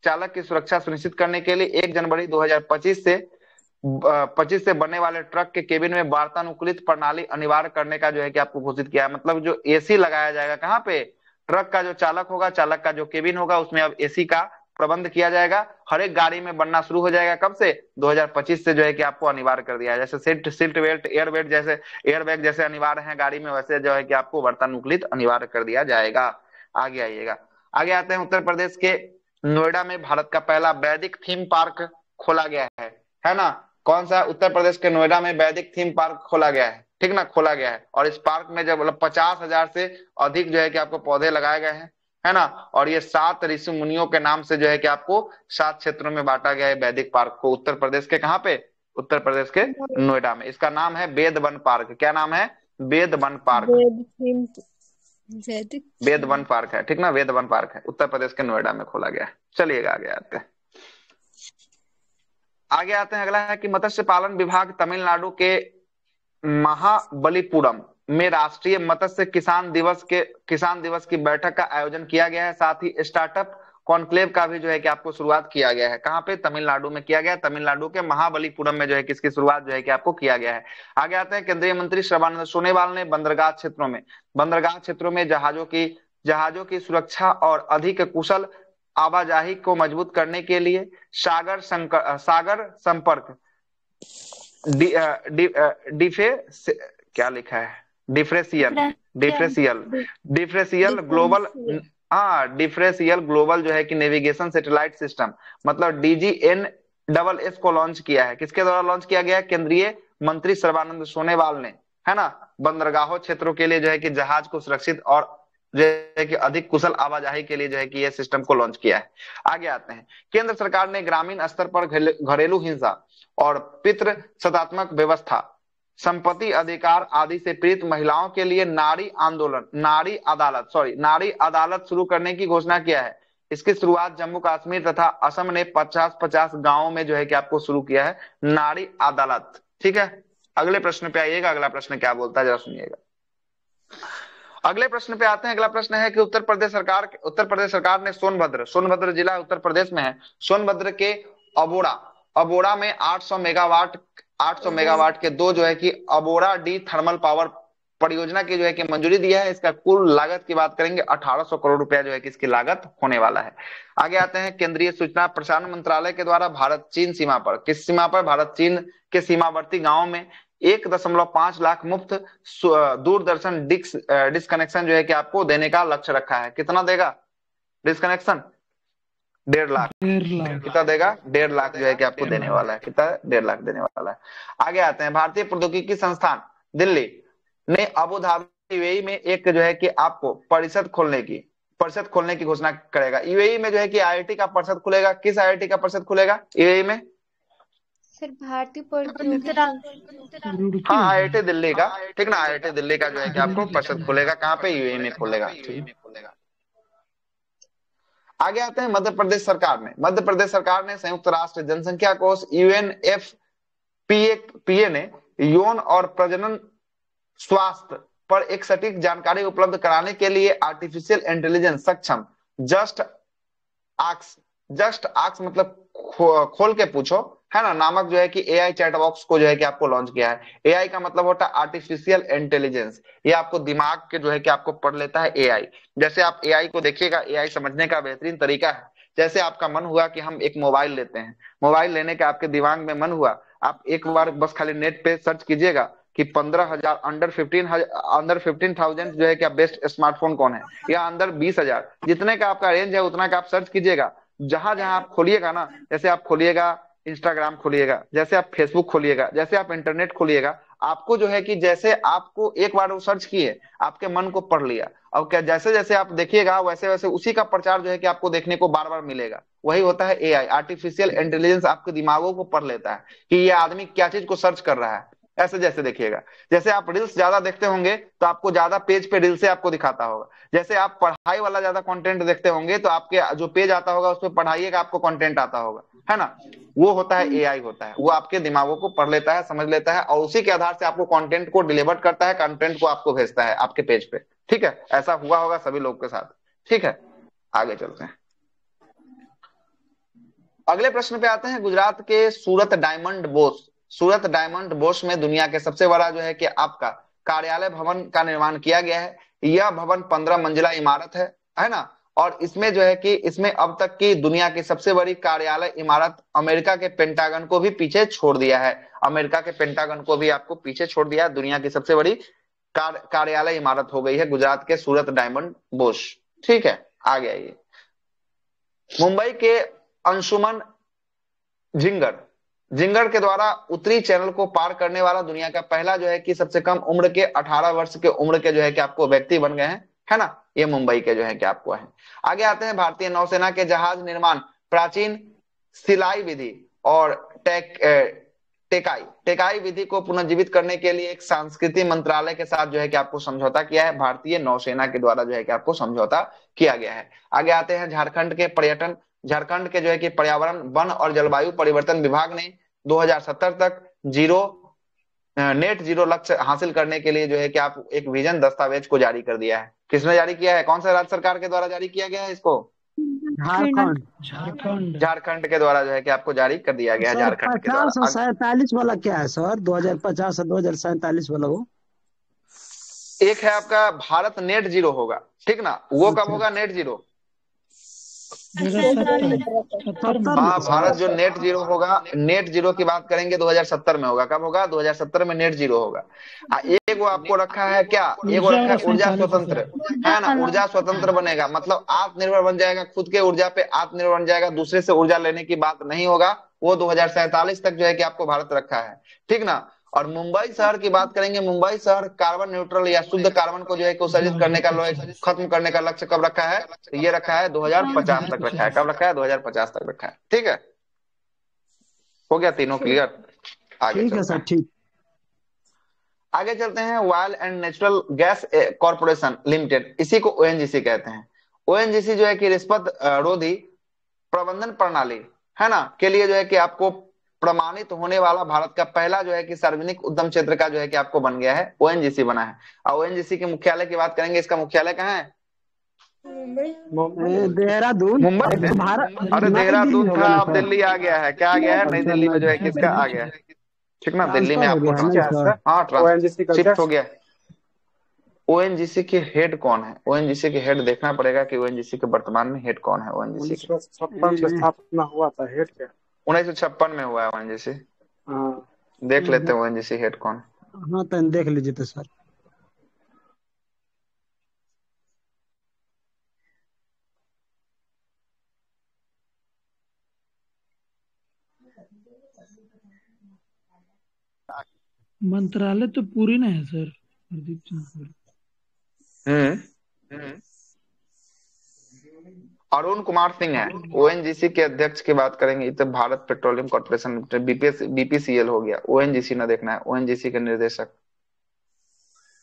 चालक की सुरक्षा सुनिश्चित करने के लिए 1 जनवरी 2025 से बनने वाले ट्रक के केबिन में वातानुकूलित प्रणाली अनिवार्य करने का जो है कि आपको घोषित किया है। मतलब जो एसी लगाया जाएगा कहाँ पे, ट्रक का जो चालक होगा, चालक का जो केबिन होगा, उसमें अब एसी का प्रबंध किया जाएगा। हर एक गाड़ी में बनना शुरू हो जाएगा। कब से, 2025 से जो है कि आपको अनिवार्य कर दिया है। जैसे सीट बेल्ट, एयरबैग जैसे अनिवार्य है गाड़ी में, वैसे जो है कि आपको वातानुकूलित अनिवार्य कर दिया जाएगा। आगे आइएगा, आगे आते हैं। उत्तर प्रदेश के नोएडा में भारत का पहला वैदिक थीम पार्क खोला गया है ना। कौन सा, उत्तर प्रदेश के नोएडा में वैदिक थीम पार्क खोला गया है, ठीक ना, खोला गया है। और इस पार्क में जब 50,000 से अधिक जो है कि आपको पौधे लगाए गए हैं, है ना। और ये 7 ऋषि मुनियों के नाम से जो है कि आपको 7 क्षेत्रों में बांटा गया है वैदिक पार्क को। उत्तर प्रदेश के कहाँ पे, उत्तर प्रदेश के नोएडा में। इसका नाम है वेदवन पार्क। क्या नाम है, वेदवन पार्क, वेदवन पार्क है, ठीक ना, वेदवन पार्क है, उत्तर प्रदेश के नोएडा में खोला गया है। चलिएगा आगे आते हैं, आगे आते हैं। अगला है कि मत्स्य पालन विभाग तमिलनाडु के महाबलीपुरम में राष्ट्रीय मत्स्य किसान दिवस की बैठक का आयोजन किया गया है। साथ ही स्टार्टअप कॉन्क्लेव का भी जो है कि आपको शुरुआत किया गया है। कहाँ पे, तमिलनाडु में किया गया है। तमिलनाडु के महाबलीपुरम में जो है कि इसकी शुरुआत जो है कि आपको किया गया है। आगे आते हैं। केंद्रीय मंत्री सर्बानंद सोनोवाल ने बंदरगाह क्षेत्रों में जहाजों की सुरक्षा और अधिक कुशल आवाजाही को मजबूत करने के लिए सागर संपर्क क्या लिखा है, डिफ्रेसियल ग्लोबल जो है कि नेविगेशन सैटेलाइट सिस्टम, मतलब DGNSS को लॉन्च किया है। किसके द्वारा लॉन्च किया गया है, केंद्रीय मंत्री सर्बानंद सोनोवाल ने, है ना। बंदरगाहों क्षेत्रों के लिए जो है कि जहाज को सुरक्षित और जो है कि अधिक कुशल आवाजाही के लिए जो है कि यह सिस्टम को लॉन्च किया है। आगे आते हैं। केंद्र सरकार ने ग्रामीण स्तर पर घरेलू हिंसा और पितृ सत्तात्मक व्यवस्था, संपत्ति अधिकार आदि से पीड़ित महिलाओं के लिए नारी अदालत शुरू करने की घोषणा किया है। इसकी शुरुआत जम्मू कश्मीर तथा असम ने 50-50 गांवों में जो है कि आपको शुरू किया है नारी अदालत, ठीक है। अगले प्रश्न पे आइएगा। अगला प्रश्न क्या बोलता है जरा सुनिएगा। अगले प्रश्न पे आते हैं। अगला प्रश्न है कि उत्तर प्रदेश सरकार ने सोनभद्र जिला उत्तर प्रदेश में है। सोनभद्र के अबोड़ा में 800 मेगावाट के 2 जो है कि अबोड़ा डी थर्मल पावर परियोजना की जो है कि मंजूरी दिया है। इसका कुल लागत की बात करेंगे 1800 करोड़ रुपया जो है कि इसकी लागत होने वाला है। आगे आते हैं। केंद्रीय सूचना प्रसारण मंत्रालय के द्वारा भारत चीन सीमा पर, किस सीमा पर, भारत चीन के सीमावर्ती गांव में 1.5 लाख मुफ्त दूरदर्शन डिस्कनेक्शन जो है कि आपको देने का लक्ष्य रखा है। कितना देगा डिस्कनेक्शन, 1.5 लाख। कितना देगा, 1.5 लाख जो है कि आपको देने वाला है। कितना, 1.5 लाख देने वाला है। आगे आते हैं। भारतीय प्रौद्योगिकी संस्थान दिल्ली ने अबू धाबी यूएई में एक जो है कि आपको परिषद खोलने की घोषणा करेगा। यूएई में जो है कि IIT का परिषद खुलेगा। किस IIT का परिषद खुलेगा यूएई में, सर भारतीय प्रौद्योगिकी, हाँ IIT दिल्ली का, ठीक ना, IIT दिल्ली का जो है कि आपको परिषद खुलेगा। कहाँ पे, यूएई में खुलेगा, ठीक। आगे आते हैं। मध्य प्रदेश सरकार ने संयुक्त राष्ट्र जनसंख्या कोष UNFPA ने यौन और प्रजनन स्वास्थ्य पर एक सटीक जानकारी उपलब्ध कराने के लिए आर्टिफिशियल इंटेलिजेंस सक्षम जस्ट आस्क मतलब खोल के पूछो, है ना, नामक जो है कि AI चैट बॉक्स को जो है कि आपको लॉन्च किया है। AI का मतलब होता है आर्टिफिशियल इंटेलिजेंस। ये आपको दिमाग के जो है कि आपको पढ़ लेता है AI। जैसे आप AI को देखिएगा, AI समझने का बेहतरीन तरीका है। जैसे आपका मन हुआ कि हम एक मोबाइल लेते हैं, मोबाइल लेने का आपके दिमाग में मन हुआ, आप एक बार बस खाली नेट पे सर्च कीजिएगा कि 15,000 अंडर 15,000 जो है कि बेस्ट स्मार्टफोन कौन है, या अंदर 20,000, जितने का आपका रेंज है उतना का आप सर्च कीजिएगा। जहां जहां आप खोलिएगा ना, जैसे आप खोलिएगा इंस्टाग्राम खोलिएगा, जैसे आप फेसबुक खोलिएगा, जैसे आप इंटरनेट खोलिएगा, आपको जो है कि जैसे आपको एक बार वो सर्च किए, आपके मन को पढ़ लिया, और क्या जैसे जैसे आप देखिएगा वैसे वैसे उसी का प्रचार जो है कि आपको देखने को बार बार मिलेगा। वही होता है AI, आर्टिफिशियल इंटेलिजेंस। आपके दिमागों को पढ़ लेता है कि ये आदमी क्या चीज को सर्च कर रहा है, ऐसे जैसे देखिएगा, जैसे आप रील्स ज्यादा देखते होंगे तो आपको ज्यादा पेज पे रील से आपको दिखाता होगा। जैसे आप पढ़ाई वाला ज्यादा कंटेंट देखते होंगे तो आपके जो पेज आता होगा उसमें पढ़ाई का आपको कंटेंट आता होगा, है ना। वो होता है एआई होता है, वो आपके दिमागों को पढ़ लेता है, समझ लेता है और उसी के आधार से आपको कंटेंट को डिलीवर करता है, कंटेंट को आपको भेजता है आपके पेज पे। ठीक है, ऐसा हुआ होगा सभी लोग के साथ। ठीक है, आगे चलते हैं। अगले प्रश्न पे आते हैं। गुजरात के सूरत डायमंड बोस में दुनिया के सबसे बड़ा जो है कि आपका कार्यालय भवन का निर्माण किया गया है। यह भवन 15 मंजिला इमारत है ना। और इसमें जो है कि इसमें अब तक की दुनिया की सबसे बड़ी कार्यालय इमारत अमेरिका के पेंटागन को भी पीछे छोड़ दिया है। अमेरिका के पेंटागन को भी आपको पीछे छोड़ दिया है। दुनिया की सबसे बड़ी कार्यालय इमारत हो गई है गुजरात के सूरत डायमंड बोस। ठीक है, आगे आइए। मुंबई के अंशुमन जिंगर के द्वारा उत्तरी चैनल को पार करने वाला दुनिया का पहला जो है कि सबसे कम उम्र के 18 वर्ष के उम्र के जो है कि आपको व्यक्ति बन गए हैं, है ना। ये मुंबई के जो है कि आपको है। आगे आते हैं। भारतीय नौसेना के जहाज निर्माण प्राचीन सिलाई विधि और टेकाई विधि को पुनर्जीवित करने के लिए एक सांस्कृतिक मंत्रालय के साथ जो है कि आपको समझौता किया है। भारतीय नौसेना के द्वारा जो है कि आपको समझौता किया गया है। आगे आते हैं। झारखंड के जो है कि पर्यावरण, वन और जलवायु परिवर्तन विभाग ने 2070 तक नेट जीरो लक्ष्य हासिल करने के लिए जो है कि आप एक विजन दस्तावेज को जारी कर दिया है। किसने जारी किया है? कौन सा राज्य सरकार के द्वारा जारी किया गया है इसको? झारखंड के द्वारा जो है कि आपको जारी कर दिया गया है। झारखंड के द्वारा 50 वाला क्या है सर? 2050 और 2047 वाला वो एक है आपका भारत नेट जीरो होगा, ठीक ना। वो कब होगा नेट जीरो? हाँ, भारत जो नेट जीरो होगा, नेट जीरो की बात करेंगे 2070 में होगा। कब होगा? 2070 में नेट जीरो होगा। एक वो आपको रखा है क्या? एक वो रखा है ऊर्जा स्वतंत्र, है ना। ऊर्जा स्वतंत्र बनेगा मतलब आत्मनिर्भर बन जाएगा, खुद के ऊर्जा पे आत्मनिर्भर बन जाएगा, दूसरे से ऊर्जा लेने की बात नहीं होगा। वो 2047 तक जो है कि आपको भारत रखा है, ठीक ना। और मुंबई शहर की बात करेंगे। मुंबई शहर कार्बन न्यूट्रल या शुद्ध कार्बन को जो है उत्सर्जित करने का, खत्म करने का लक्ष्य कब रखा है? तो ये रखा है 2050 तक रखा है। कब रखा है? 2050 तक रखा है। ठीक है, हो गया तीनों क्लियर? आगे ठीक है सर, ठीक। आगे चलते हैं। Oil and natural gas corporation limited, इसी को ओएनजीसी कहते हैं। ओएनजीसी जो है कि रिश्वत रोधी प्रबंधन प्रणाली, है ना, के लिए जो है कि आपको प्रमाणित होने वाला भारत का पहला जो है कि सार्वजनिक उद्यम क्षेत्र का जो है कि आपको बन गया है, ओएनजीसी बना है। और ओएनजीसी के मुख्यालय की बात करेंगे। इसका मुख्यालय कहाँ है? देहरादून। मुंबई में? अरे देहरादून था, अब दिल्ली आ गया है। क्या आ गया है? नई दिल्ली में जो है किसका आ गया है, ठीक ना। दिल्ली में आपको शिफ्ट हो गया। ओएनजीसी के हेड कौन है? ओएनजीसी के हेड देखना पड़ेगा कि ओएनजीसी के वर्तमान में हेड कौन है। ओएनजीसी 1956 में स्थापना हुआ था। हेड क्या? 1956 में हुआ है ओएनजीसी। देख लेते हैं ओएनजीसी हेड कौन। हाँ तो देख लीजिए तो सर। मंत्रालय तो पूरी ना है सर, हरदीप सिंह पुरी। अरुण कुमार सिंह है ओएनजीसी के अध्यक्ष की बात करेंगे तो भारत पेट्रोलियम कॉर्पोरेशन बीपीसीएल हो गया। ओएनजीसी ना देखना है, ओएनजीसी के निर्देशक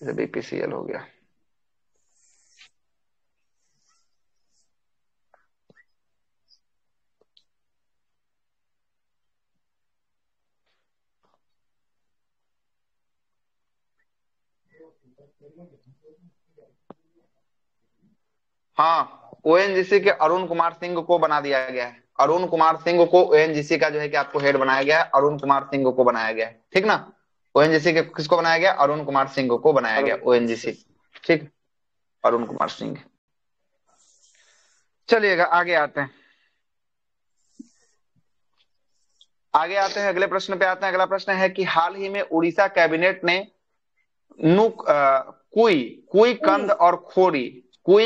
बीपीसीएल हो गया। हाँ, ओएनजीसी के अरुण कुमार सिंह को बना दिया गया है। अरुण कुमार सिंह को ओएनजीसी का जो है कि आपको हेड बनाया गया है। अरुण कुमार सिंह को बनाया गया है, ठीक ना। ओएनजीसी के किसको बनाया गया? अरुण कुमार सिंह को बनाया गया ओएनजीसी, ठीक। अरुण कुमार सिंह। चलिएगा आगे आते हैं। अगले प्रश्न पे आते हैं। अगला प्रश्न है कि हाल ही में उड़ीसा कैबिनेट ने कुई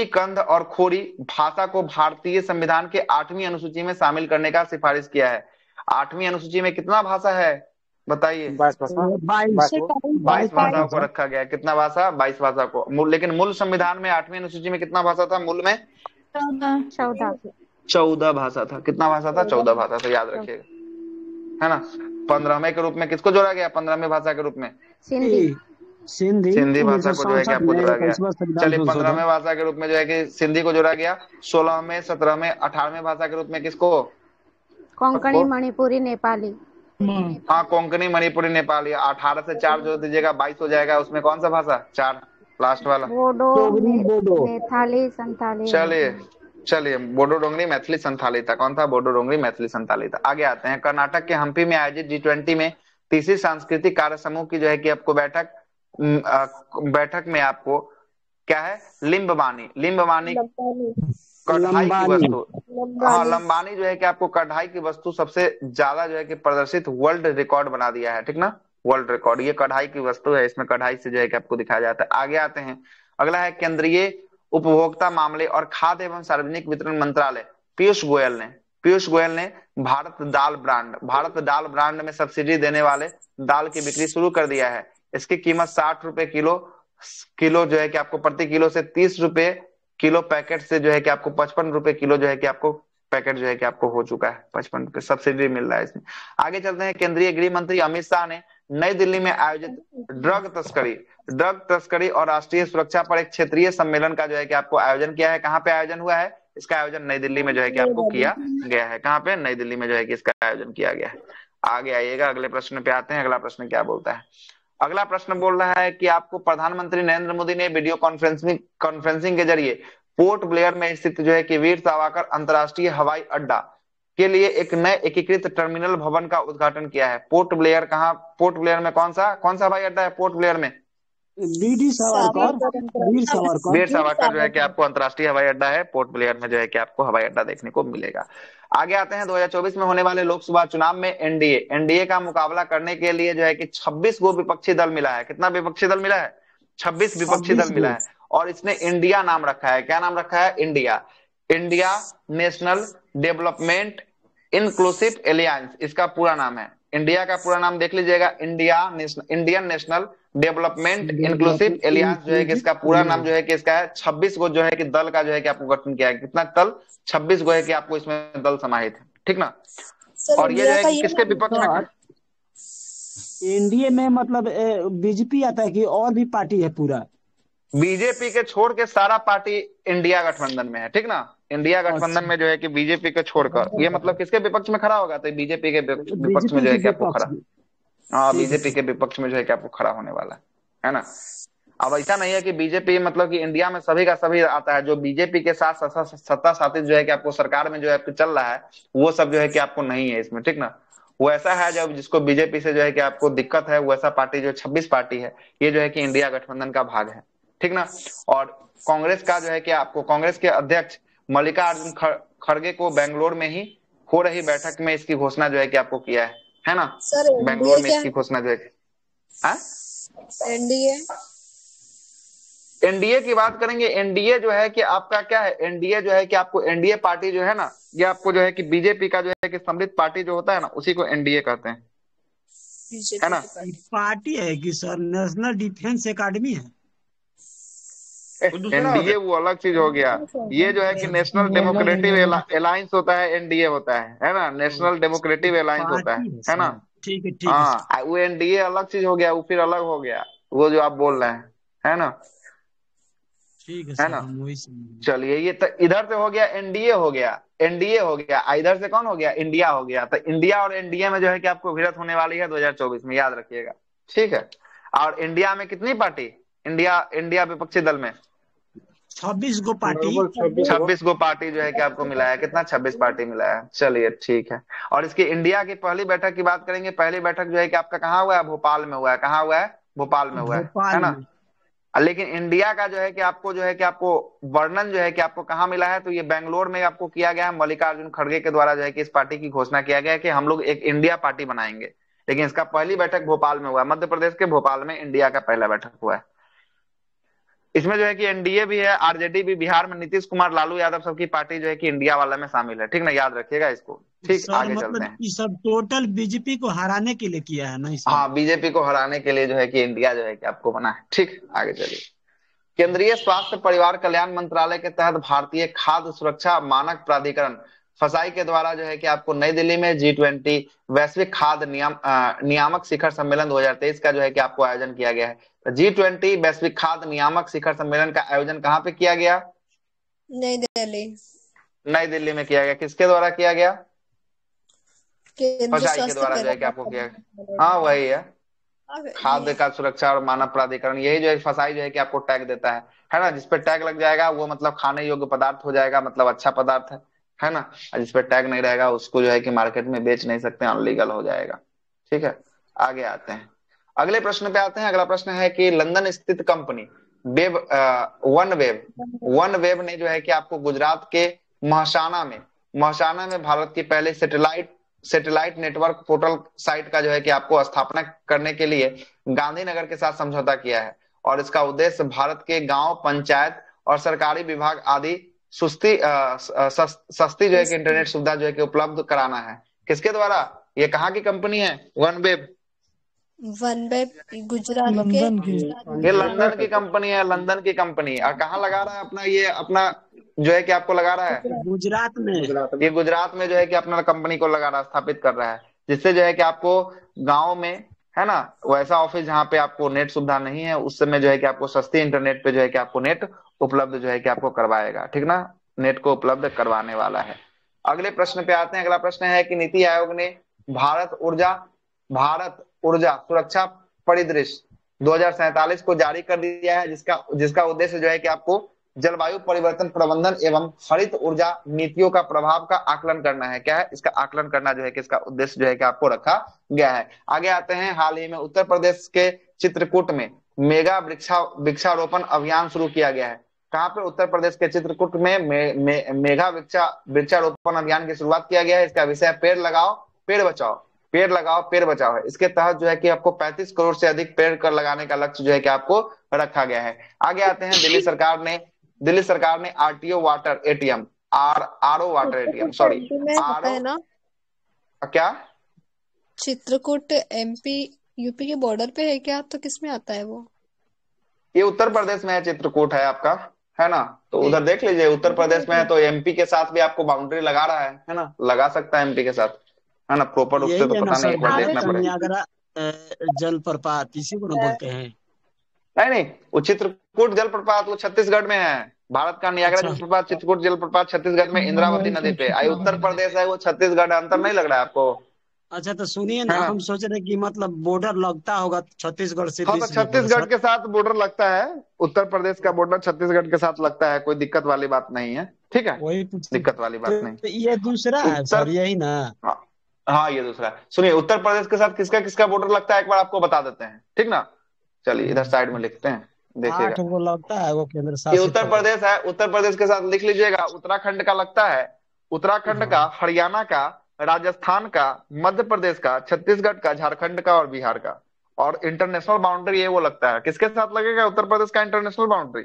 कंध और खोरी भाषा को भारतीय संविधान के 8वीं अनुसूची में शामिल करने का सिफारिश किया है। 8वीं अनुसूची में कितना भाषा है बताइए? 22 भाषाओं को रखा गया। कितना भाषा? 22 भाषा को। लेकिन मूल संविधान में 8वीं अनुसूची में कितना भाषा था? मूल में 14 भाषा था। कितना भाषा था? 14 भाषा था, याद रखिएगा, है ना। 15वें के रूप में किसको जोड़ा गया? 15वें भाषा के रूप में सिंधी सिंधी भाषा को जो है कि आपको जोड़ा गया। चलिए 15वें भाषा के रूप में जो है कि सिंधी को जोड़ा गया। 16वें, 17वें, 18वें भाषा के रूप में किसको? कोंकणी, मणिपुरी, नेपाली। हाँ, कोंकणी, मणिपुरी, नेपाली। 18 से 4 जोड़ दीजिएगा, 22 हो जाएगा। उसमें कौन सा भाषा? 4 लास्ट वाला। बोडो, मैथिली, संथाली। चलिए बोडो, डोंगरी, मैथिली, संथाली था। कौन था? बोडो, डोंगरी, मैथिली, संथाली था। आगे आते हैं। कर्नाटक के हम्पी में आयोजित G20 में तीसरी सांस्कृतिक कार्य समूह की जो है कि आपको बैठक में आपको क्या है? लिम्बवानी कढ़ाई की वस्तु। हाँ, लंबानी जो है कि आपको कढ़ाई की वस्तु सबसे ज्यादा जो है कि प्रदर्शित वर्ल्ड रिकॉर्ड बना दिया है। ठीक ना, वर्ल्ड रिकॉर्ड। ये कढ़ाई की वस्तु है, इसमें कढ़ाई से जो है कि आपको दिखाया जाता है। आगे आते हैं। अगला है केंद्रीय उपभोक्ता मामले और खाद्य एवं सार्वजनिक वितरण मंत्रालय पीयूष गोयल ने भारत दाल ब्रांड में सब्सिडी देने वाले दाल की बिक्री शुरू कर दिया है। इसकी कीमत 60 रुपए किलो जो है कि आपको प्रति किलो से 30 रुपए किलो पैकेट से जो है कि आपको 55 रुपए किलो जो है कि आपको पैकेट जो है कि आपको हो चुका है। 55 रुपए सब्सिडी मिल रहा है इसमें। आगे चलते हैं। केंद्रीय गृह मंत्री अमित शाह ने नई दिल्ली में आयोजित ड्रग तस्करी और राष्ट्रीय सुरक्षा पर एक क्षेत्रीय सम्मेलन का जो है कि आपको आयोजन किया है। कहाँ पे आयोजन हुआ है? इसका आयोजन नई दिल्ली में जो है कि आपको किया गया है। कहाँ पे? नई दिल्ली में जो है कि इसका आयोजन किया गया है। आगे आइएगा, अगले प्रश्न पे आते हैं। अगला प्रश्न क्या बोलता है? अगला प्रश्न बोल रहा है कि आपको प्रधानमंत्री नरेंद्र मोदी ने वीडियो कॉन्फ्रेंसिंग के जरिए पोर्ट ब्लेयर में स्थित जो है कि वीर सावरकर अंतर्राष्ट्रीय हवाई अड्डा के लिए एक नए एकीकृत टर्मिनल भवन का उद्घाटन किया है। पोर्ट ब्लेयर में कौन सा हवाई अड्डा है? पोर्ट ब्लेयर में वीर सावरकर जो है कि आपको अंतर्राष्ट्रीय हवाई अड्डा है। पोर्ट ब्लेयर में जो है कि आपको हवाई अड्डा देखने को मिलेगा। आगे आते हैं। 2024 में होने वाले लोकसभा चुनाव में एनडीए का मुकाबला करने के लिए जो है कि 26 गो विपक्षी दल मिला है। कितना विपक्षी दल मिला है? 26 विपक्षी दल मिला है। और इसने इंडिया नाम रखा है। क्या नाम रखा है? India national development inclusive aliens इसका पूरा नाम है। इंडिया का पूरा नाम देख लीजिएगा, Indian national development inclusive aliens जो है कि इसका पूरा नाम जो है कि इसका है। 26 गो जो है कि दल का जो है कि आपको गठन किया है। कितना दल? 26 गो है कि आपको इसमें दल समाहित है। ठीक ना। और ये जो है कि किसके विपक्ष में? एनडीए में मतलब बीजेपी आता है कि और भी पार्टी है? पूरा बीजेपी के छोड़ के सारा पार्टी इंडिया गठबंधन में है। ठीक ना। इंडिया गठबंधन में जो है कि बीजेपी के छोड़कर ये मतलब किसके विपक्ष में खड़ा होगा? तो बीजेपी के विपक्ष में जो है कि आपको खड़ा, हाँ बीजेपी के विपक्ष में जो है कि आपको खड़ा होने वाला है ना। अब ऐसा नहीं है कि बीजेपी मतलब कि इंडिया में सभी का सभी आता है। जो बीजेपी के साथ सत्ता साथी जो है कि आपको सरकार में जो है चल रहा है वो सब जो है कि आपको नहीं है इसमें। ठीक ना। वो ऐसा है जब जिसको बीजेपी से जो है कि आपको दिक्कत है, वो ऐसा पार्टी जो 26 पार्टी है ये जो है कि इंडिया गठबंधन का भाग है। ठीक ना। और कांग्रेस का जो है कि आपको कांग्रेस के अध्यक्ष मल्लिकार्जुन खड़गे को बेंगलोर में ही हो रही बैठक में इसकी घोषणा जो है कि आपको किया है ना। बेंगलोर में इसकी घोषणा जो है। एनडीए की बात करेंगे। एनडीए जो है कि आपका क्या है? एनडीए जो है कि आपको एनडीए पार्टी जो है ना, ये आपको जो है कि बीजेपी का जो है कि सम्मिलित पार्टी जो होता है ना, उसी को एनडीए कहते हैं, है ना। पार्टी है कि सर नेशनल डिफेंस एकेडमी है? एनडीए वो अलग चीज हो गया। ये जो है कि नेशनल डेमोक्रेटिक अलायंस होता है, एनडीए होता है ना। नेशनल डेमोक्रेटिक अलायंस होता है ना। ठीक है। हाँ, वो एनडीए अलग चीज हो गया, वो फिर अलग हो गया वो जो आप बोल रहे हैं, है ना। ठीक है ना। चलिए, ये तो इधर से हो गया एनडीए हो गया, इधर से कौन हो गया? इंडिया हो गया। तो इंडिया और एनडीए में जो है कि आपको भिड़ंत होने वाली है 2024 में, याद रखिएगा। ठीक है। और इंडिया में कितनी पार्टी? इंडिया विपक्षी दल में 26 गो पार्टी 26 गो पार्टी जो है कि आपको मिला है। कितना? 26 पार्टी मिला है। चलिए ठीक है। और इसकी इंडिया की पहली बैठक की बात करेंगे। पहली बैठक जो है कि आपका कहाँ हुआ है? भोपाल में हुआ है। कहाँ हुआ है? भोपाल में हुआ है ना। लेकिन इंडिया का जो है कि आपको वर्णन जो है कि आपको कहाँ मिला है? तो ये बेंगलोर में आपको किया गया है। मल्लिकार्जुन खड़गे के द्वारा जो है कि इस पार्टी की घोषणा किया गया है कि हम लोग एक इंडिया पार्टी बनाएंगे। लेकिन इसका पहली बैठक भोपाल में हुआ है। मध्य प्रदेश के भोपाल में इंडिया का पहला बैठक हुआ है। इसमें जो है कि एनडीए भी है, आरजेडी भी। बिहार में नीतीश कुमार, लालू यादव सबकी पार्टी जो है कि इंडिया वाला में शामिल है। ठीक ना, याद रखिएगा इसको। ठीक, आगे चलते हैं। सब टोटल बीजेपी को हराने के लिए किया है ना? हाँ, बीजेपी को हराने के लिए जो है कि इंडिया जो है कि आपको बना है। ठीक, आगे चलिए। केंद्रीय स्वास्थ्य परिवार कल्याण मंत्रालय के तहत भारतीय खाद्य सुरक्षा मानक प्राधिकरण फसाई के द्वारा जो है कि आपको नई दिल्ली में G20 वैश्विक खाद्य नियामक शिखर सम्मेलन 2023 का जो है कि आपको आयोजन किया गया है। तो G20 वैश्विक खाद्य नियामक शिखर सम्मेलन का आयोजन कहाँ पे किया गया? नई दिल्ली। नई दिल्ली में किया गया। किसके द्वारा किया गया? केंद्र फसाई के स्वास्थ्य द्वारा जो है कि आपको किया गया। हाँ वही है, खाद्य का सुरक्षा और मानव प्राधिकरण, यही जो है फसाई जो है कि आपको टैग देता है ना। जिसपे टैग लग जाएगा वो मतलब खाने योग्य पदार्थ हो जाएगा, मतलब अच्छा पदार्थ है ना। और जिसपे टैग नहीं रहेगा उसको जो है कि मार्केट में बेच नहीं सकते, अनलीगल हो जाएगा। ठीक है, आगे आते हैं, अगले प्रश्न पे आते हैं। अगला प्रश्न है कि लंदन स्थित कंपनी वन वेब ने जो है कि आपको गुजरात के महसाना में भारत की पहले सैटेलाइट नेटवर्क पोर्टल साइट का जो है कि आपको स्थापना करने के लिए गांधीनगर के साथ समझौता किया है। और इसका उद्देश्य भारत के गांव, पंचायत और सरकारी विभाग आदि सस्ती जो है कि इंटरनेट सुविधा जो है कि उपलब्ध कराना है। किसके द्वारा? ये कहाँ की कंपनी है? वन वेब गुजरात लंदन की। ये लंदन की कंपनी है, लंदन की कंपनी। और कहाँ लगा रहा है अपना, ये अपना जो है कि आपको लगा रहा है गुजरात में। ये गुजरात में जो है कि अपना कंपनी को लगा रहा, स्थापित कर रहा है, जिससे जो है कि आपको गांव में है ना वैसा ऑफिस जहाँ पे आपको नेट सुविधा नहीं है, उस समय जो है कि आपको सस्ती इंटरनेट पे जो है कि आपको नेट उपलब्ध जो है कि आपको करवाएगा। ठीक ना, नेट को उपलब्ध करवाने वाला है। अगले प्रश्न पे आते हैं। अगला प्रश्न है कि नीति आयोग ने भारत ऊर्जा सुरक्षा परिदृश्य 2047 को जारी कर दिया है, जिसका उद्देश्य जो है कि आपको जलवायु परिवर्तन प्रबंधन एवं हरित ऊर्जा नीतियों का प्रभाव का आकलन करना है। क्या है? इसका आकलन करना जो है कि इसका उद्देश्य जो है कि आपको रखा गया है। आगे आते हैं, हाल ही में उत्तर प्रदेश के चित्रकूट में मेगा वृक्षारोपण अभियान शुरू किया गया है। कहाँ पे? उत्तर प्रदेश के चित्रकूट में मेगा वृक्षारोपण अभियान की शुरुआत किया गया है। इसका विषय पेड़ लगाओ पेड़ बचाओ है। इसके तहत जो है कि आपको 35 करोड़ से अधिक पेड़ लगाने का लक्ष्य जो है कि आपको रखा गया है। आगे आते हैं, दिल्ली सरकार ने RTO water ATM RO water ATM क्या चित्रकूट MP UP के बॉर्डर पे है क्या? तो किसमें आता है वो? ये उत्तर प्रदेश में है, चित्रकूट है आपका, है ना। तो उधर देख लीजिए, उत्तर प्रदेश में है तो MP के साथ भी आपको बाउंड्री लगा रहा है ना, लगा सकता है MP के साथ, है ना। प्रॉपर रूप से तो पता नहीं, एक बार देखना पड़ेगा। जलप्रपात इसी को ना बोलते हैं? नहीं, वो चित्रकूट जलप्रपात वो छत्तीसगढ़ में है। भारत का नियाग्रा जलप्रपात चित्रकूट जलप्रपात छत्तीसगढ़ में इंद्रावती नदी पे। आई उत्तर प्रदेश है, वो छत्तीसगढ़। अंतर नहीं लग रहा है आपको? अच्छा तो सुनिए ना, हम सोच रहे कि मतलब बॉर्डर लगता होगा छत्तीसगढ़ से। हाँ, तो छत्तीसगढ़ के साथ बॉर्डर लगता है, उत्तर प्रदेश का बॉर्डर छत्तीसगढ़ के साथ लगता है, कोई दिक्कत वाली बात नहीं है। ठीक है, वही दिक्कत वाली बात नहीं। तो ये दूसरा है सर, यही ना? हाँ ये दूसरा है। सुनिए, उत्तर प्रदेश के साथ किसका किसका बॉर्डर लगता है एक बार आपको बता देते हैं, ठीक ना। चलिए इधर साइड में लिखते हैं, देखिएगा। वो लगता है वो केंद्र शासित ये उत्तर प्रदेश है, उत्तर प्रदेश के साथ लिख लीजिएगा। उत्तराखंड का लगता है, उत्तराखंड का, हरियाणा का, राजस्थान का, मध्य प्रदेश का, छत्तीसगढ़ का, झारखंड का और बिहार का। और इंटरनेशनल बाउंड्री ये वो लगता है, किसके साथ लगेगा उत्तर प्रदेश का इंटरनेशनल बाउंड्री?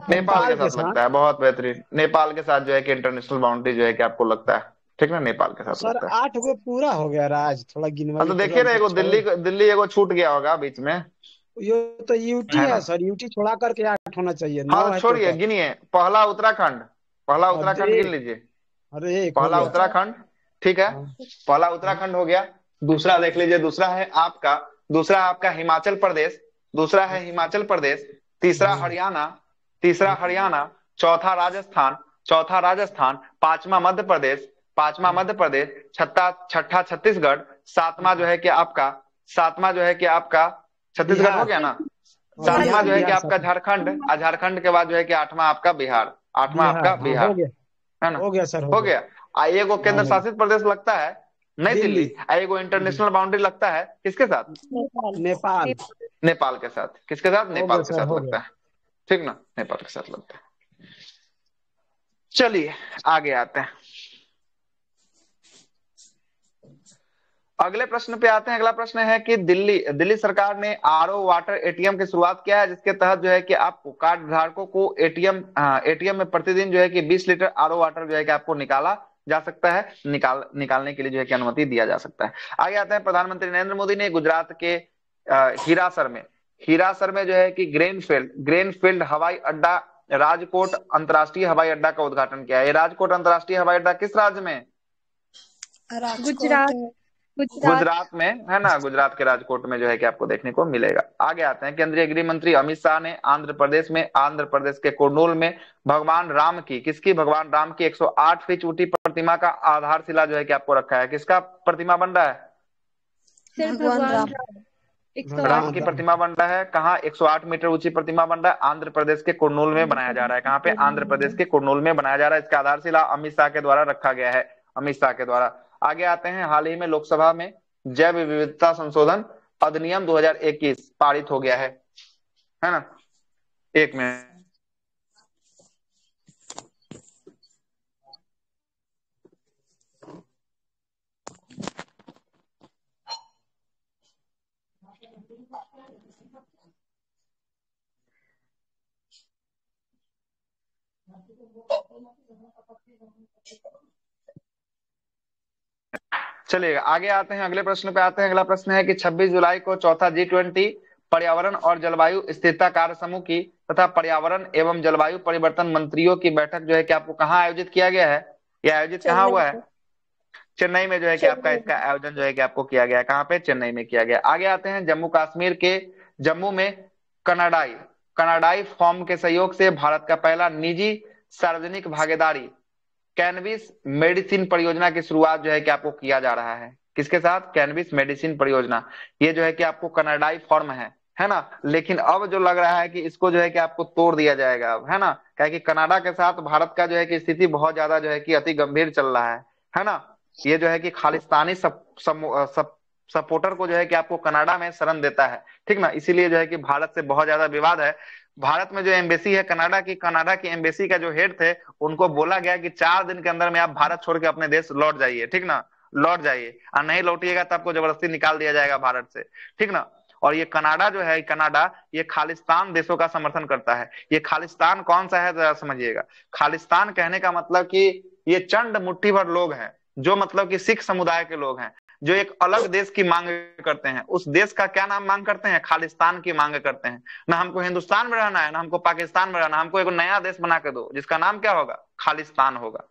नेपाल के साथ लगता है। बहुत बेहतरीन, नेपाल के साथ जो है कि इंटरनेशनल बाउंड्री जो है कि आपको लगता है, ठीक ना, नेपाल के साथ सर लगता है। 8 गो पूरा हो गया राज, थोड़ा गिनवा। तो देखिए ना, एगो दिल्ली एगो छूट गया होगा बीच में। ये तो यूटी है सर, यूटी छोड़ा करके 8 होना चाहिए। हाँ छोड़िए, गिनिए। पहला उत्तराखंड गिन लीजिए। अरे पहला उत्तराखंड, ठीक है, पहला उत्तराखंड हो गया। दूसरा देख लीजिए, दूसरा है आपका हिमाचल प्रदेश, दूसरा है हिमाचल प्रदेश, तीसरा हरियाणा, चौथा राजस्थान, पांचवा मध्य प्रदेश, छठा छत्तीसगढ़, सातवां जो है कि आपका छत्तीसगढ़ हो गया ना, सातवां जो है कि आपका झारखंड, झारखंड के बाद जो है कि आठवां आपका बिहार, है ना। हो गया सर, हो गया। एगो केंद्र शासित प्रदेश लगता है नई दिल्ली, एगो इंटरनेशनल बाउंड्री लगता है किसके साथ? नेपाल के साथ। किसके साथ? नेपाल के साथ लगता है, ठीक ना, नेपाल के साथ लगता है। चलिए आगे आते हैं, अगले प्रश्न पे आते हैं। अगला प्रश्न है कि दिल्ली सरकार ने आरओ वाटर एटीएम की शुरुआत किया है, जिसके तहत जो है कि आपको कार्ड धारकों को एटीएम में प्रतिदिन जो है कि 20 लीटर आरओ वाटर जो है कि आपको निकाला जा सकता है, निकालने के लिए जो है कि अनुमति दिया जा सकता है। आगे आते हैं, प्रधानमंत्री नरेंद्र मोदी ने गुजरात के हीरासर में जो है कि ग्रेनफील्ड हवाई अड्डा राजकोट अंतर्राष्ट्रीय हवाई अड्डा का उद्घाटन किया है? ये राजकोट अंतर्राष्ट्रीय हवाई अड्डा किस राज्य में? गुजरात। गुजरात में है ना, गुजरात के राजकोट में जो है कि आपको देखने को मिलेगा। आगे आते हैं, केंद्रीय गृह मंत्री अमित शाह ने आंध्र प्रदेश के कुर्नूल में भगवान राम की 108 फीट ऊंची प्रतिमा का आधारशिला जो है कि आपको रखा है। किसका प्रतिमा बन रहा है? भगवान राम। राम की प्रतिमा बन रहा है। कहाँ? 108 मीटर ऊंची प्रतिमा बन रहा है, आंध्र प्रदेश के कुर्नूल में बनाया जा रहा है। कहाँ पे? आंध्र प्रदेश के कुर्नूल में बनाया जा रहा है। इसका आधारशिला अमित शाह के द्वारा रखा गया है, अमित शाह के द्वारा। आगे आते हैं, हाल ही में लोकसभा में जैव विविधता संशोधन अधिनियम 2021 पारित हो गया है ना? एक में चलिए आगे आते हैं, अगले प्रश्न पे आते हैं। अगला प्रश्न है कि 26 जुलाई को चौथा G20 पर्यावरण और जलवायु स्थिरता कार्य समूह की तथा पर्यावरण एवं जलवायु परिवर्तन मंत्रियों की बैठक जो है कि आपको कहाँ आयोजित किया गया है? यह आयोजित कहाँ हुआ है? चेन्नई में जो है कि आपका इसका आयोजन जो है कि आपको किया गया है। कहाँ पे? चेन्नई में किया गया। आगे आते हैं, जम्मू कश्मीर के जम्मू में कनाडाई फॉर्म के सहयोग से भारत का पहला निजी सार्वजनिक भागीदारी कैनबिस मेडिसिन परियोजना की शुरुआत जो है कि आपको किया जा रहा है। किसके साथ? कैनबिस मेडिसिन परियोजना। ये जो है कि आपको कनाडाई फॉर्म है ना, लेकिन अब जो लग रहा है कि इसको जो है कि आपको तोड़ दिया जाएगा अब, है ना, क्या कि कनाडा के साथ भारत का जो है कि स्थिति बहुत ज्यादा जो है कि अति गंभीर चल रहा है ना। ये जो है कि खालिस्तानी सपोर्टर को जो है कि आपको कनाडा में शरण देता है, ठीक ना, इसीलिए जो है कि भारत से बहुत ज्यादा विवाद है। भारत में जो एम्बेसी है कनाडा की एम्बेसी का जो हेड थे, उनको बोला गया कि 4 दिन के अंदर में आप भारत छोड़ के अपने देश लौट जाइए, ठीक ना, लौट जाइए, और नहीं लौटिएगा तो आपको जबरदस्ती निकाल दिया जाएगा भारत से, ठीक ना। और ये कनाडा जो है, कनाडा ये खालिस्तान देशों का समर्थन करता है। ये खालिस्तान कौन सा है जरा समझिएगा। खालिस्तान कहने का मतलब कि ये चंड मुट्ठी भर लोग हैं, जो मतलब कि सिख समुदाय के लोग हैं, जो एक अलग देश की मांग करते हैं। उस देश का क्या नाम मांग करते हैं? खालिस्तान की मांग करते हैं। ना हमको हिंदुस्तान में रहना है, ना हमको पाकिस्तान में रहना, हमको एक नया देश बना के दो जिसका नाम क्या होगा? खालिस्तान होगा,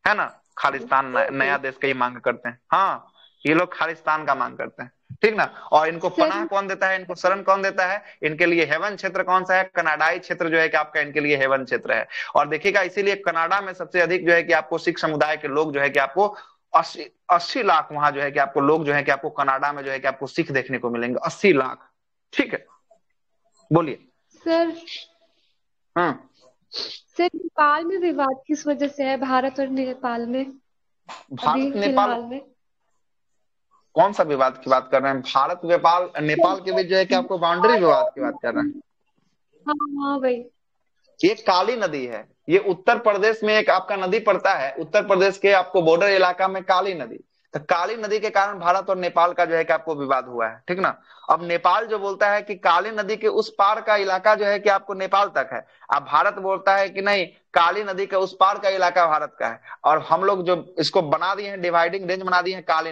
है ना। खालिस्तान नया देश का ही मांग करते हैं। हाँ, ये लोग खालिस्तान का मांग करते हैं, ठीक ना। और इनको पनाह कौन देता है, इनको शरण कौन देता है? इनके लिए हेवन क्षेत्र कौन सा है? कनाडाई क्षेत्र जो है कि आपका इनके लिए हेवन क्षेत्र है। और देखिएगा, इसीलिए कनाडा में सबसे अधिक जो है कि आपको सिख समुदाय के लोग जो है कि आपको 80 लाख वहां जो है कि आपको लोग जो है कि आपको कनाडा में जो है कि आपको सिख देखने को मिलेंगे, 80 लाख, ठीक है। बोलिए सर। हाँ सर, नेपाल में विवाद किस वजह से है? भारत और नेपाल में भारत नेपाल में कौन सा विवाद की बात कर रहे हैं? भारत नेपाल के बीच जो है कि आपको बाउंड्री विवाद की बात कर रहे हैं। हाँ भाई, ये काली नदी है, ये उत्तर प्रदेश में एक आपका नदी पड़ता है, उत्तर प्रदेश के आपको बॉर्डर इलाका में काली नदी। तो काली नदी के कारण भारत और नेपाल का जो है कि आपको विवाद हुआ है, ठीक ना। अब नेपाल जो बोलता है कि काली नदी के उस पार का इलाका जो है कि आपको नेपाल तक है, अब भारत बोलता है कि नहीं, काली नदी के उस पार का इलाका भारत का है। और हम लोग जो इसको बना दिए हैं, डिवाइडिंग रेंज बना दिए हैं काली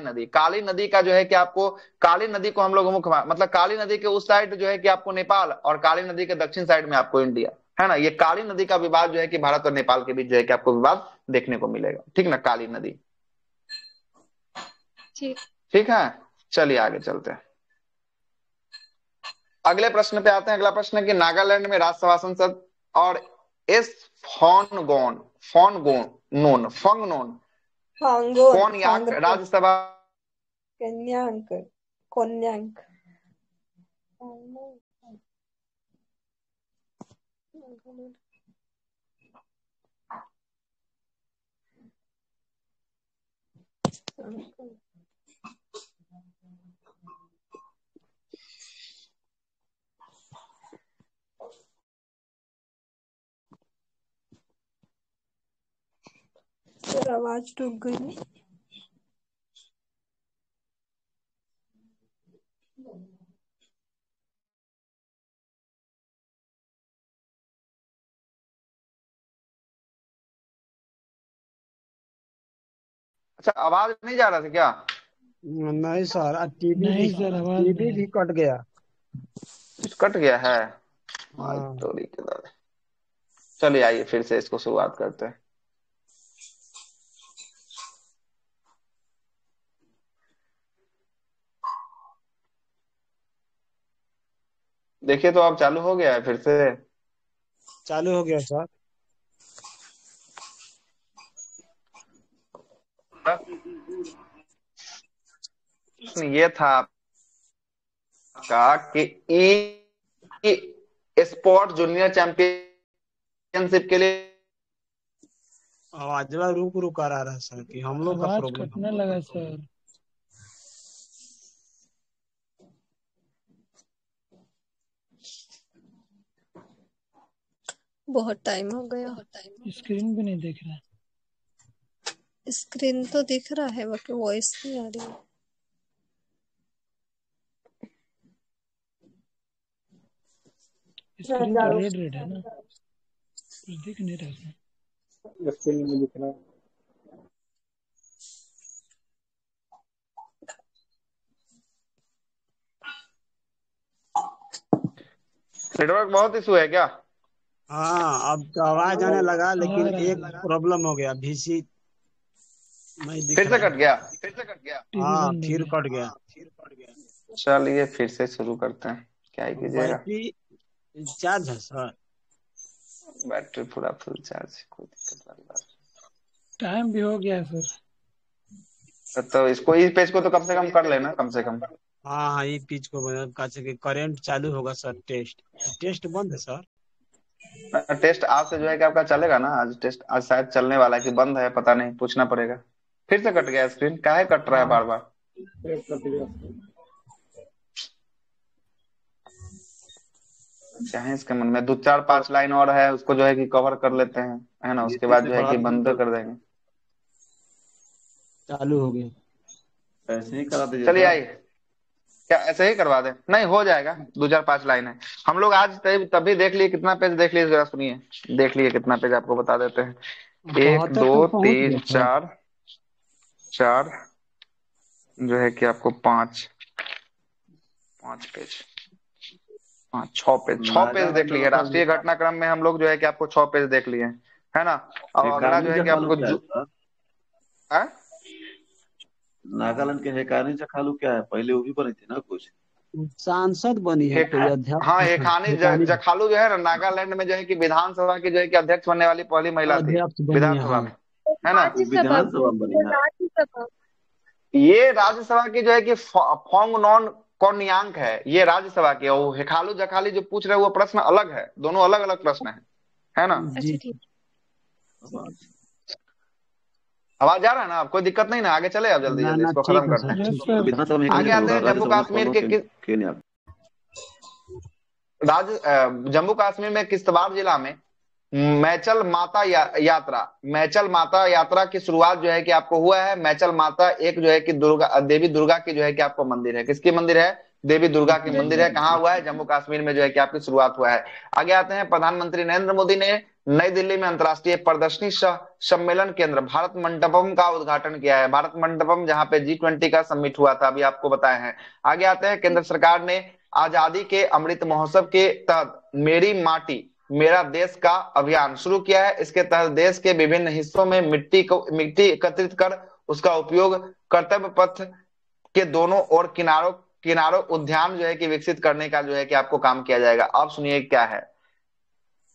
नदी का जो है कि आपको, काली नदी को हम लोग मुख्य मतलब काली नदी के उस साइड जो है कि आपको नेपाल, और काली नदी के दक्षिण साइड में आपको इंडिया, है ना। ये काली नदी का विवाद जो है कि भारत और नेपाल के बीच जो है कि आपको विवाद देखने को मिलेगा, ठीक ना, काली नदी, ठीक है। चलिए आगे चलते हैं, अगले प्रश्न पे आते हैं। अगला प्रश्न है कि नागालैंड में राज्यसभा सांसद और एस फॉन्गनोन कोन्याक राज्यसभा कोन्यांक सर आवाज रुक गई। अच्छा, आवाज नहीं जा रहा था क्या? नहीं सर, टीवी भी कट गया। कट गया है? तो चलिए आइए फिर से इसको शुरुआत करते हैं। देखिए तो अब चालू हो गया है फिर से। चालू हो गया सर। ये था आपका कि स्पोर्ट जूनियर चैंपियनशिप के लिए आवाज जरा रुक रुक आ रहा है सर कि हम लोग का आवाज प्रॉब्लम कटने लगा सर। बहुत टाइम हो गया। स्क्रीन भी नहीं देख रहा। स्क्रीन तो दिख रहा है बाकी वॉइस नहीं आ रही है। स्क्रीन तो रेड रेड है ना, कुछ दिख नहीं रहा है। स्क्रीन में दिख रहा है। नेटवर्क बहुत इशू है क्या? हाँ अब तो आवाज आने लगा, लेकिन एक प्रॉब्लम हो गया, भीसी नहीं दिख फिर से रहा। कट गया। हाँ फिर कट गया। चलिए फिर से शुरू करते हैं, क्या ही कीजिएगा। बैटरी चार्ज है सर? बैटरी पूरा फुल चार्ज, कोई दिक्कत वाली बात टाइम भी हो गया है सर। नहीं। तो इसको इस पेज को तो कम से कम कर लेना, कम से कम। हाँ हाँ ये पिच को करंट चालू होगा सर। टेस्ट बंद है सर। टेस्ट आज से जो है कि आपका चलेगा ना, आज टेस्ट आज शायद चलने वाला है कि बंद है, पता नहीं, पूछना पड़ेगा। फिर से कट गया स्क्रीन, काहे कट रहा है बार बार? चाहे इसके मन में 2 4 5 लाइन और है, उसको जो है कि कवर कर लेते हैं, है ना, उसके बाद जो है कि बंद कर देंगे। चालू हो गया। ऐसे ही करा दीजिए। चलिए आइए, क्या ऐसे ही करवा दें? नहीं हो जाएगा, 2 4 5 लाइन है। हम लोग आज तभी देख लिए, कितना पेज देख लिए जरा सुनिए, देख लिए कितना पेज, आपको बता देते हैं। 1 2 3 4 जो है कि आपको 5 पेज, 6 पेज देख लिए। राष्ट्रीय घटनाक्रम में हम लोग जो है कि आपको 6 पेज देख लिए, है ना। और अगला जो है कि आपको नागालैंड के हेकानी जखालू क्या है? पहले वो भी बनी थी ना कुछ, सांसद बनी है कोई अध्यक्ष। हाँ हेकानी जखालू जो है ना, नागालैंड में जो है कि विधानसभा की जो है कि अध्यक्ष बनने वाली पहली महिला थी विधानसभा में, है ना। विधानसभा बनी है। ये राज्यसभा की जो है कि फोंगनॉन कोन्यांग है, ये राज्यसभा की। और हेकालू जखाली जो पूछ रहे हैं वो प्रश्न अलग है, दोनों अलग अलग प्रश्न है ना। आवाज जा रहा है ना, आपको दिक्कत नहीं ना? आगे चले अब जल्दी जल्दी इसको खत्म करते हैं। आगे आते हैं जम्मू कश्मीर के जम्मू कश्मीर में किश्तवाड़ जिला में मैचल माता यात्रा की शुरुआत जो है कि आपको हुआ है। मैचल माता एक जो है कि देवी दुर्गा की जो है कि आपको मंदिर है। किसकी मंदिर है? देवी दुर्गा की मंदिर है। कहाँ हुआ है? जम्मू कश्मीर में जो है कि आपकी शुरुआत हुआ है। आगे आते हैं, प्रधानमंत्री नरेंद्र मोदी ने नई दिल्ली में अंतर्राष्ट्रीय प्रदर्शनी सम्मेलन केंद्र भारत मंडपम का उद्घाटन किया है। भारत मंडपम जहां पे G20 का समिट हुआ था, अभी आपको बताए हैं। आगे आते हैं, केंद्र सरकार ने आजादी के अमृत महोत्सव के तहत मेरी माटी मेरा देश का अभियान शुरू किया है। इसके तहत देश के विभिन्न हिस्सों में मिट्टी एकत्रित कर उसका उपयोग कर्तव्य पथ के दोनों ओर किनारों उद्यान जो है कि विकसित करने का जो है कि आपको काम किया जाएगा। अब सुनिए क्या है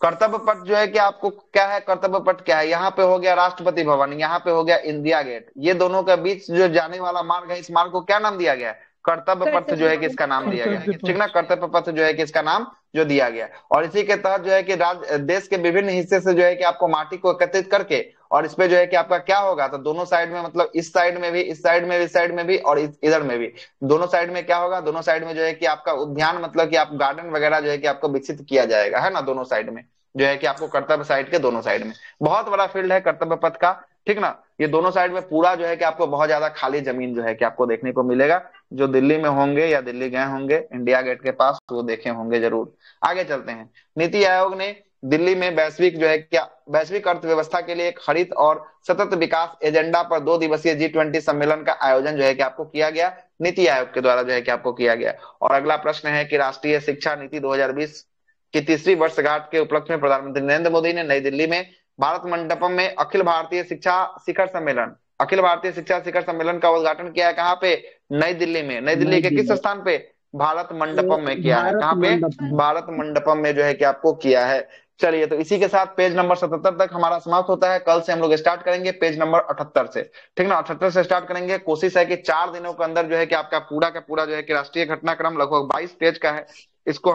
कर्तव्य पथ जो है कि आपको क्या है, कर्तव्य पथ क्या है? यहाँ पे हो गया राष्ट्रपति भवन, यहाँ पे हो गया इंडिया गेट, ये दोनों के बीच जो जाने वाला मार्ग है, इस मार्ग को क्या नाम दिया गया है? कर्तव्य पथ जो है कि इसका नाम दिया गया है, ठीक ना। कर्तव्य पथ जो है कि इसका नाम जो दिया गया। और इसी के तहत जो है कि देश के विभिन्न हिस्से से जो है कि आपको माटी को एकत्रित करके और इस पे जो है कि आपका क्या होगा, तो दोनों साइड में, मतलब इस साइड में भी, इस साइड में भी, इस साइड में भी और इधर में भी, दोनों साइड में क्या होगा, दोनों साइड में जो है कि आपका उद्यान, मतलब कि आप गार्डन वगैरह जो है कि आपको विकसित किया जाएगा, है ना। दोनों साइड में जो है कि आपको कर्तव्य साइड के दोनों साइड में बहुत बड़ा फील्ड है कर्तव्य पथ का, ठीक ना। ये दोनों साइड में पूरा जो है कि आपको बहुत ज्यादा खाली जमीन जो है कि आपको देखने को मिलेगा। जो दिल्ली में होंगे या दिल्ली गए होंगे इंडिया गेट के पास, वो देखे होंगे जरूर। आगे चलते हैं। नीति आयोग ने दिल्ली में वैश्विक अर्थव्यवस्था के लिए एक हरित और सतत विकास एजेंडा पर 2 दिवसीय G20 सम्मेलन का आयोजन जो है कि आपको किया गया, नीति आयोग के द्वारा जो है कि आपको किया गया। और अगला प्रश्न है कि राष्ट्रीय शिक्षा नीति 2020 की तीसरी वर्षगांठ के उपलक्ष्य में प्रधानमंत्री नरेंद्र मोदी ने नई दिल्ली में भारत मंडपम में अखिल भारतीय शिक्षा शिखर सम्मेलन का उद्घाटन किया है। कहाँ पे? नई दिल्ली में। नई दिल्ली के किस स्थान पे? भारत मंडपम में किया है। कहाँ पे? भारत मंडपम में जो है कि आपको किया है। चलिए, तो इसी के साथ पेज नंबर 77 तक हमारा समाप्त होता है। कल से हम लोग स्टार्ट करेंगे पेज नंबर 78 से, ठीक ना? 78 से स्टार्ट करेंगे। कोशिश है कि 4 दिनों के अंदर जो है कि आपका पूरा का पूरा जो है कि राष्ट्रीय घटनाक्रम लगभग 22 पेज का है, इसको